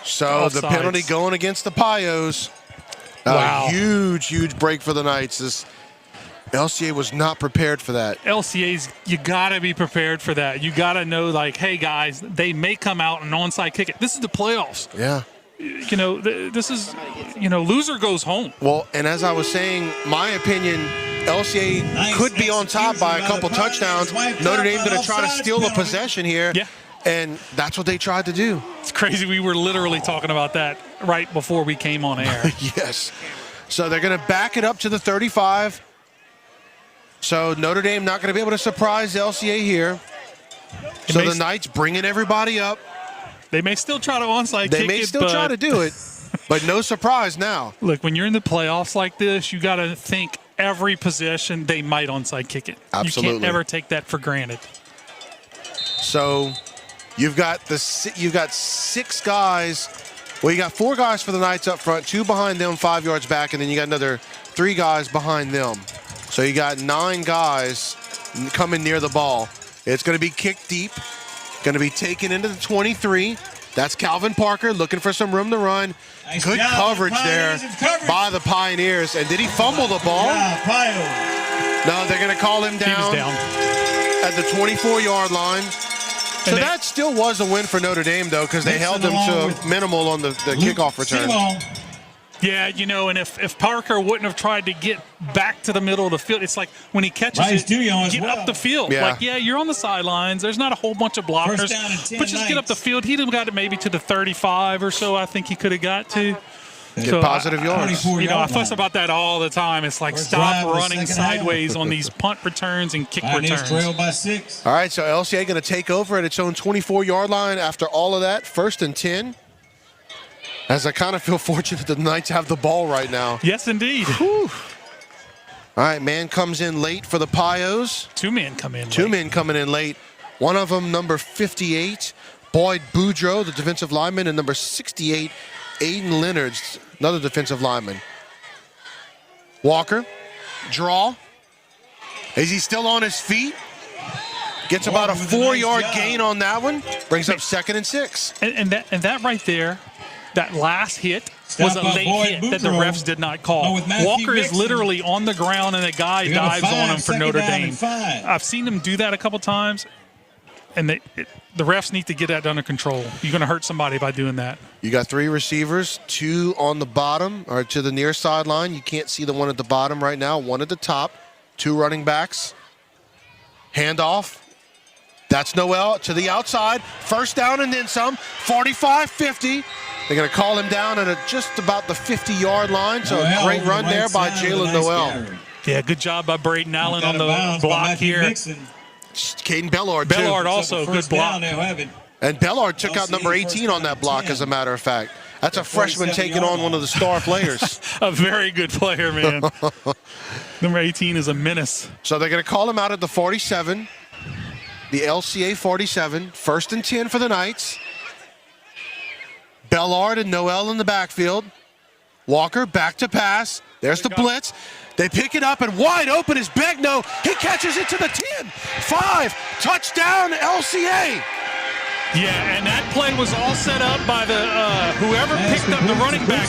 So the Offsides. penalty going against the Pios. Wow. A huge break for the Knights. This LCA was not prepared for that. LCA's, you got to be prepared for that. You got to know, like, hey, guys, they may come out and onside kick it. This is the playoffs. Yeah. You know, this is, you know, loser goes home. Well, and as I was saying, my opinion, LCA could be on top by a couple touchdowns. Notre Dame going to try to steal the possession here. Yeah. And that's what they tried to do. It's crazy. We were literally talking about that right before we came on air. Yes. So they're going to back it up to the 35. So Notre Dame not going to be able to surprise LCA here. So the Knights bringing everybody up. They may still try to onside kick it. They may still try to do it, but no surprise now. Look, when you're in the playoffs like this, you got to think every possession they might onside kick it. Absolutely. You can't ever take that for granted. So you've got six guys. Well, you got 4 guys for the Knights up front, 2 behind them, 5 yards back, and then you got another 3 guys behind them. So you got 9 guys coming near the ball. It's going to be kicked deep, going to be taken into the 23. That's Calvin Parker looking for some room to run. Nice Good job, coverage there coverage. by the Pioneers. And did he fumble the ball? No, they're going to call him down, at the 24-yard line. So that still was a win for Notre Dame, though, because they held them to minimal on the kickoff return. Yeah, you know, and if Parker wouldn't have tried to get back to the middle of the field, it's like when he catches it, get up the field. Yeah. Like, yeah, you're on the sidelines. There's not a whole bunch of blockers. First down and 10 but just get up the field. He'd have got it maybe to the 35 or so, I think he could have got to. Get positive yards. You know, I fuss about that all the time. It's like, stop drive, running second half. sideways on these punt returns and kick Pioneers returns. trail by 6. All right, so LCA going to take over at its own 24-yard line after all of that. 1st and 10. As I kind of feel fortunate that the Knights have the ball right now. Yes, indeed. Whew. All right, man comes in late for the Pios. 2 men come in late. 2 men coming in late. One of them, number 58, Boyd Boudreaux, the defensive lineman, and number 68, Aiden Leonards, another defensive lineman. Walker, draw. Is he still on his feet? Gets about a 4-yard gain on that one. Brings up 2nd and 6. And that right there, that last hit was a by late Boyd hit that the Boudreaux. refs did not call. With Matthew Walker is Nixon. literally on the ground and a guy You got a dives on 5, him for second Notre down Dame. and 5. I've seen him do that a couple times, and the refs need to get that under control. You're going to hurt somebody by doing that. You got 3 receivers, 2 on the bottom or to the near sideline. You can't see the one at the bottom right now, 1 at the top, 2 running backs. Handoff. That's Noel to the outside. 1st down and then some. 45-50. They're going to call him down at just about the 50-yard line. So a great run there by Jalen Noel. Yeah, good job by Braden Allen on the block here. Caden Bellard, too. Bellard also, good block. And Bellard took out number 18 on that block, as a matter of fact. That's a freshman taking on one of the star players. A very good player, man. Number 18 is a menace. So they're going to call him out at the 47. The LCA 47. 1st and 10 for the Knights. Bellard and Noel in the backfield. Walker back to pass. There's the blitz. They pick it up, and wide open is Begno. He catches it to the 10. 5. Touchdown, LCA. Yeah, and that play was all set up by the whoever picked up the running back.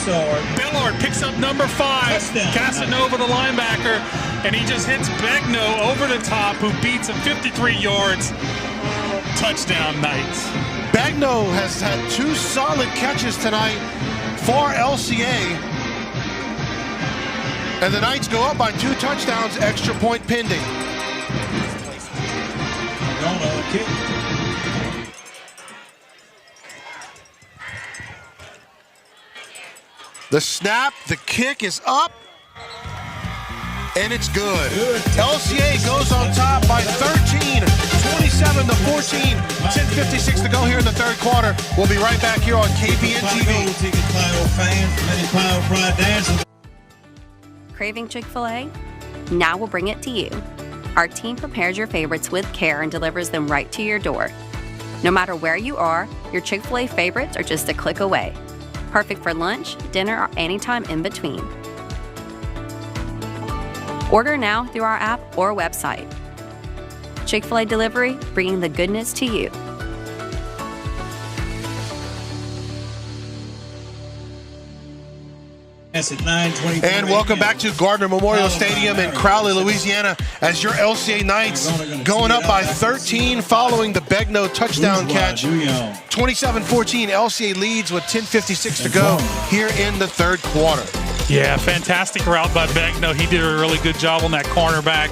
Bellard picks up number 5, Casanova, the linebacker, and he just hits Begno over the top, who beats him 53 yards. Touchdown, Knights. Begno has had 2 solid catches tonight for LCA. And the Knights go up by 2 touchdowns, extra point pending. The snap, the kick is up, and it's good. LCA goes on top by 13, 27-14. 10:56 to go here in the 3rd quarter. We'll be right back here on KVNTV. Craving Chick-fil-A? Now we'll bring it to you. Our team prepares your favorites with care and delivers them right to your door. No matter where you are, your Chick-fil-A favorites are just a click away. Perfect for lunch, dinner, or anytime in between. Order now through our app or website. Chick-fil-A Delivery, bringing the goodness to you. And welcome back to Gardner Memorial Stadium in Crowley, Louisiana, as your LCA Knights going up by 13 following the Begno touchdown catch. 27-14, LCA leads with 10:56 to go here in the third quarter. Yeah, fantastic route by Begno. He did a really good job on that cornerback.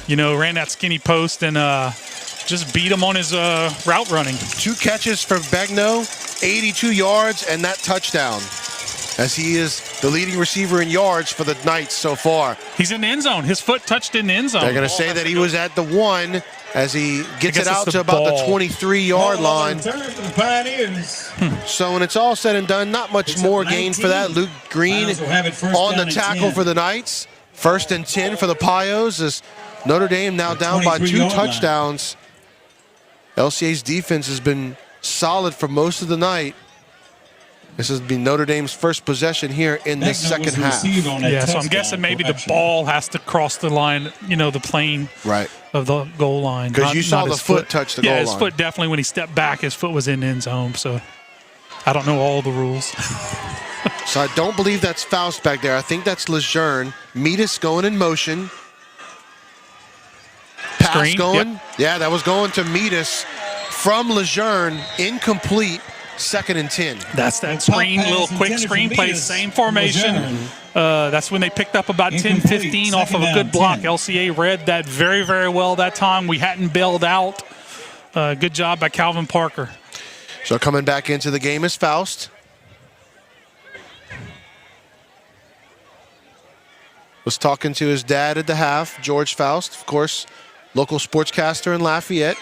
You know, ran that skinny post and just beat him on his route running. 2 catches for Begno, 82 yards, and that touchdown, as he is the leading receiver in yards for the Knights so far. He's in the end zone. His foot touched in the end zone. They're going to say that he was at the 1 as he gets it out to about the 23-yard line. So when it's all said and done, not much more gain for that. Luke Green on the tackle for the Knights. 1st and 10 for the Pios as Notre Dame now down by 2 touchdowns. LCA's defense has been solid for most of the night. This has been Notre Dame's first possession here in this second half. Yeah, so I'm guessing maybe the ball has to cross the line, you know, the plane of the goal line. Because you saw the foot touch the goal line. Yeah, his foot definitely, when he stepped back, his foot was in the end zone. So I don't know all the rules. So I don't believe that's Faust back there. I think that's Lejeune. Metis going in motion. Pass Screen, going. yep. Yeah, that was going to Metis from Lejeune. Incomplete. 2nd and 10. That's that screen, little quick screen play, same formation. That's when they picked up about 10-15 off of a good block. LCA read that very, very well that time. We hadn't bailed out. Good job by Calvin Parker. So coming back into the game is Faust. Was talking to his dad at the half, George Faust, of course, local sportscaster in Lafayette.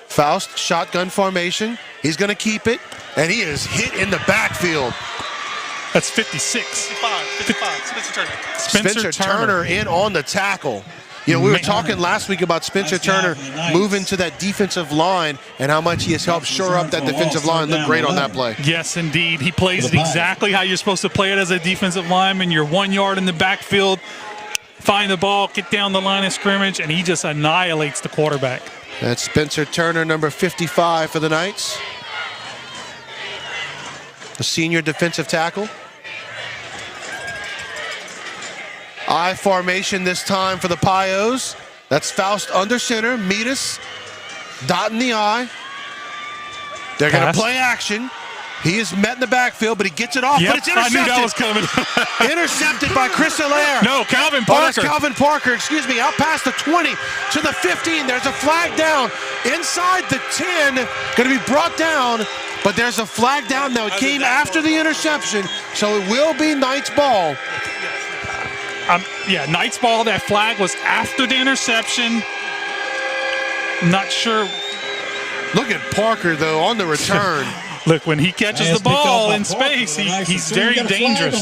Faust, shotgun formation. He's going to keep it, and he is hit in the backfield. That's 56. 55. Spencer Turner in on the tackle. You know, we were talking last week about Spencer Turner moving to that defensive line and how much he has helped shore up that defensive line. Looked great on that play. Yes, indeed. He plays it exactly how you're supposed to play it as a defensive lineman. You're 1 yard in the backfield, find the ball, get down the line of scrimmage, and he just annihilates the quarterback. That's Spencer Turner, number 55 for the Knights. The senior defensive tackle. I formation this time for the Pios. That's Faust under center. Metis dotting the I. They're going to play action. He is met in the backfield, but he gets it off. Yep, But it's intercepted. I knew that was coming. Intercepted by Chris Hilaire. No, Calvin Parker. Oh, that's Calvin Parker, excuse me. Out past the 20 to the 15. There's a flag down inside the 10. Going to be brought down, but there's a flag down now. It came after the interception, so it will be Knights ball. Yeah, Knights ball. That flag was after the interception. I'm not sure. Look at Parker, though, on the return. Look, when he catches the ball in space, he's very dangerous.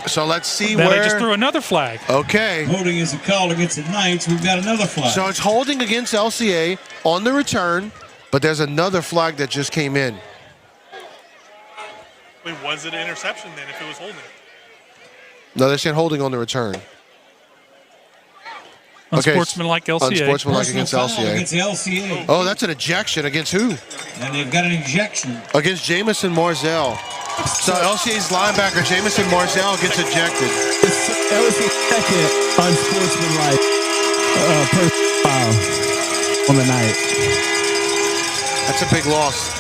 So let's see Then where. they just threw another flag. Okay. Holding is a call against the Knights. We've got another flag. So it's holding against LCA on the return, but there's another flag that just came in. Wait, was it an interception then if it was holding? No, they're saying holding on the return. Unsportsmanlike LCA. Unsportsmanlike against LCA. Against the LCA. Oh, that's an ejection against who? And they've got an ejection. Against Jamison Marzell. So LCA's linebacker, Jamison Marzell, gets ejected. That was his second unsportsmanlike foul on the night. That's a big loss.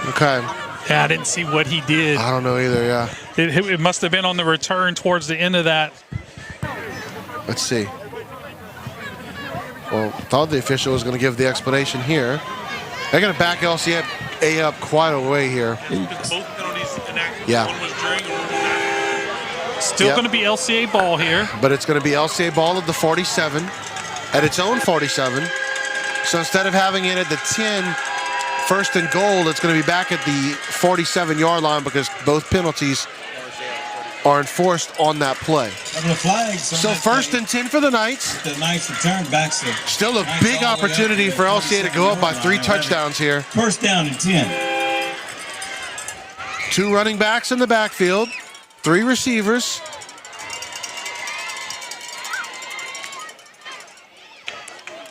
Okay. Yeah, I didn't see what he did. I don't know either, yeah. It must have been on the return towards the end of that. Let's see. Well, thought the official was going to give the explanation here. They're going to back LCA up quite a way here. Yeah. Still going to be LCA ball here. But it's going to be LCA ball at the 47, at its own 47. So instead of having it at the 10, First and goal, it's going to be back at the 47-yard line because both penalties are enforced on that play. So first and 10 for the Knights. The Knights return back. Still a big opportunity for LCA to go up by 3 touchdowns here. First down and 10. 2 running backs in the backfield, 3 receivers.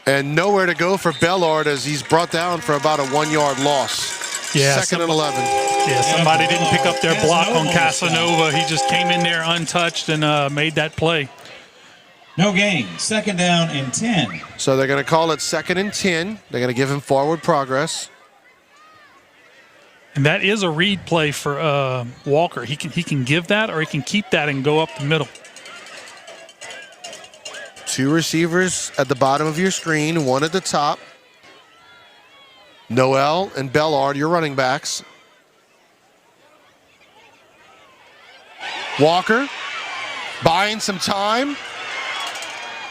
And nowhere to go for Bellard as he's brought down for about a 1-yard loss. Yeah, second and 11. Yeah, somebody didn't pick up their block on Casanova. He just came in there untouched and made that play. No gain. Second down and 10. So they're going to call it second and 10. They're going to give him forward progress. And that is a read play for Walker. He can give that or he can keep that and go up the middle. 2 receivers at the bottom of your screen, 1 at the top. Noel and Bellard, your running backs. Walker buying some time.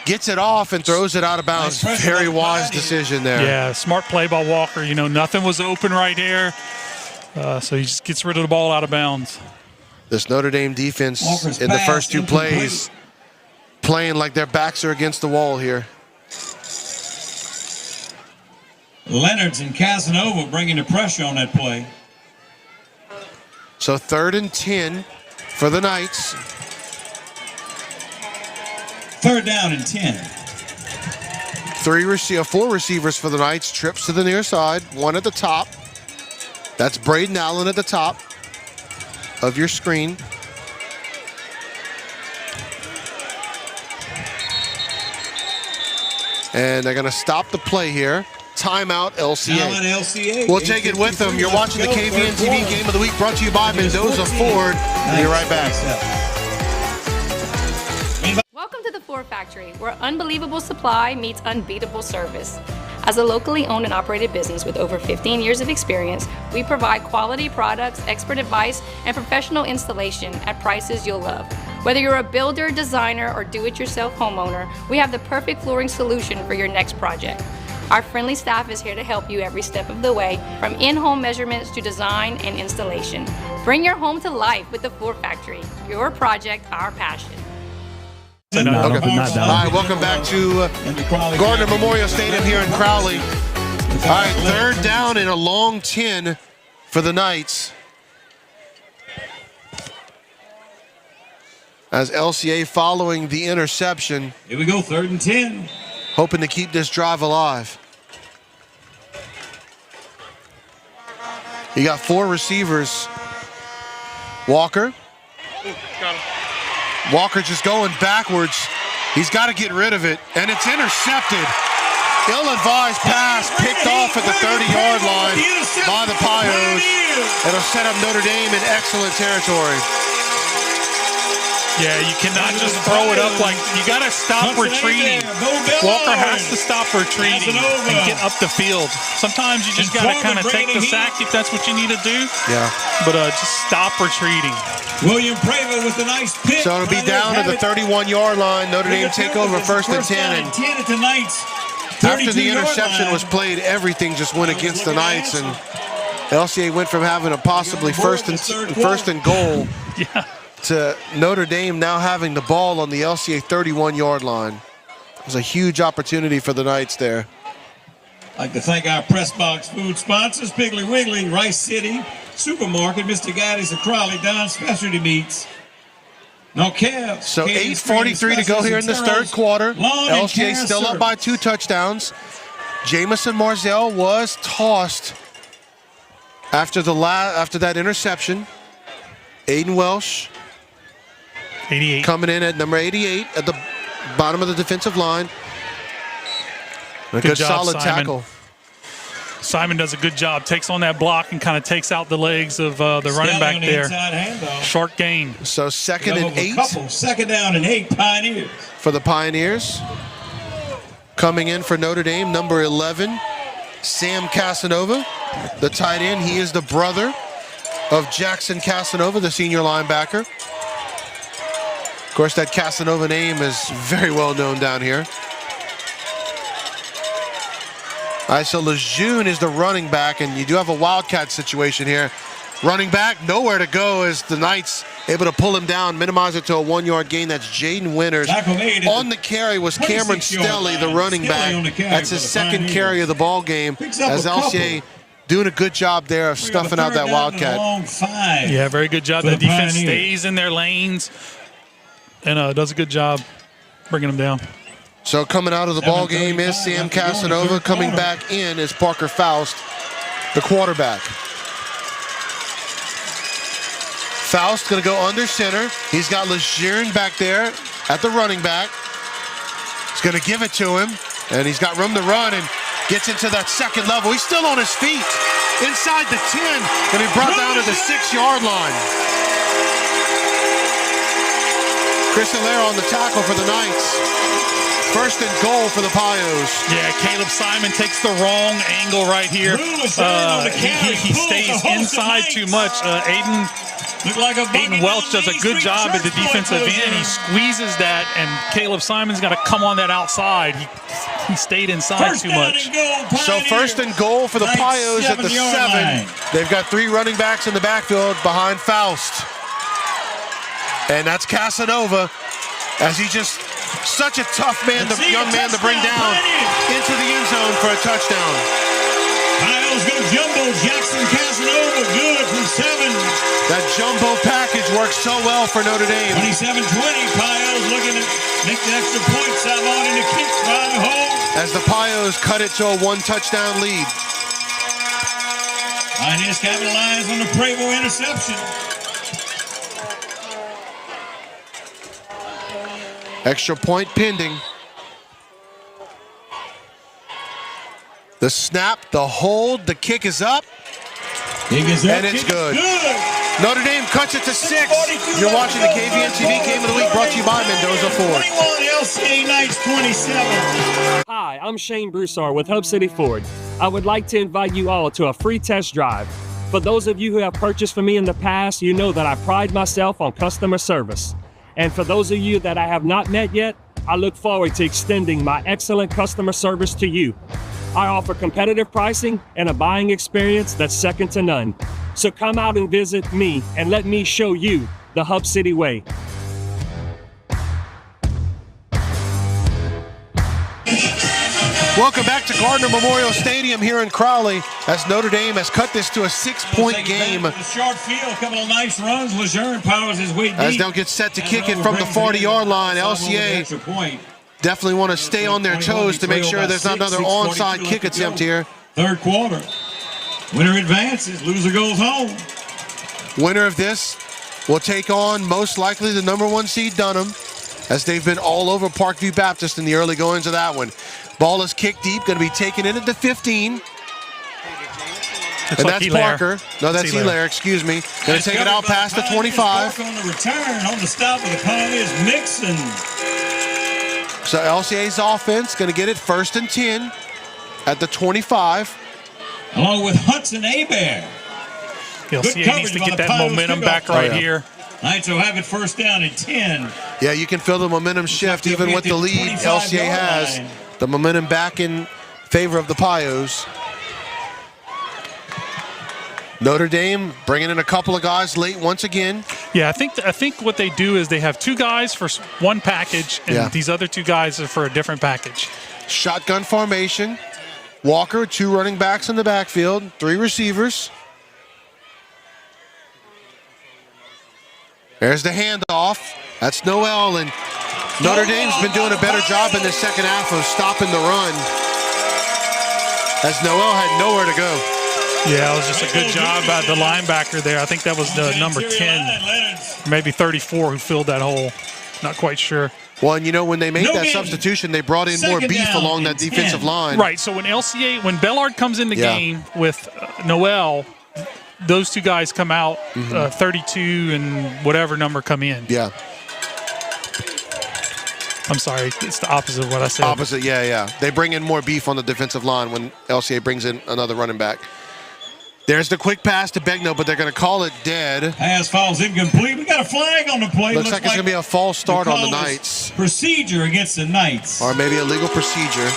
Gets it off and throws it out of bounds. Very wise decision there. Yeah, smart play by Walker. You know, nothing was open right there. So he just gets rid of the ball out of bounds. This Notre Dame defense in the first 2 plays playing like their backs are against the wall here. Leonards and Casanova bringing the pressure on that play. So third and 10 for the Knights. Third down and 10. 4 receivers for the Knights. Trips to the near side. 1 at the top. That's Braden Allen at the top of your screen. And they're going to stop the play here. Timeout, LCA. We'll take it with them. You're watching the KVNTV Game of the Week brought to you by Mendoza Ford. We'll be right back. Welcome to the Ford Factory, where unbelievable supply meets unbeatable service. As a locally owned and operated business with over 15 years of experience, we provide quality products, expert advice, and professional installation at prices you'll love. Whether you're a builder, designer, or do-it-yourself homeowner, we have the perfect flooring solution for your next project. Our friendly staff is here to help you every step of the way, from in-home measurements to design and installation. Bring your home to life with the Ford Factory. Your project, our passion. Okay. All right, welcome back to Gardner Memorial Stadium here in Crowley. All right, third down and a long 10 for the Knights. As LCA following the interception. Here we go, third and 10. Hoping to keep this drive alive. You got 4 receivers. Walker. Walker just going backwards. He's got to get rid of it, and it's intercepted. Ill-advised pass picked off at the 30-yard line by the Pios. It'll set up Notre Dame in excellent territory. Yeah, you cannot just throw it up like you got to stop retreating. Walker has to stop retreating and get up the field. Sometimes you just got to kind of take the sack if that's what you need to do. Yeah. But just stop retreating. William Prava with a nice pick. So it'll be down at the 31-yard line. Notre Dame take over first and 10. And 10 at the Knights. After the interception was played, everything just went against the Knights, and LCA went from having a possibly first and goal to Notre Dame now having the ball on the LCA 31-yard line. It was a huge opportunity for the Knights there. I'd like to thank our press box food sponsors, Piggly Wiggly, Rice City Supermarket, Mr. Gaddy's of Crowley, Don's Specialty Meats. So 8:43 to go here in this third quarter. LCA still up by 2 touchdowns. Jamison Marzell was tossed after that interception. Aiden Welsh 88. Coming in at number 88 at the bottom of the defensive line. A good job, solid Simon. tackle. Simon does a good job, takes on that block and kind of takes out the legs of the running back there. Short gain. So second and 8. Second down and 8, Pioneers. For the Pioneers. Coming in for Notre Dame, number 11, Sam Casanova, the tight end. He is the brother of Jackson Casanova, the senior linebacker. Of course, that Casanova name is very well known down here. All right, so Lejeune is the running back, and you do have a Wildcat situation here. Running back, nowhere to go as the Knights able to pull him down, minimize it to a 1-yard gain. That's Jaden Winters. On the carry was Cameron Stelly, the running back. That's his second carry of the ball game, as LCA doing a good job there of stuffing out that Wildcat. Yeah, very good job. The defense stays in their lanes and does a good job bringing them down. So coming out of the ball game is Sam Casanova. Coming back in is Parker Faust, the quarterback. Faust going to go under center. He's got Lejeune back there at the running back. He's going to give it to him, and he's got room to run and gets into that second level. He's still on his feet inside the 10, and he brought down to the 6-yard line. Chris Hilaire on the tackle for the Knights. First and goal for the Pios. Yeah, Caleb Simon takes the wrong angle right here. He stays inside too much. Aiden Welch does a good job at the defensive end. He squeezes that, and Caleb Simon's got to come on that outside. He stayed inside too much. So first and goal for the Pios at the 7. They've got 3 running backs in the backfield behind Faust. And that's Casanova, as he just such a tough man, young man to bring down into the end zone for a touchdown. Pios go jumbo. Jackson Casanova good from 7. That jumbo package works so well for Notre Dame. 27-20, Pios looking to make the extra point. Salmon in the kick, right home. As the Pios cut it to a 1-touchdown lead. Pioneers capitalize on the Prevo interception. Extra point pending. The snap, the hold, the kick is up. And it's good. Notre Dame cuts it to 6. You're watching the KVNTV Game of the Week, brought to you by Mendoza Ford. 21 LCA Knights 27. Hi, I'm Shane Broussard with Hub City Ford. I would like to invite you all to a free test drive. For those of you who have purchased from me in the past, you know that I pride myself on customer service. And for those of you that I have not met yet, I look forward to extending my excellent customer service to you. I offer competitive pricing and a buying experience that's second to none. So come out and visit me and let me show you the Hub City way. Welcome back to Gardner Memorial Stadium here in Crowley, as Notre Dame has cut this to a 6-point game. The short field, a couple of nice runs. Lejeune powers his way deep. As they'll get set to kick it from the 40-yard line. LCA definitely want to stay on their toes to make sure there's not another onside kick attempt here. Third quarter. Winner advances, loser goes home. Winner of this will take on most likely the #1 seed Dunham, as they've been all over Parkview Baptist in the early goings of that one. Ball is kicked deep, going to be taken in at the 15. And that's Parker. No, that's Hilaire, excuse me. Going to take it out past the 25. On the return, on the stop of the Pioneers, Mixon. So LCA's offense going to get it 1st and 10 at the 25. Along with Hudson Hebert. LCA needs to get that momentum back right here. Knights will have it 1st down and 10. Yeah, you can feel the momentum shift even with the lead LCA has. The momentum back in favor of the Pios. Notre Dame bringing in a couple of guys late once again. Yeah, I think what they do is they have 2 guys for one package, and these other 2 guys are for a different package. Shotgun formation. Walker, 2 running backs in the backfield, 3 receivers. There's the handoff. That's Noel, and Notre Dame's been doing a better job in the second half of stopping the run, as Noel had nowhere to go. Yeah, it was just a good job by the linebacker there. I think that was the number 10, maybe 34 who filled that hole. Not quite sure. Well, and you know, when they made that substitution, they brought in more beef along that defensive line. Right, so when Bellard comes in the game with Noel, those 2 guys come out, 32 and whatever number come in. Yeah. I'm sorry, it's the opposite of what I said. Opposite, yeah. They bring in more beef on the defensive line when LCA brings in another running back. There's the quick pass to Begno, but they're going to call it dead. Pass falls incomplete. We got a flag on the play. Looks like it's going to be a false start on the Knights. Procedure against the Knights. Or maybe a legal procedure.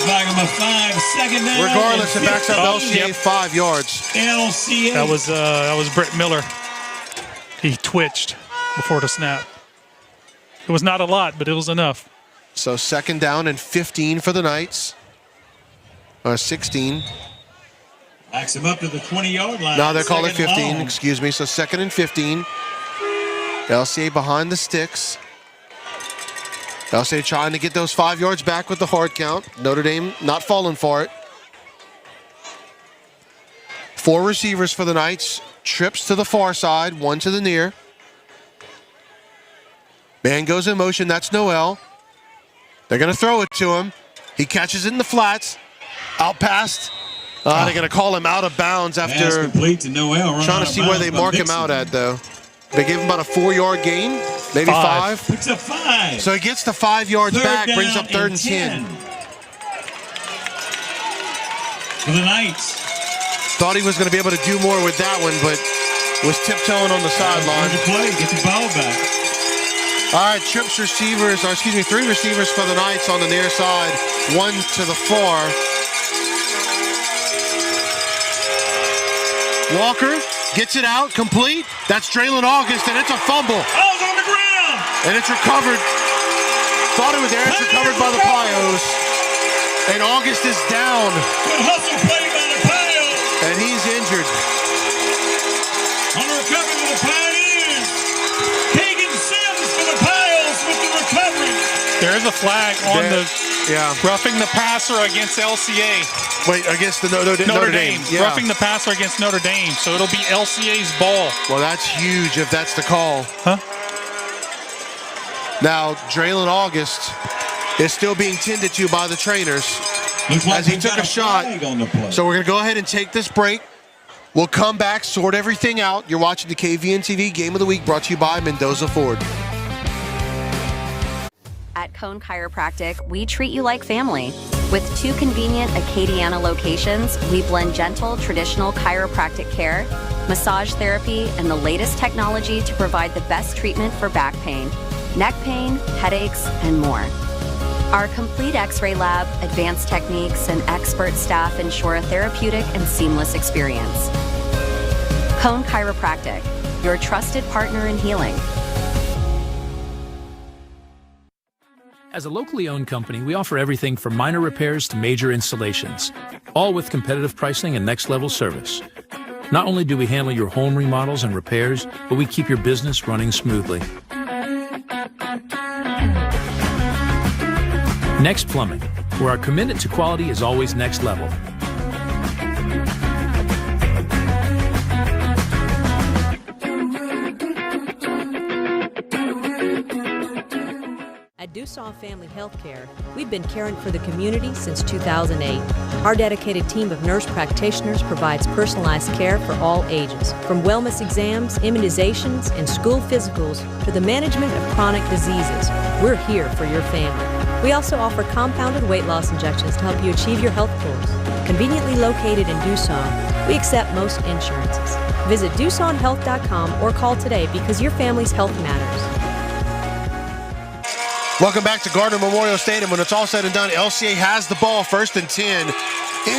Flag number 5, second down. Regardless, it backs up Oh, LCA yep. 5 yards. LCA. That was Brett Miller. He twitched before the snap. It was not a lot, but it was enough. So second down and 15 for the Knights. Or 16. Backs him up to the 20-yard line. Now they're calling Second 15, long. excuse me. So second and 15. LCA behind the sticks. LCA trying to get those 5 yards back with the hard count. Notre Dame not falling for it. 4 receivers for the Knights. Trips to the far side, 1 to the near. Man goes in motion, that's Noel. They're going to throw it to him. He catches it in the flats. Out past. They're going to call him out of bounds Pass after complete to Noel. trying to see where they mark him out at, though. They gave him about a 4-yard gain, maybe 5. Picks up 5. So he gets the 5 yards Third back, brings down up 3rd and 10. For the Knights. Thought he was going to be able to do more with that one, but was tiptoeing on the sideline. Play, get the ball back. All right, 3 receivers for the Knights on the near side, 1 to the far. Walker gets it out, complete. That's Draylon August, and it's a fumble. Ball's on the ground. And it's recovered. Thought it was there. It's recovered by the Pios. And August is down. Good hustle play by the Pios. And he's injured. On the recovery with the Pioneers. Kagan Sims for the Pios with the recovery. There's a flag on Yeah. roughing the passer against LCA. Wait, against the Notre Dame. Yeah. Roughing the passer against Notre Dame. So it'll be LCA's ball. Well, that's huge if that's the call. Huh? Now, Draylon August is still being tended to by the trainers as he took a shot. So we're going to go ahead and take this break. We'll come back, sort everything out. You're watching the KVNTV Game of the Week brought to you by Mendoza Ford. At Cone Chiropractic, we treat you like family. With 2 convenient Acadiana locations, we blend gentle, traditional chiropractic care, massage therapy, and the latest technology to provide the best treatment for back pain, neck pain, headaches, and more. Our complete X-ray lab, advanced techniques, and expert staff ensure a therapeutic and seamless experience. Cone Chiropractic, your trusted partner in healing. As a locally owned company, we offer everything from minor repairs to major installations, all with competitive pricing and next-level service. Not only do we handle your home remodels and repairs, but we keep your business running smoothly. Next Plumbing, where our commitment to quality is always next level. At Doosan Family Healthcare, we've been caring for the community since 2008. Our dedicated team of nurse practitioners provides personalized care for all ages, from wellness exams, immunizations, and school physicals to the management of chronic diseases. We're here for your family. We also offer compounded weight loss injections to help you achieve your health goals. Conveniently located in Doosan, we accept most insurances. Visit DoosanHealth.com or call today because your family's health matters. Welcome back to Gardner Memorial Stadium. When it's all said and done, LCA has the ball, 1st and 10.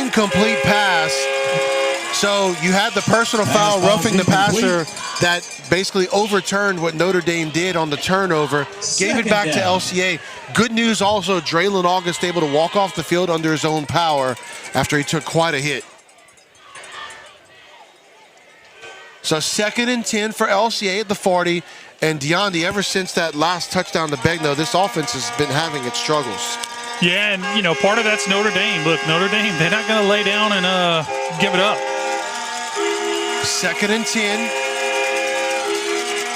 Incomplete pass. So you had the personal foul roughing the passer that basically overturned what Notre Dame did on the turnover. Gave it back to LCA. Good news also, Draylon August able to walk off the field under his own power after he took quite a hit. So 2nd and 10 for LCA at the 40. And DeAndre, ever since that last touchdown to Begno, this offense has been having its struggles. Yeah, and, you know, part of that's Notre Dame. Look, Notre Dame, they're not going to lay down and give it up. 2nd and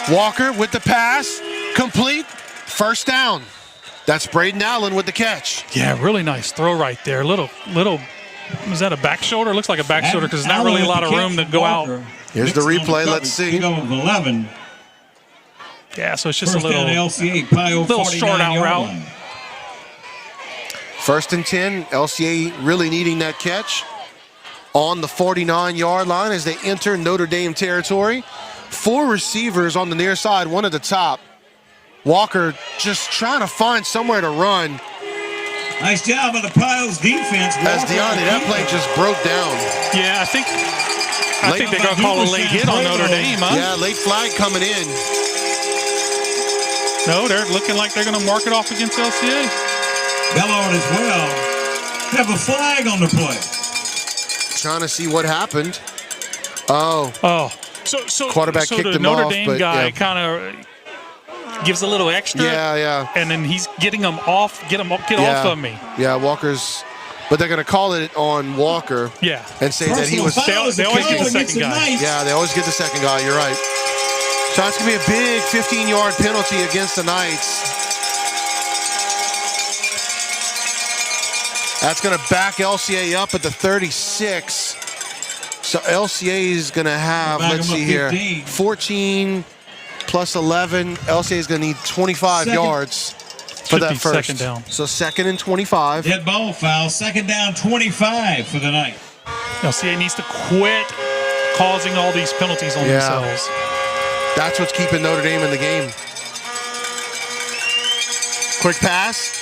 10. Walker with the pass. Complete. 1st down. That's Braden Allen with the catch. Yeah, really nice throw right there. Little, was that a back shoulder? It looks like a back shoulder because there's not really a lot of room to go out. Here's the replay. Let's see. 11. Yeah, so it's just First a little, down LCA, Pio, little short out route. Line. 1st and 10. LCA really needing that catch on the 49-yard line as they enter Notre Dame territory. 4 receivers on the near side, 1 at the top. Walker just trying to find somewhere to run. Nice job of the Piles defense. As Deontay, that play just broke down. Yeah, I think they're going to call a late hit on Notre Dame, huh? Yeah, late flag coming in. No, they're looking like they're going to mark it off against LCA. Bellard as well. Have a flag on the play. Trying to see what happened. Oh. So quarterback kicked the him Notre off, Dame but, guy yeah. kind of gives a little extra. Yeah. And then he's getting them off. Get off of me. Yeah, Walker's. But they're going to call it on Walker. Yeah. And say that he was. They always get the second guy. Yeah, they always get the second guy. You're right. So that's going to be a big 15-yard penalty against the Knights. That's going to back LCA up at the 36. So LCA is going to have, let's see here, 14 plus 11. LCA is going to need 25 yards for that first. Second down. So 2nd and 25. Dead ball foul. 2nd down, 25 for the night. LCA needs to quit causing all these penalties on themselves. That's what's keeping Notre Dame in the game. Quick pass.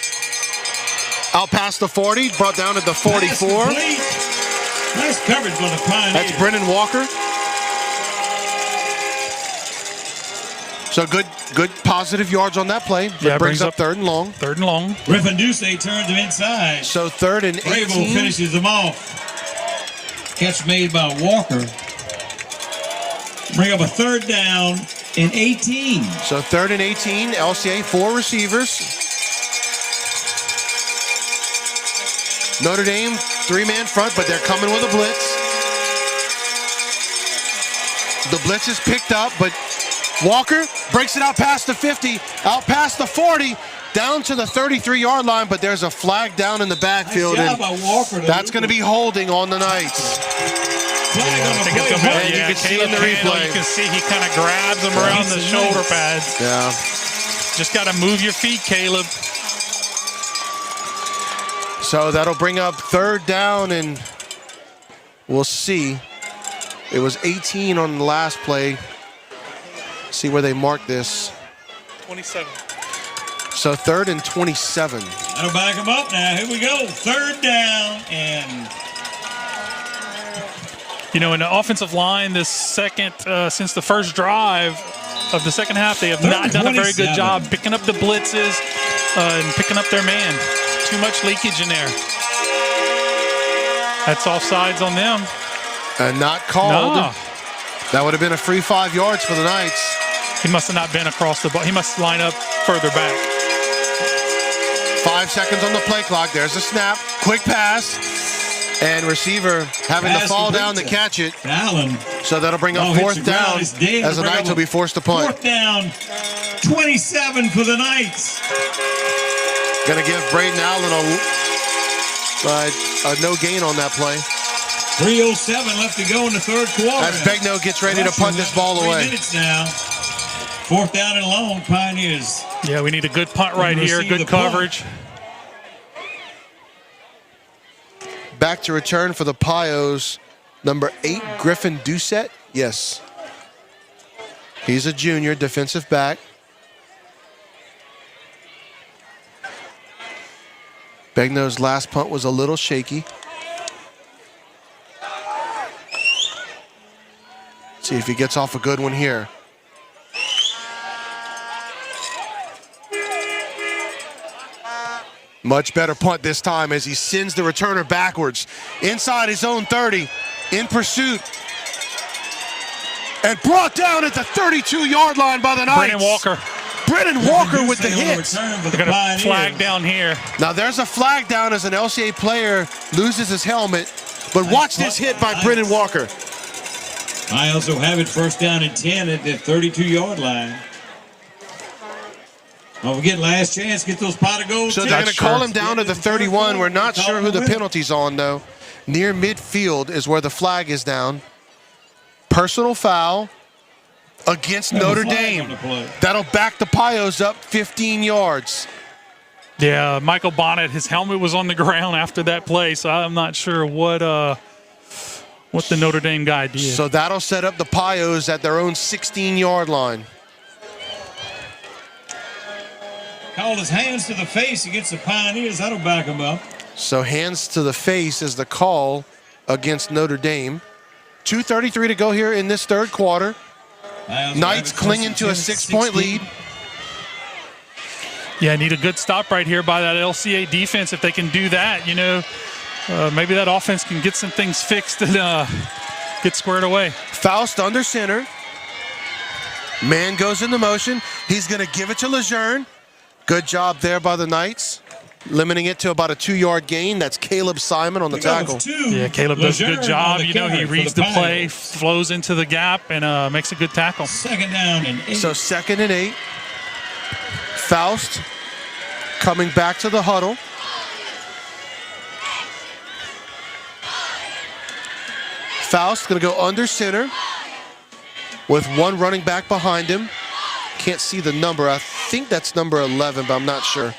Out past the 40, brought down to the 44. Nice coverage by the Pioneers. That's Brennan Walker. So good positive yards on that play. Yeah, brings up 3rd and long. 3rd and long. Griffin Duce turns him inside. So 3rd and 18. Bravo finishes them off. Catch made by Walker. Bring up a 3rd down and 18. So 3rd and 18. LCA, 4 receivers. Notre Dame, 3-man front, but they're coming with a blitz. The blitz is picked up, but Walker breaks it out past the 50, out past the 40, down to the 33-yard line, but there's a flag down in the backfield, Nice and job by Walker. that's going to be holding on the Knights. And you can see in the replay. You can see he kind of grabs him around the shoulder pads. Yeah. Just got to move your feet, Caleb. So that'll bring up 3rd down, and we'll see. It was 18 on the last play. See where they mark this. 27. So 3rd and 27. That'll back him up now. Here we go. 3rd down and... You know, in the offensive line, this second, since the first drive of the second half, they have not done a very good job picking up the blitzes and picking up their man. Too much leakage in there. That's offsides on them. And not called. No. That would have been a free 5 yards for the Knights. He must have not been across the ball. He must line up further back. 5 seconds on the play clock. There's a snap. Quick pass. And receiver having to fall down to catch it. Allen. So that'll bring up 4th down as the Knights will be forced to punt. 4th down, 27 for the Knights. Going to give Braden Allen a no gain on that play. 3:07 left to go in the 3rd quarter. As Begno gets ready to punt this ball 3 away. minutes now. 4th down and long, Pioneers. Yeah, we need a good punt right here, good coverage. Back to return for the Pios, number 8, Griffin Doucette. Yes. He's a junior defensive back. Begno's last punt was a little shaky. See if he gets off a good one here. Much better punt this time as he sends the returner backwards. Inside his own 30, in pursuit. And brought down at the 32-yard line by the Knights. Brennan Walker with the hit. They're going to flag down here. Now there's a flag down as an LCA player loses his helmet. But watch this hit by Brennan Walker. I also have it 1st down and 10 at the 32-yard line. Don't forget, last chance, get those pot of gold. So they're going to call him down to the 31. We're not sure who the penalty's on, though. Near midfield is where the flag is down. Personal foul against Notre Dame. That'll back the Pios up 15 yards. Yeah, Michael Bonnet, his helmet was on the ground after that play, so I'm not sure what the Notre Dame guy did. So that'll set up the Pios at their own 16-yard line. Called his hands to the face against the Pioneers. That'll back him up. So hands to the face is the call against Notre Dame. 2:33 to go here in this third quarter. Knights clinging to a 6-point lead. Yeah, need a good stop right here by that LCA defense. If they can do that, you know, maybe that offense can get some things fixed and get squared away. Faust under center. Man goes into motion. He's going to give it to Lejeune. Good job there by the Knights, limiting it to about a 2-yard gain. That's Caleb Simon on the tackle. Yeah, Caleb does a good job. You know, he reads the play, flows into the gap, and makes a good tackle. Second down and 8. So 2nd and 8. Faust coming back to the huddle. Faust going to go under center with one running back behind him. Can't see the number. I think that's number 11, but I'm not sure.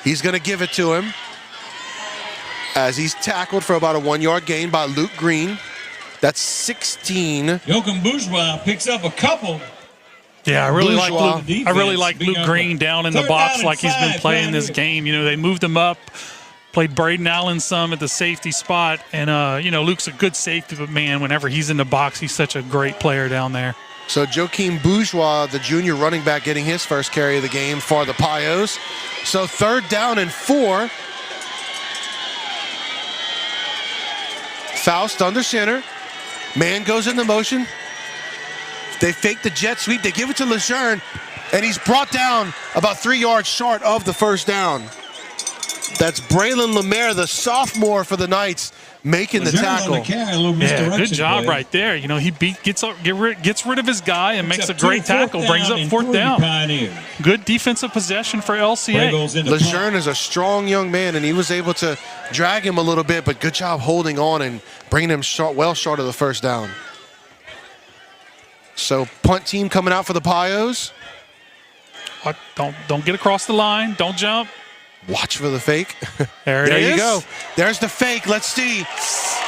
He's going to give it to him as he's tackled for about a 1-yard gain by Luke Green. That's 16. Joachim Bourgeois picks up a couple. Yeah, I really like Luke Green down in the box like he's been playing this game. You know, they moved him up, played Braden Allen some at the safety spot, and you know, Luke's a good safety, but man, whenever he's in the box, he's such a great player down there. So Joachim Bourgeois, the junior running back, getting his first carry of the game for the Pios. So 3rd down and 4. Faust under center. Man goes into motion. They fake the jet sweep. They give it to Lejeune, and he's brought down about 3 yards short of the first down. That's Braylon Lemaire, the sophomore for the Knights, making the tackle. Yeah, good job right there. You know, he gets rid of his guy and makes a great tackle, brings up 4th down. Good defensive possession for LCA. Lejeune is a strong young man, and he was able to drag him a little bit, but good job holding on and bringing him well short of the first down. So punt team coming out for the Pios. Don't get across the line. Don't jump. Watch for the fake. There it is. There you go. There's the fake. Let's see.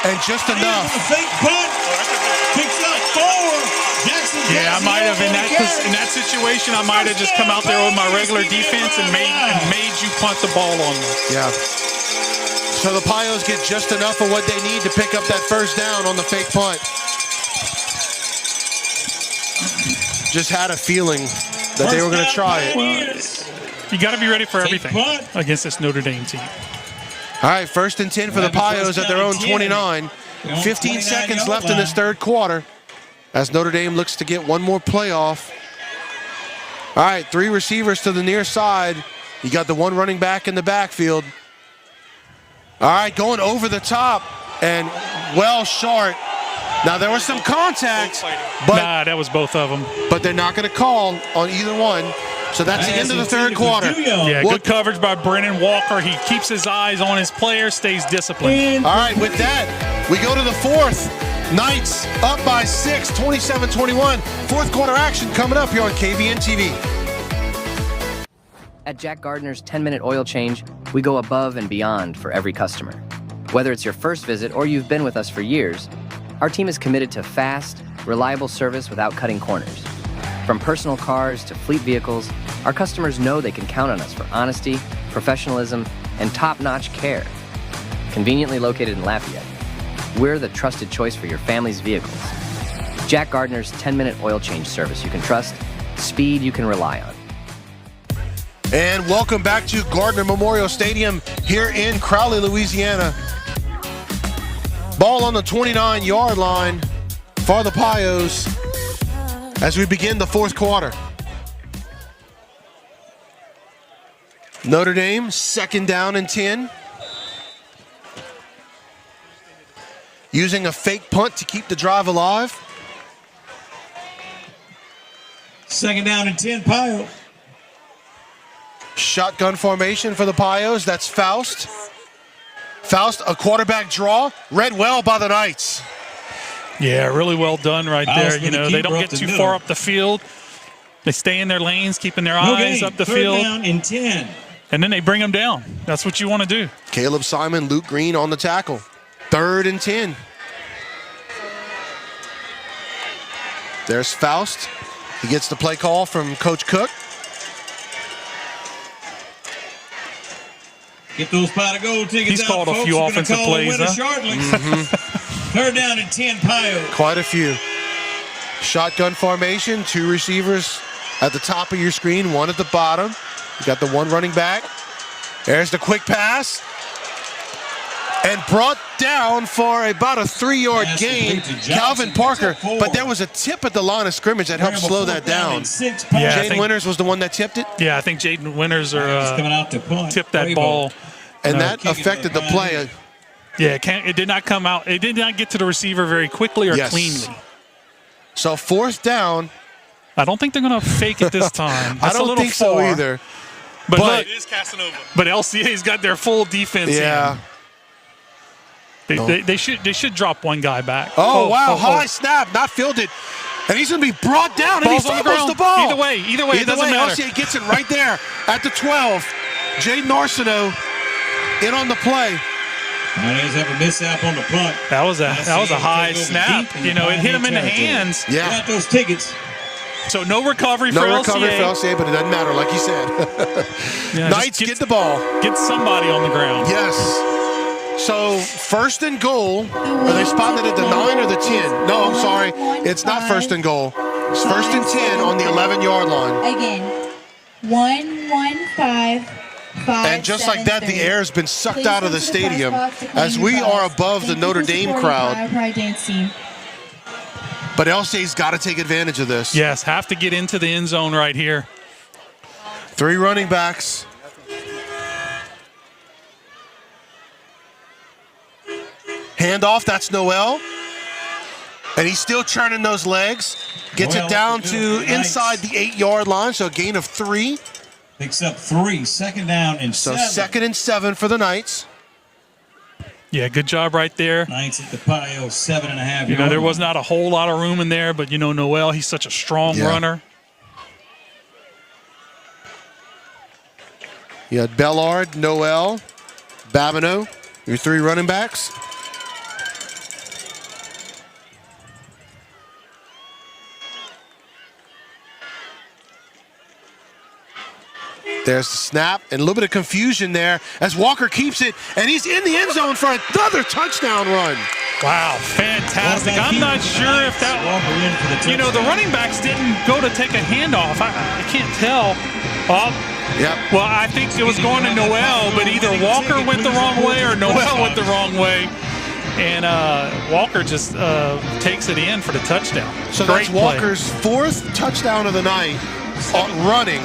And just enough. The fake punt. Picks up 4. Jackson. Yeah, I might have in that situation. I might have just come out there with my regular defense and made you punt the ball on me. Yeah. So the Pios get just enough of what they need to pick up that first down on the fake punt. Just had a feeling that they were going to try it. Well, you got to be ready for everything against this Notre Dame team. All right, 1st and 10 for the Pios at their own 29. 15 seconds left in this third quarter as Notre Dame looks to get one more playoff. All right, 3 receivers to the near side. You got the one running back in the backfield. All right, going over the top and well short. Now, there was some contact, but that was both of them. But they're not going to call on either one. So that's the end of the third quarter. Yeah, good coverage by Brennan Walker. He keeps his eyes on his player, stays disciplined. All right, with that, we go to the 4th. Knights up by 6, 27-21. Fourth quarter action coming up here on KVNTV. At Jack Gardner's 10-minute oil change, we go above and beyond for every customer. Whether it's your first visit or you've been with us for years, our team is committed to fast, reliable service without cutting corners. From personal cars to fleet vehicles, our customers know they can count on us for honesty, professionalism, and top-notch care. Conveniently located in Lafayette, we're the trusted choice for your family's vehicles. Jack Gardner's 10-minute oil change service you can trust, speed you can rely on. And welcome back to Gardner Memorial Stadium here in Crowley, Louisiana. Ball on the 29-yard line for the Pios as we begin the fourth quarter. Notre Dame, 2nd down and 10. Using a fake punt to keep the drive alive. 2nd down and 10, Pios. Shotgun formation for the Pios. That's Faust. Faust, a quarterback draw. Read well by the Knights. Yeah, really well done right there. You know, they don't get too far up the field. They stay in their lanes, keeping their eyes up the field. 3rd down and 10. And then they bring them down. That's what you want to do. Caleb Simon, Luke Green on the tackle. 3rd and 10. There's Faust. He gets the play call from Coach Cook. Get those pot of gold tickets He's out, called a folks. few We're gonna offensive call the plays, winner huh? shortly. Mm-hmm. 3rd down and 10, Pio. Quite a few. Shotgun formation, 2 receivers at the top of your screen, 1 at the bottom. You got the 1 running back. There's the quick pass. And brought down for about a 3-yard gain, Calvin Parker. But there was a tip at the line of scrimmage that helped slow that down. Jaden Winters was the one that tipped it? Yeah, I think Jaden Winters coming out to punt. tipped that ball. And that affected the play. Yeah, it did not come out. It did not get to the receiver very quickly or cleanly. So 4th down. I don't think they're going to fake it this time. I don't think so either. But look, it is Casanova. But LCA's got their full defense in. They should drop 1 guy back. Oh, wow. High snap, not fielded. And he's going to be brought down, and he fumbles the ball. Either way, it doesn't matter. LCA gets it right there at the 12. Jaden Arsenault in on the play. He's have a mishap on the punt. That was a high snap. You know, it hit him in the hands. Yeah. Got those tickets. So no recovery for LCA. No recovery for LCA, but it doesn't matter, like you said. Knights get the ball. Get somebody on the ground. Yes. So 1st and goal. Are they spotted at the 9 or the 10? No, I'm sorry. It's not 1st and goal. It's 1st and 10 on the 11-yard line. Again, 1-1-5. And just like that, the air has been sucked out of the stadium as we are above the Notre Dame crowd. But LCA's got to take advantage of this. Yes, have to get into the end zone right here. 3 running backs. Handoff, that's Noel. And he's still churning those legs. Gets it down to inside the 8-yard line, so a gain of 3. Picks up 3, 2nd down and 7. So 2nd and 7 for the Knights. Yeah, good job right there. Knights at the Pio, 7.5. You know, there was not a whole lot of room in there, but, you know, Noel, he's such a strong runner. You had Bellard, Noel, Babineau, your 3 running backs. There's the snap and a little bit of confusion there as Walker keeps it, and he's in the end zone for another touchdown run. Wow, fantastic. I'm not sure if that, you know, the running backs didn't go to take a handoff. I can't tell. Yep. Well, I think it was going to Noel, but either Walker went the wrong way or Noel went the wrong way. And Walker just takes it in for the touchdown. So Great that's Walker's 4th touchdown of the night running.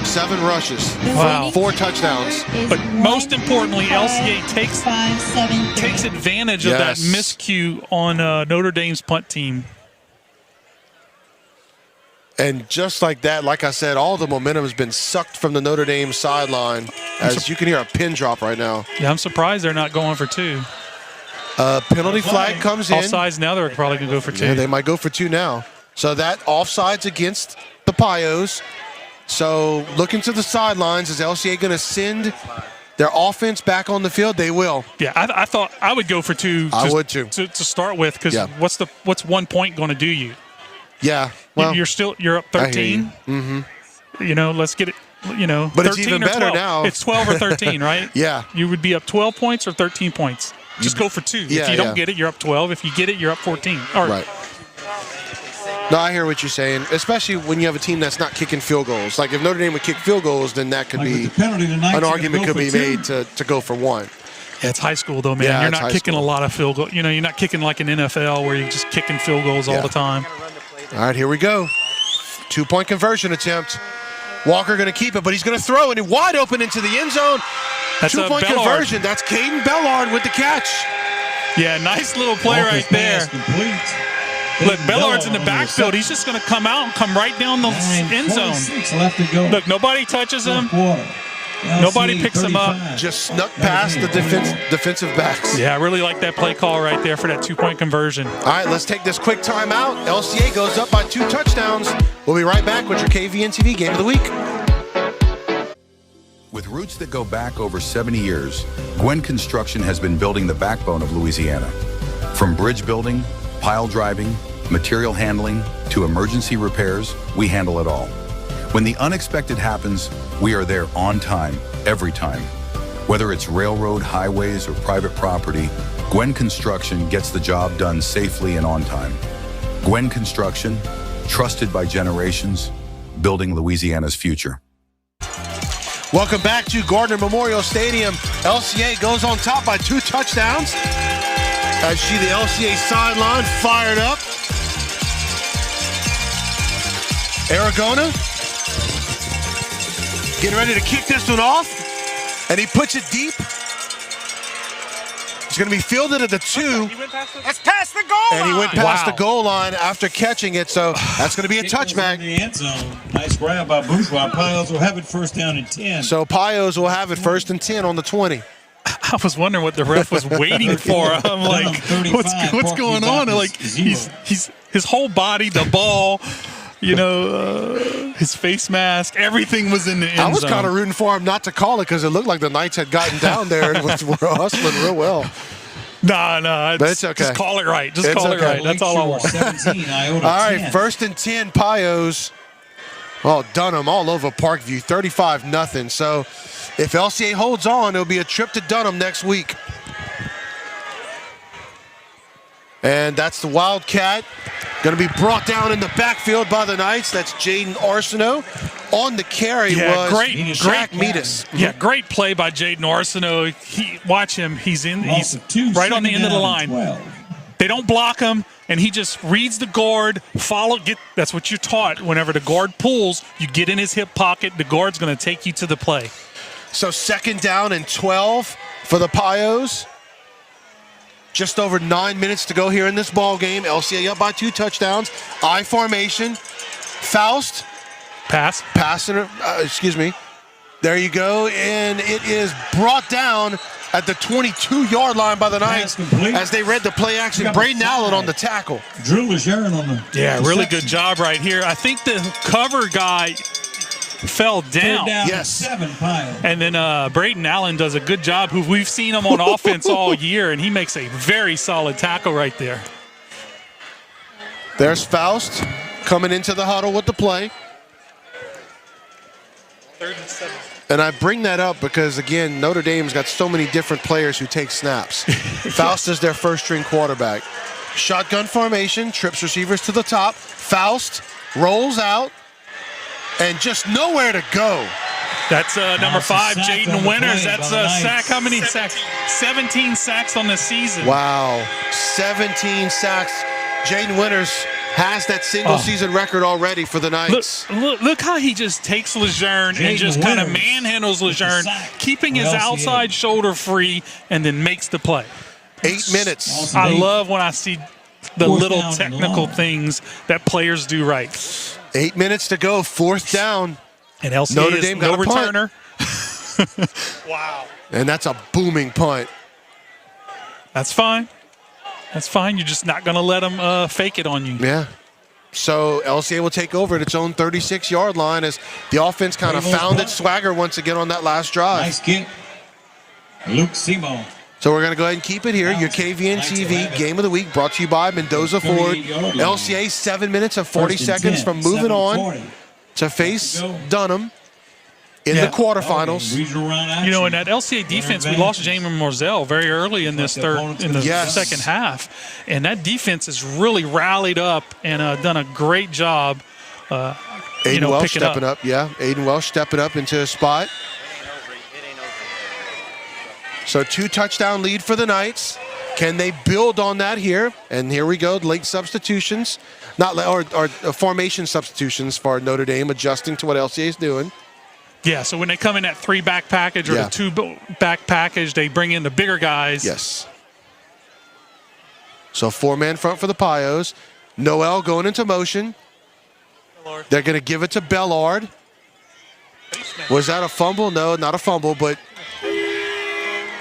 7 rushes. Wow. 4 touchdowns. But most importantly, LCA takes advantage of that miscue on Notre Dame's punt team. And just like that, like I said, all the momentum has been sucked from the Notre Dame sideline. As you can hear a pin drop right now. Yeah, I'm surprised they're not going for 2. Penalty flag comes in. Offsides now, they're probably going to go for 2. Yeah, they might go for 2 now. So that offsides against the Pios. So looking to the sidelines, is LCA going to send their offense back on the field? They will. Yeah, I thought I would go for 2. I would too. To start with, because what's 1 point going to do you? Yeah, well, you're up 13. Mm-hmm. You know, let's get it. You know, but 13 it's even or better 12. now. It's 12 or 13, right? Yeah. You would be up 12 points or 13 points. Just go for 2. Yeah, if you don't get it, you're up 12. If you get it, you're up 14. Right. No, I hear what you're saying, especially when you have a team that's not kicking field goals. Like if Notre Dame would kick field goals, then that could be an argument could be made to go for 1. Yeah, it's high school though, man. Yeah, you're not kicking a lot of field goals. You know, you're not kicking like an NFL where you're just kicking field goals all the time. All right, here we go. 2-point conversion attempt. Walker going to keep it, but he's going to throw it wide open into the end zone. That's 2-point conversion. That's Caden Bellard with the catch. Yeah, nice little play right there. Look, Bellard's in the backfield. He's just going to come out and come right down the end zone. Left to go. Look, nobody touches him. Nobody picks him up. Just snuck past the defensive backs. Yeah, I really like that play call right there for that 2-point conversion. All right, let's take this quick timeout. LCA goes up by 2 touchdowns. We'll be right back with your KVNTV Game of the Week. With roots that go back over 70 years, Gwen Construction has been building the backbone of Louisiana. From bridge building, pile driving, material handling, to emergency repairs, we handle it all. When the unexpected happens, we are there on time, every time. Whether it's railroad, highways, or private property, Gwen Construction gets the job done safely and on time. Gwen Construction, trusted by generations, building Louisiana's future. Welcome back to Gardner Memorial Stadium. LCA goes on top by 2 touchdowns. As the LCA sideline fired up. Aragona getting ready to kick this one off. And he puts it deep. It's going to be fielded at the 2. That's past the goal line. And he went past the goal line after catching it, so that's going to be a touchback. In the end zone. Nice grab by Bourgeois. Piles will have it first down and 10. So Pios will have it first and 10 on the 20. I was wondering what the ref was waiting for. I'm like, what's going on? Like he's his whole body, the ball, his face mask, everything was in the end zone. I was kind of rooting for him not to call it because it looked like the Knights had gotten down there and were hustling real well. No, but it's okay. Just call it right. Just call it right. That's all I want. 17, all right, first and 10, Pios. Oh, Dunham all over Parkview, 35-0. So if LCA holds on, it'll be a trip to Dunham next week. And that's the Wildcat. Going to be brought down in the backfield by the Knights. That's Jaden Arsenault. On the carry was Jack Metis. Yeah, great play by Jaden Arsenault. Watch him. He's right on the end of the line. 12. They don't block him, and he just reads the guard, that's what you're taught. Whenever the guard pulls, you get in his hip pocket. The guard's going to take you to the play. So 2nd down and 12 for the Pios. Just over 9 minutes to go here in this ball game. LCA up by 2 touchdowns. I formation. Faust. Pass. Excuse me. There you go. And it is brought down at the 22-yard line by the Knights as they read the play action. Braden Allen on the tackle. Drew Lejeune on the really good job right here. I think the cover guy fell down. Yes. 7 Piles. And then Braden Allen does a good job, who we've seen him on offense all year, and he makes a very solid tackle right there. There's Faust coming into the huddle with the play. 3rd and 7. And I bring that up because, again, Notre Dame's got so many different players who take snaps. Faust is their first-string quarterback. Shotgun formation, trips receivers to the top. Faust rolls out, and just nowhere to go. That's number 5, Jaden Winters. That's a sack. How many sacks? 17 sacks on the season. Wow, 17 sacks. Jaden Winters has that single-season record already for the Knights. Look how he just takes Lejeune and just kind of manhandles Lejeune, keeping his outside shoulder free, and then makes the play. 8 minutes. I love when I see the little technical things that players do right. 8 minutes to go, 4th down. And LCA Notre Dame got a returner. Wow. And that's a booming punt. That's fine. That's fine. You're just not going to let them fake it on you. Yeah. So LCA will take over at its own 36-yard line as the offense kind of found its swagger once again on that last drive. Nice kick. Luke Simon. So we're going to go ahead and keep it here. Your KVNTV Game of the Week brought to you by Mendoza Ford. LCA 7 minutes and 40 seconds from moving on to face Dunham in the quarterfinals. In that LCA defense, we lost Jamin Morzell very early in this second half. And that defense has really rallied up and done a great job. Aiden Welsh stepping up. Yeah, Aiden Welsh stepping up into a spot. So 2-touchdown lead for the Knights. Can they build on that here? And here we go, late substitutions. Or formation substitutions for Notre Dame, adjusting to what LCA is doing. Yeah, so when they come in that 3-back package or the 2-back package, they bring in the bigger guys. Yes. So 4-man front for the Pios. Noel going into motion. Bellard. They're going to give it to Bellard. Was that a fumble? No, not a fumble, but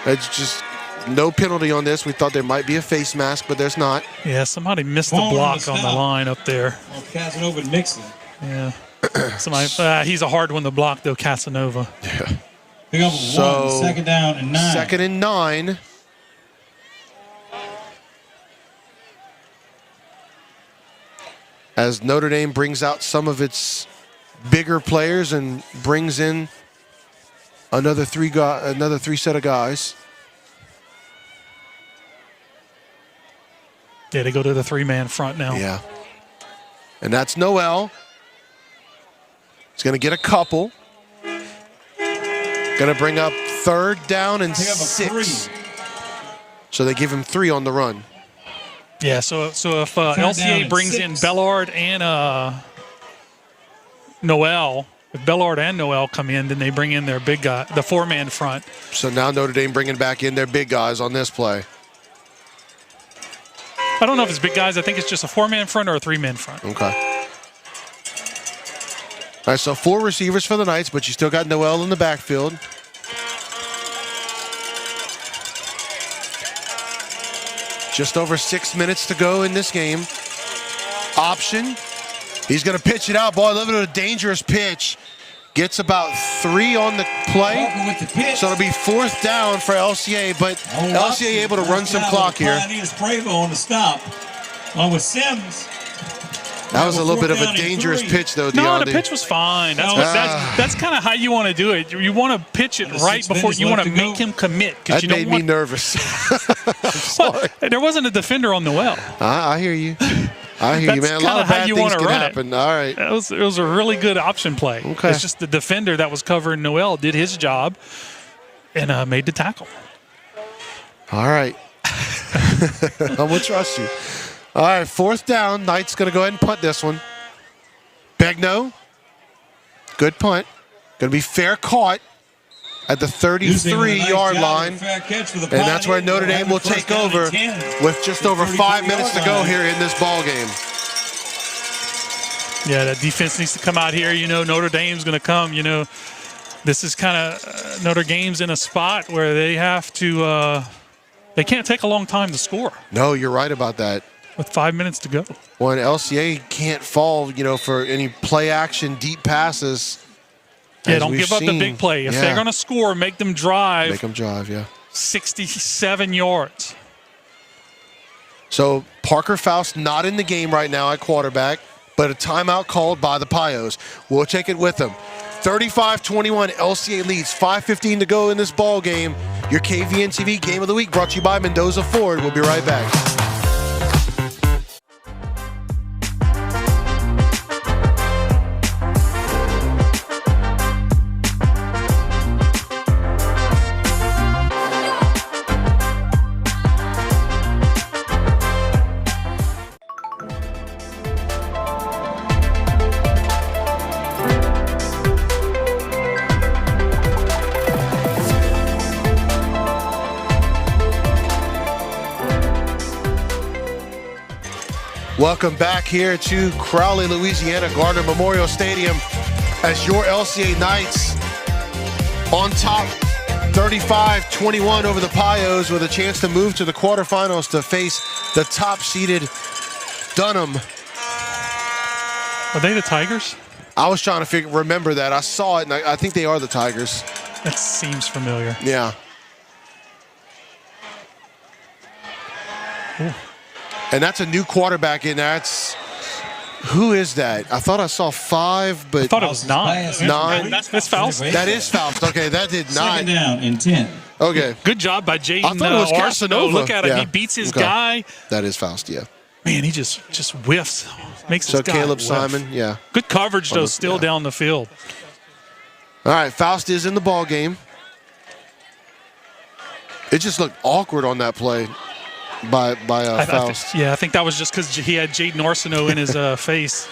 it's just no penalty on this. We thought there might be a face mask, but there's not. Yeah, somebody missed the block on the line up there. Casanova and Nixon. Yeah. He's a hard one to block, though, Casanova. Yeah. Pick up 1, 2nd down and 9. 2nd and 9. As Notre Dame brings out some of its bigger players and brings in Another three set of guys. Yeah, they go to the 3-man front now. Yeah. And that's Noel. He's going to get a couple. Going to bring up 3rd down and 6. So they give him 3 on the run. Yeah, so if LCA brings in Bellard and Noel, if Bellard and Noel come in, then they bring in their big guy, the 4-man front. So now Notre Dame bringing back in their big guys on this play. I don't know if it's big guys. I think it's just a 4-man front or a 3-man front. Okay. All right, so 4 receivers for the Knights, but you still got Noel in the backfield. Just over 6 minutes to go in this game. Option. He's going to pitch it out. Boy, a little bit of a dangerous pitch. Gets about 3 on the play. So it'll be 4th down for LCA, but LCA able to run some clock here. On the stop. With Sims. That was a little bit of a dangerous pitch, though, No, DeAndre. the pitch was fine. That's kind of how you want to do it. You want to pitch it right before you want to make him commit. That made me nervous. Well, there wasn't a defender on Noel. I hear you. I hear you, man. A lot of bad things can happen. All right. It was a really good option play. Okay. It's just the defender that was covering Noel did his job and made the tackle. All right. I'm going to trust you. All right, 4th down. Knight's going to go ahead and punt this one. Begno. Good punt. Going to be fair caught at the 33-yard line. And that's where Notre Dame will take over with just over 5 minutes to go here in this ball game. Yeah, that defense needs to come out here. You know, Notre Dame's going to come. You know, this is kind of Notre Dame's in a spot where they have to they can't take a long time to score. No, you're right about that. With 5 minutes to go. Well, and LCA can't fall, for any play action, deep passes. Yeah, don't give up the big play. If they're going to score, make them drive. Make them drive, yeah. 67 yards. So Parker Faust not in the game right now at quarterback, but a timeout called by the Pios. We'll take it with them. 35-21, LCA leads. 5:15 to go in this ball game. Your KVNTV Game of the Week brought to you by Mendoza Ford. We'll be right back. Welcome back here to Crowley, Louisiana, Gardner Memorial Stadium as your LCA Knights on top 35-21 over the Pios with a chance to move to the quarterfinals to face the top-seeded Dunham. Are they the Tigers? I was trying to remember that. I saw it, and I think they are the Tigers. That seems familiar. Yeah. Ooh. And that's a new quarterback in there. Who is that? I thought I saw 5, but... I thought it was 9. 9? That's Faust. That is Faust. Okay, that did 9. 2nd down and 10. Okay. Good job by Jaden I thought it was Casanova. Look at him. Yeah. He beats his Okay. guy. That is Faust, yeah. Man, he just whiffs. Makes his guy Caleb whiff. Simon, yeah. Good coverage, though, still down the field. All right, Faust is in the ball game. It just looked awkward on that play by Faust. I think that was just because he had Jaden Arsenault in his face.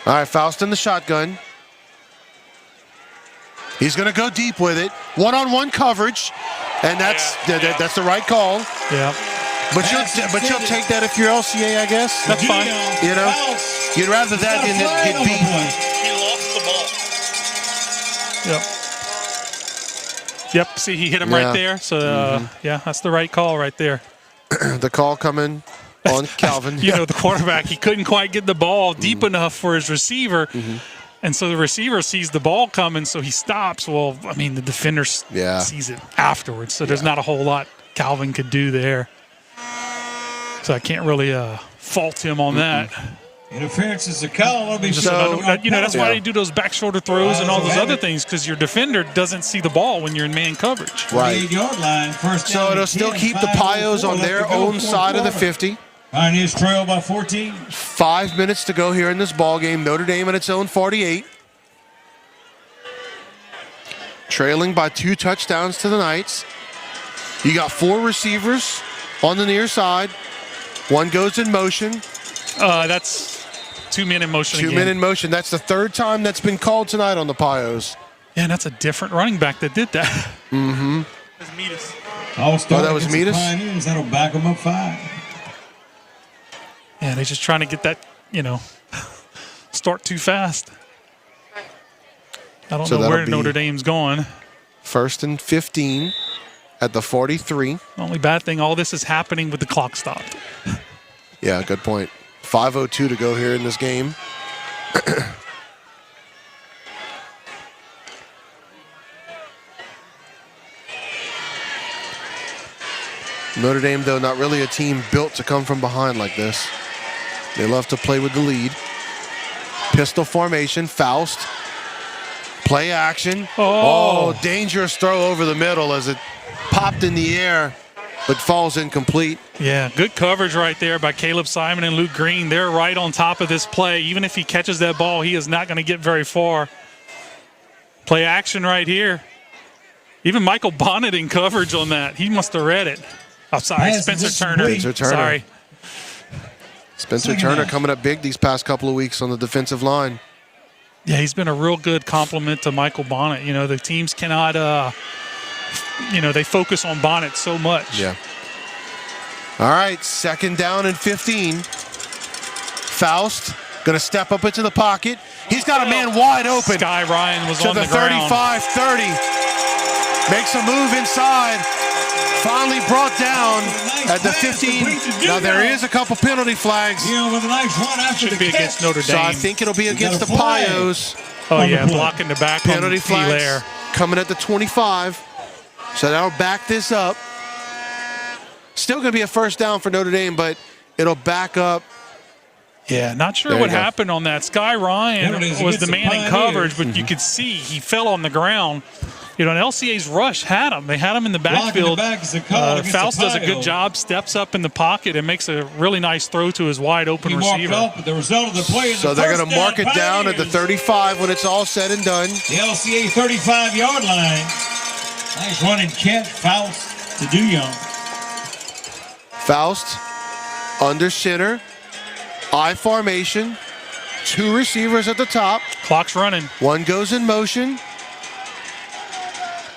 All right, Faust in the shotgun. He's going to go deep with it. One-on-one coverage, and that's the right call. Yeah. But you'll take that if you're LCA, I guess. That's fine. You know, you'd rather that than get beat. He lost the ball. Yep. See, he hit him right there. So, yeah, that's the right call right there. The call coming on Calvin. You know, the quarterback, he couldn't quite get the ball deep enough for his receiver. And so the receiver sees the ball coming, so he stops. Well, I mean, the defender sees it afterwards. So there's not a whole lot Calvin could do there. So I can't really fault him on that. Interference is a call. It'll be that's why they do those back shoulder throws and all those other things, because your defender doesn't see the ball when you're in man coverage. Right. 8-yard line, first down. So it'll still keep the Pios on their own side of the 50. Pioneers trail by 14. 5 minutes to go here in this ball game. Notre Dame at its own 48. Trailing by 2 touchdowns to the Knights. You got 4 receivers on the near side. 1 goes in motion. That's 2 men in motion. 2 men in motion. That's the 3rd time that's been called tonight on the Pios. Yeah, and that's a different running back that did that. Mm-hmm. That's Metis. That was Metis? Pioneers, that'll back them up 5. Yeah, they're just trying to get that, start too fast. I don't know where Notre Dame's going. 1st and 15 at the 43. The only bad thing, all this is happening with the clock stop. Yeah, good point. 5:02 to go here in this game. Notre Dame, though, not really a team built to come from behind like this. They love to play with the lead. Pistol formation, Faust. Play action. Oh, dangerous throw over the middle as it popped in the air, but falls incomplete. Yeah, good coverage right there by Caleb Simon and Luke Green. They're right on top of this play. Even if he catches that ball, he is not going to get very far. Play action right here. Even Michael Bonnet in coverage on that. He must have read it. I'm sorry, Spencer Turner. Sorry. Spencer Turner coming up big these past couple of weeks on the defensive line. Yeah, he's been a real good compliment to Michael Bonnet. The teams cannot, they focus on Bonnet so much. Yeah. All right, 2nd down and 15. Faust going to step up into the pocket. He's got a man wide open. Sky Ryan was on the ground. To the 35-30. Makes a move inside. Finally brought down at the 15. Now there is a couple penalty flags. With a nice run after Should be against Notre Dame. So I think it'll be against the Pios. Oh yeah, blocking the back penalty on flags Hilaire. coming at the 25. So that'll back this up. Still going to be a 1st down for Notre Dame, but it'll back up. Yeah, not sure what happened on that. Sky Ryan was the man in coverage, but you could see he fell on the ground. And LCA's rush had him. They had him in the backfield. Faust does a good job, steps up in the pocket, and makes a really nice throw to his wide open receiver. The result of the play is so they're going to mark it down at the 35 when it's all said and done. The LCA 35-yard line. Nice running catch, Faust to DeYoung. Faust under center, I formation, 2 receivers at the top. Clock's running. 1 goes in motion.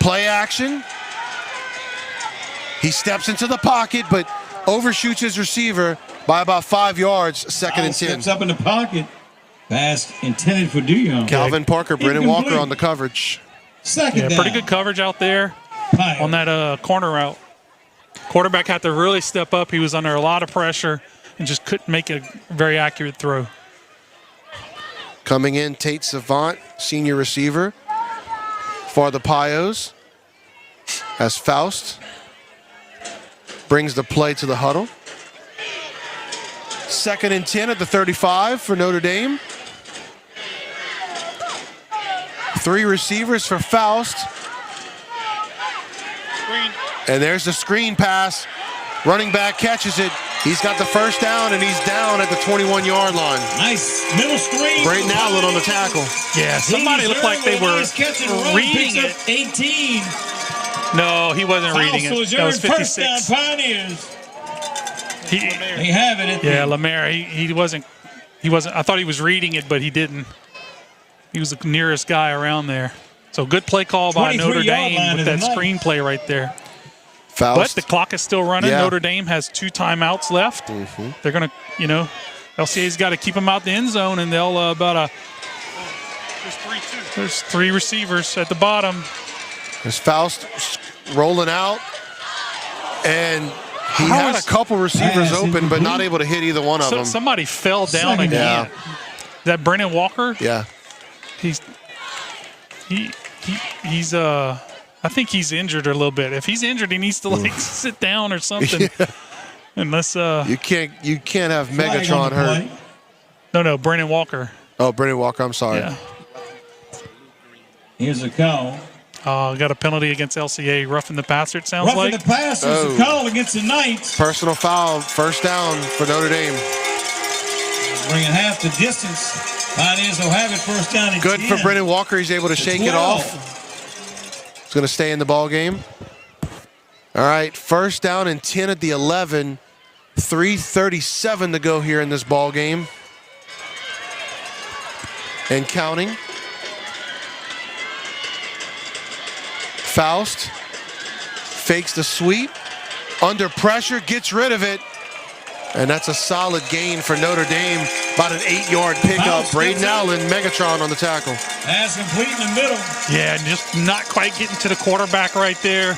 Play action. He steps into the pocket, but overshoots his receiver by about 5 yards. 2nd and 10. Steps up in the pocket. Pass intended for DeYoung. Calvin Parker, Brennan Walker on the coverage. Second down. Pretty good coverage out there on that corner route. Quarterback had to really step up. He was under a lot of pressure and just couldn't make a very accurate throw. Coming in, Tate Savant, senior receiver for the Pios, as Faust brings the play to the huddle. 2nd and 10 at the 35 for Notre Dame. 3 receivers for Faust. And there's the screen pass. Running back catches it. He's got the 1st down, and he's down at the 21-yard line. Nice middle screen. Braden Allen on the tackle. Yeah, somebody looked like they were reading it. 18. No, he wasn't reading it. That was 56. First down, Pioneers. They have it. Yeah, Lemaire. He wasn't. I thought he was reading it, but he didn't. He was the nearest guy around there. So good play call by Notre Dame with that screenplay right there. Faust. But the clock is still running. Yeah. Notre Dame has 2 timeouts left. They're going to, LCA's got to keep them out the end zone, and they'll there's 3 receivers at the bottom. There's Faust rolling out, and he had a couple receivers open, but not able to hit either one of them. Somebody fell down again. Yeah. That Brennan Walker? Yeah. He's I think he's injured a little bit. If he's injured, he needs to sit down or something. Yeah. Unless you can't have Megatron hurt. No, Brennan Walker. Oh, Brennan Walker, I'm sorry. Yeah. Here's a call. Got a penalty against LCA, roughing the passer, it sounds Roughing like. the passer is a call against the Knights. Personal foul, first down for Notre Dame. Bringing half the distance. Pioneers will have it first down and Good 10. for Brennan Walker. He's able to shake it 12. off. He's going to stay in the ball game. All right, first down and 10 at the 11. 3:37 to go here in this ball game. And counting. Faust fakes the sweep. Under pressure, gets rid of it. And that's a solid gain for Notre Dame. About an 8-yard pickup. Braden Allen, Megatron on the tackle. Pass complete in the middle. Yeah, just not quite getting to the quarterback right there.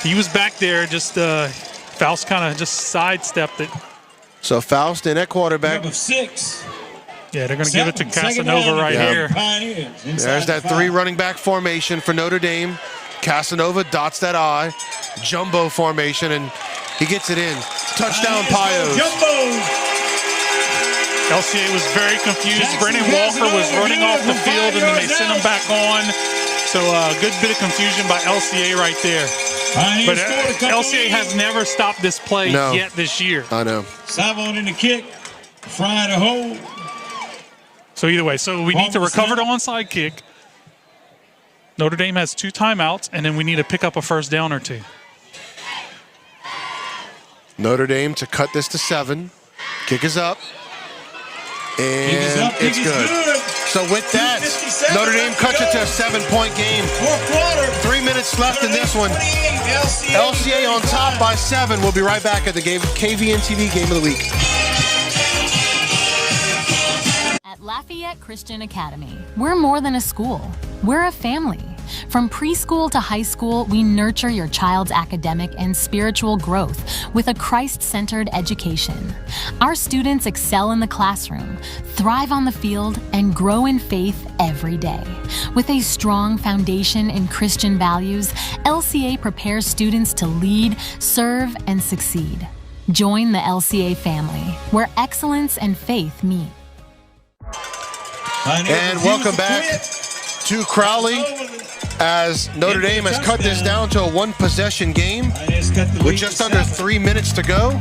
He was back there, just Faust kind of just sidestepped it. So Faust in at quarterback. Number 6. Yeah, they're going to give it to Casanova right here. There's that 3 running back formation for Notre Dame. Casanova dots that I. Jumbo formation, and he gets it in. Touchdown, Pios. LCA was very confused. Brennan Walker was running off the field, and then they sent him back on. So a good bit of confusion by LCA right there. But LCA has never stopped this play yet this year. I know. Savon in the kick. Fry to hold. So either way, so we need to recover the onside kick. Notre Dame has 2 timeouts, and then we need to pick up a first down or 2. Notre Dame to cut this to 7. Kick is up. And it's good. So with that, Notre Dame cuts it to a 7-point game. 3 minutes left in this one. LCA on top by 7. We'll be right back at the KVNTV Game of the Week. At Lafayette Christian Academy, we're more than a school. We're a family. From preschool to high school, we nurture your child's academic and spiritual growth with a Christ-centered education. Our students excel in the classroom, thrive on the field, and grow in faith every day. With a strong foundation in Christian values, LCA prepares students to lead, serve, and succeed. Join the LCA family, where excellence and faith meet. And welcome back to Crowley, as Notre Dame has cut this down to a 1-possession game with just under 3 minutes to go.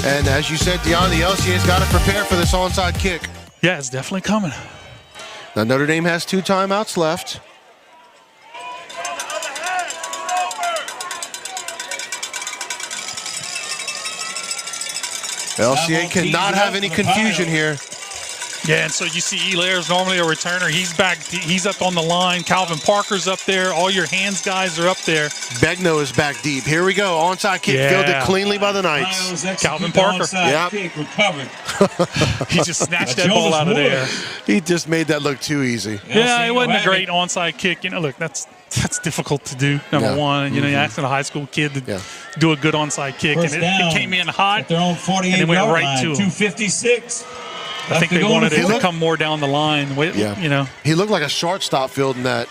And as you said, Dion, the LCA's got to prepare for this onside kick. Yeah, it's definitely coming. Now Notre Dame has 2 timeouts left. LCA cannot have any confusion here. Yeah, and so you see Elaire's normally a returner. He's back. He's up on the line. Calvin Parker's up there. All your hands guys are up there. Begno is back deep. Here we go. Onside kick fielded cleanly by the Knights. Calvin Parker. Yep. Kick recovered. He just snatched that ball out of there. He just made that look too easy. Yeah, it wasn't a great onside kick. You know, look, that's difficult to do, number one. You know, you're asking a high school kid to do a good onside kick. First and down it came in hot. at their own 48 and it went yard right line, to him. 256. I think they wanted it to come more down the line. You know. He looked like a shortstop fielding that.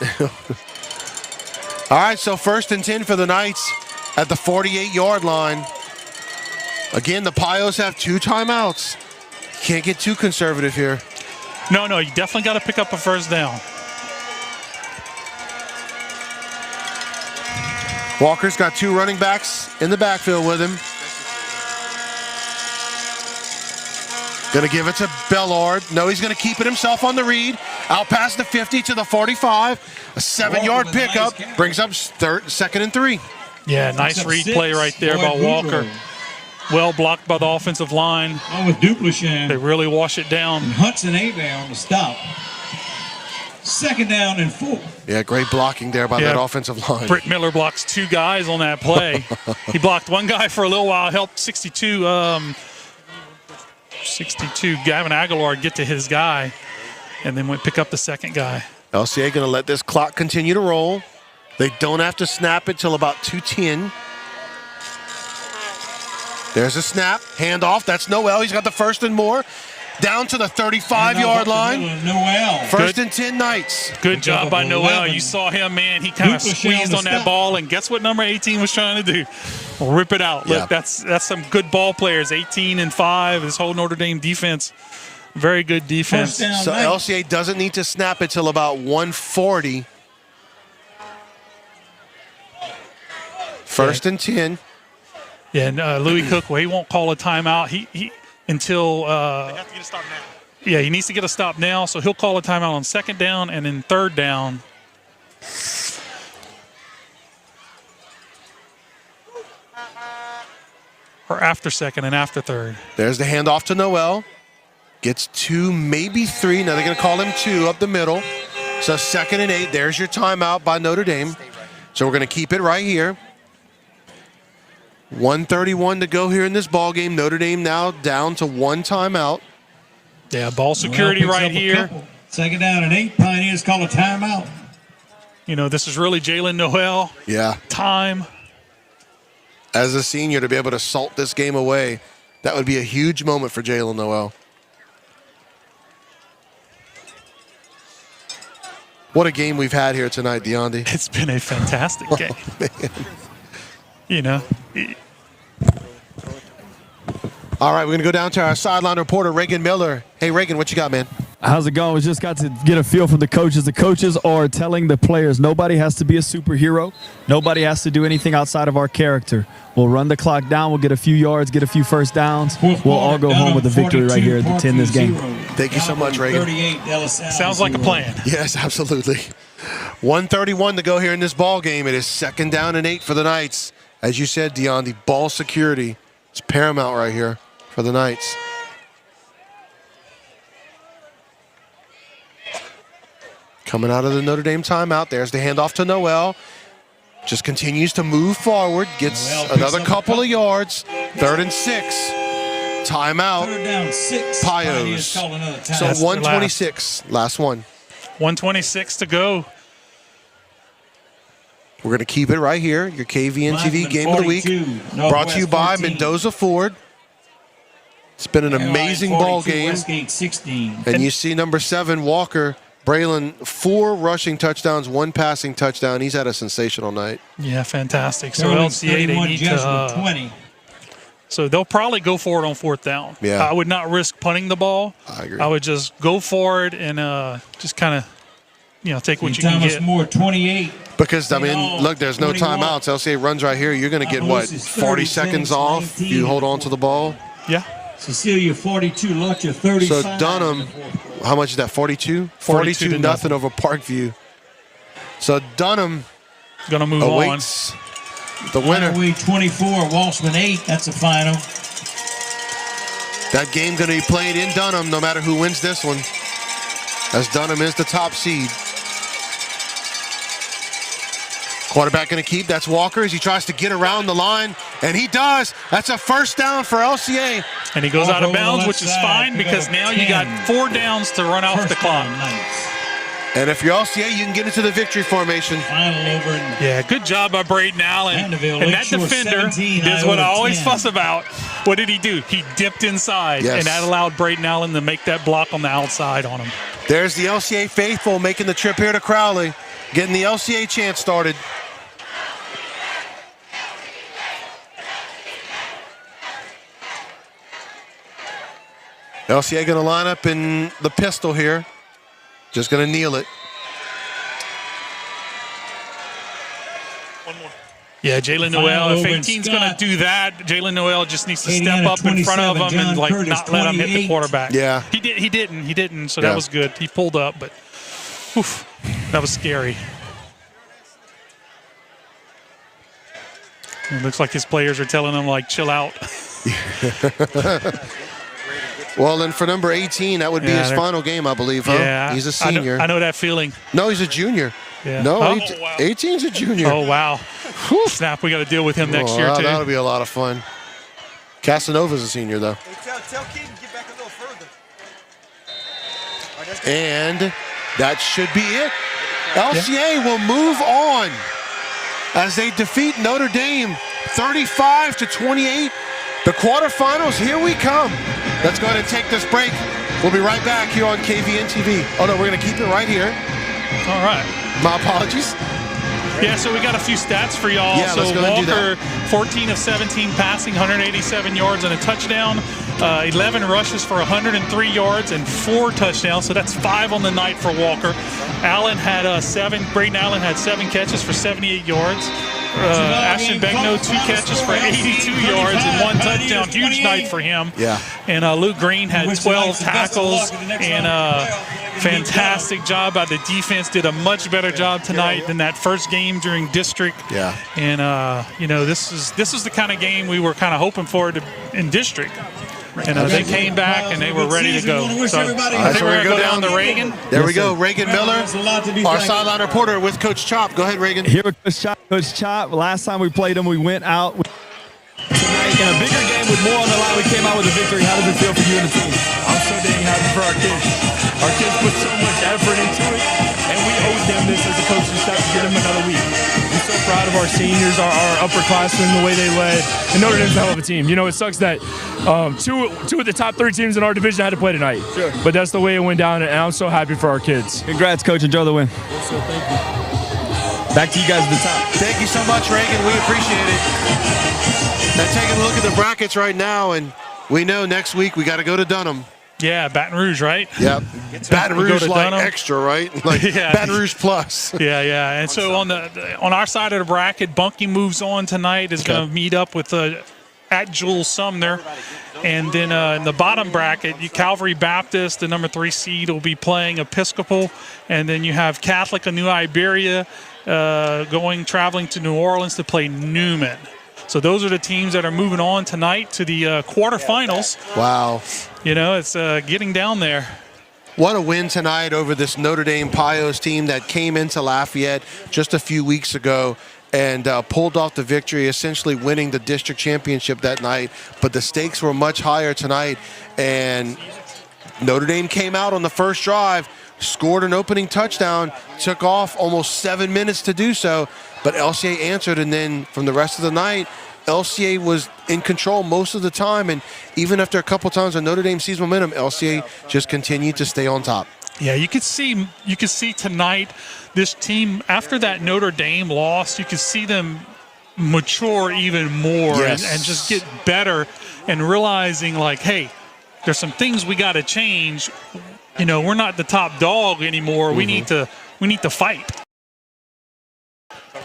All right, so 1st and 10 for the Knights at the 48-yard line. Again, the Pios have 2 timeouts. Can't get too conservative here. No, you definitely got to pick up a first down. Walker's got 2 running backs in the backfield with him. Going to give it to Bellard. No, he's going to keep it himself on the read. Out past the 50 to the 45. A 7-yard pickup. Brings up 2nd and 3. Yeah, nice read play right there by Walker. Well blocked by the offensive line. With Duplichan. They really wash it down. And Hudson Abear on the stop. 2nd down and 4. Yeah, great blocking there by that offensive line. Britt Miller blocks 2 guys on that play. He blocked 1 guy for a little while, helped 62 Gavin Aguilar get to his guy, and then went pick up the 2nd guy. LCA going to let this clock continue to roll. They don't have to snap it till about 2:10. There's a snap, handoff. That's Noel. He's got the 1st and more. Down to the 35-yard line. Noel. 1st and 10 Knights. Good job by Noel. You saw him, man. He kind of squeezed on that ball, and guess what number 18 was trying to do? Rip it out. Look, that's some good ball players. 18 and 5. This whole Notre Dame defense, Very good defense. So LCA doesn't need to snap it till about 140. First and 10. Yeah, and Louis Cook, well, he won't call a timeout. He until They have to get a stop now. yeah, he needs to get a stop now. So he'll call a timeout on second down and then third down. Or after second and after third. There's the handoff to Noel. Gets 2, maybe 3. Now they're going to call him 2 up the middle. So 2nd and 8. There's your timeout by Notre Dame. So we're going to keep it right here. 1:31 to go here in this ball game. Notre Dame now down to 1 timeout. Yeah, ball security right here. 2nd down and 8. Pioneers call a timeout. You know, this is really Jalen Noel. Yeah. Time. As a senior, to be able to salt this game away, that would be a huge moment for Jalen Noel. What a game we've had here tonight, DeAndre. It's been a fantastic game. Man. You know. All right, we're going to go down to our sideline reporter, Reagan Miller. Hey, Reagan, what you got, man? How's it going? We just got to get a feel from the coaches. The coaches are telling the players nobody has to be a superhero. Nobody has to do anything outside of our character. We'll run the clock down. We'll get a few yards, get a few first downs. We'll all go home with a victory right here to end this game. Thank you so much, Reagan. Sounds like a plan. Yes, absolutely. 1:31 to go here in this ball game. It is 2nd down and 8 for the Knights. As you said, DeAndre, ball security is paramount right here for the Knights. Coming out of the Notre Dame timeout, there's the handoff to Noel. Just continues to move forward, gets another couple of yards. 3rd and 6. Timeout. 3rd down 6. Pios. So 126, last one. 126 to go. We're going to keep it right here. Your KVNTV Game of the Week. Brought to you by Mendoza Ford. It's been an amazing ball game. Westgate 16. And you see number 7, Walker Braylon, 4 rushing touchdowns, 1 passing touchdown. He's had a sensational night. Yeah, fantastic. So LCA, they need to 20. So they'll probably go for it on 4th down. Yeah. I would not risk punting the ball. I agree. I would just go for it and just kind of, take what you can Thomas get. Moore, 28. Because, I mean, look, there's no 21. timeouts. LCA runs right here. You're going to get, what, 40 seconds off? You hold on to the ball. Yeah. Cecilia, 42. Lutcher, 35. So Dunham, how much is that, 42? 42 nothing over Parkview. So Dunham going to move awaits the winner. Week 24, Walshman 8. That's a final. That game going to be played in Dunham no matter who wins this one, as Dunham is the top seed. Quarterback going to keep. That's Walker as he tries to get around the line, and he does. That's a 1st down for LCA. And he goes out of bounds, which is fine because now you got 4 downs to run off the clock. And if you're LCA, you can get into the victory formation. Yeah, good job by Braden Allen. And that defender is what I always fuss about. What did he do? He dipped inside, Yes. and that allowed Braden Allen to make that block on the outside on him. There's the LCA faithful making the trip here to Crowley, getting the LCA chant started. LCA going to line up in the pistol here. Just going to kneel it. Yeah, Jalen Noel, if 18's going to do that, Jalen Noel just needs to step up in front of him and not let him hit the quarterback. Yeah. He didn't, so that was good. He pulled up, but that was scary. It looks like his players are telling him, chill out. Well, then for number 18, that would be his final game, I believe, huh? Yeah. He's a senior. I know that feeling. No, he's a junior. Yeah. No, Oh, 18's a junior. Oh, wow. Snap, we got to deal with him next year, too. That'll be a lot of fun. Casanova's a senior, though. Tell Keaton to get back a little further. And that should be it. LCA will move on as they defeat Notre Dame 35-28. The quarterfinals, here we come. Let's go ahead and take this break. We'll be right back here on KVNTV. Oh, no, we're going to keep it right here. All right. My apologies. Yeah, so we got a few stats for y'all. Yeah, so let's go ahead and do Walker, that. 14 of 17 passing, 187 yards and a touchdown. 11 rushes for 103 yards and 4 touchdowns. So that's 5 on the night for Walker. Allen had 7. Braden Allen had 7 catches for 78 yards. Ashton Begno, 2 catches for 82 yards and 1 touchdown. Huge night for him. Yeah. And Luke Green had 12 tackles and fantastic job by the defense. Did a much better job tonight than that first game during district. Yeah. And this is the kind of game we were kind of hoping for in district. And they came back and they were ready to go. So I think we're going to go down to Reagan. There we go. Reagan Miller, our sideline reporter with Coach Chop. Go ahead, Reagan. Here with Coach Chop. Coach Chop, last time we played him, we went out tonight in a bigger game with more on the line. We came out with a victory. How does it feel for you and the team? I'm so dang happy for our kids. Our kids put so much effort into it, and we owe them this as a coaching staff to get them another week. I'm so proud of our seniors, our upperclassmen, the way they led. And Notre Dame's a hell of a team. You know, it sucks that two of the top 3 teams in our division had to play tonight. Sure. But that's the way it went down, and I'm so happy for our kids. Congrats, Coach. Enjoy the win. Yes, sir. Thank you. Back to you guys at the top. Thank you so much, Reagan. We appreciate it. Now taking a look at the brackets right now, and we know next week we got to go to Dunham. Yeah, Baton Rouge, right? Yep. Baton We go Rouge to like Dunham. extra, right? Like Yeah. Baton Rouge plus. Yeah. And so on our side of the bracket, Bunkie moves on tonight. Is going to meet up with at Jules Sumner. And then in the bottom bracket, Calvary Baptist, the number 3 seed, will be playing Episcopal. And then you have Catholic of New Iberia traveling to New Orleans to play Newman. So those are the teams that are moving on tonight to the quarterfinals. Wow. You know, it's getting down there. What a win tonight over this Notre Dame Pios team that came into Lafayette just a few weeks ago and pulled off the victory, essentially winning the district championship that night. But the stakes were much higher tonight, and Notre Dame came out on the first drive, scored an opening touchdown, took off almost 7 minutes to do so, but LCA answered, and then from the rest of the night, LCA was in control most of the time, and even after a couple times when Notre Dame seized momentum, LCA just continued to stay on top. Yeah, you could see tonight this team, after that Notre Dame loss, you could see them mature even more. Yes. and just get better and realizing, like, hey, there's some things we got to change. You know, we're not the top dog anymore. We need to fight.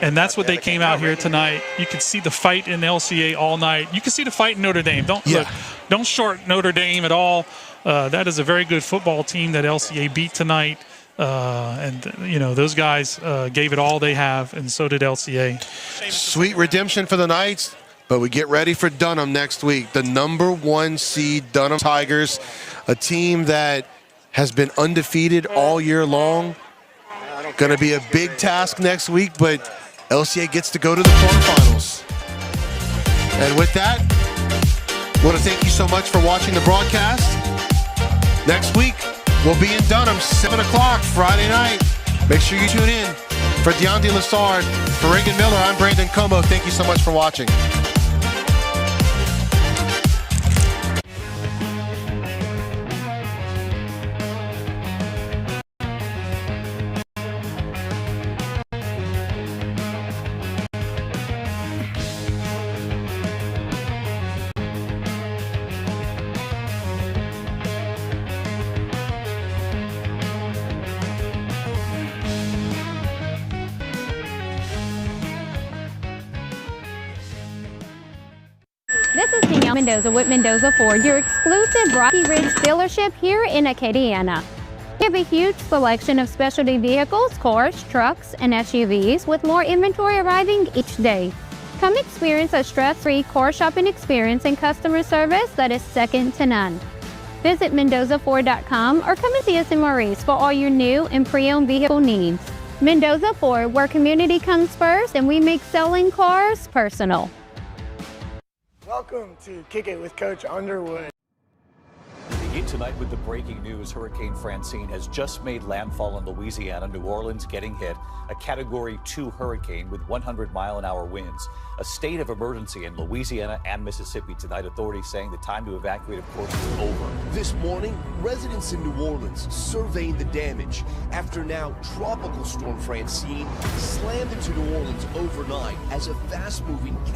And that's what they came out here tonight. You could see the fight in LCA all night. You can see the fight in Notre Dame. Don't short Notre Dame at all. That is a very good football team that LCA beat tonight. And, you know, those guys gave it all they have, and so did LCA. Sweet redemption for the Knights, but we get ready for Dunham next week. The number 1 seed Dunham Tigers, a team that has been undefeated all year long. Going to be a big task next week, but LCA gets to go to the quarterfinals. And with that, I want to thank you so much for watching the broadcast. Next week, we'll be in Dunham, 7 o'clock Friday night. Make sure you tune in. For Deonde Lassard, for Reagan Miller, I'm Brandon Como. Thank you so much for watching. This is Danielle Mendoza with Mendoza Ford, your exclusive Rocky Ridge dealership here in Acadiana. We have a huge selection of specialty vehicles, cars, trucks, and SUVs with more inventory arriving each day. Come experience a stress-free car shopping experience and customer service that is second to none. Visit MendozaFord.com or come and see us in Maurice for all your new and pre-owned vehicle needs. Mendoza Ford, where community comes first and we make selling cars personal. Welcome to Kick It with Coach Underwood. The tonight with the breaking news. Hurricane Francine has just made landfall in Louisiana. New Orleans getting hit. A Category 2 hurricane with 100-mile-an-hour winds. A state of emergency in Louisiana and Mississippi tonight. Authorities saying the time to evacuate, of course, is over. This morning, residents in New Orleans surveying the damage after now tropical storm Francine slammed into New Orleans overnight as a fast-moving Category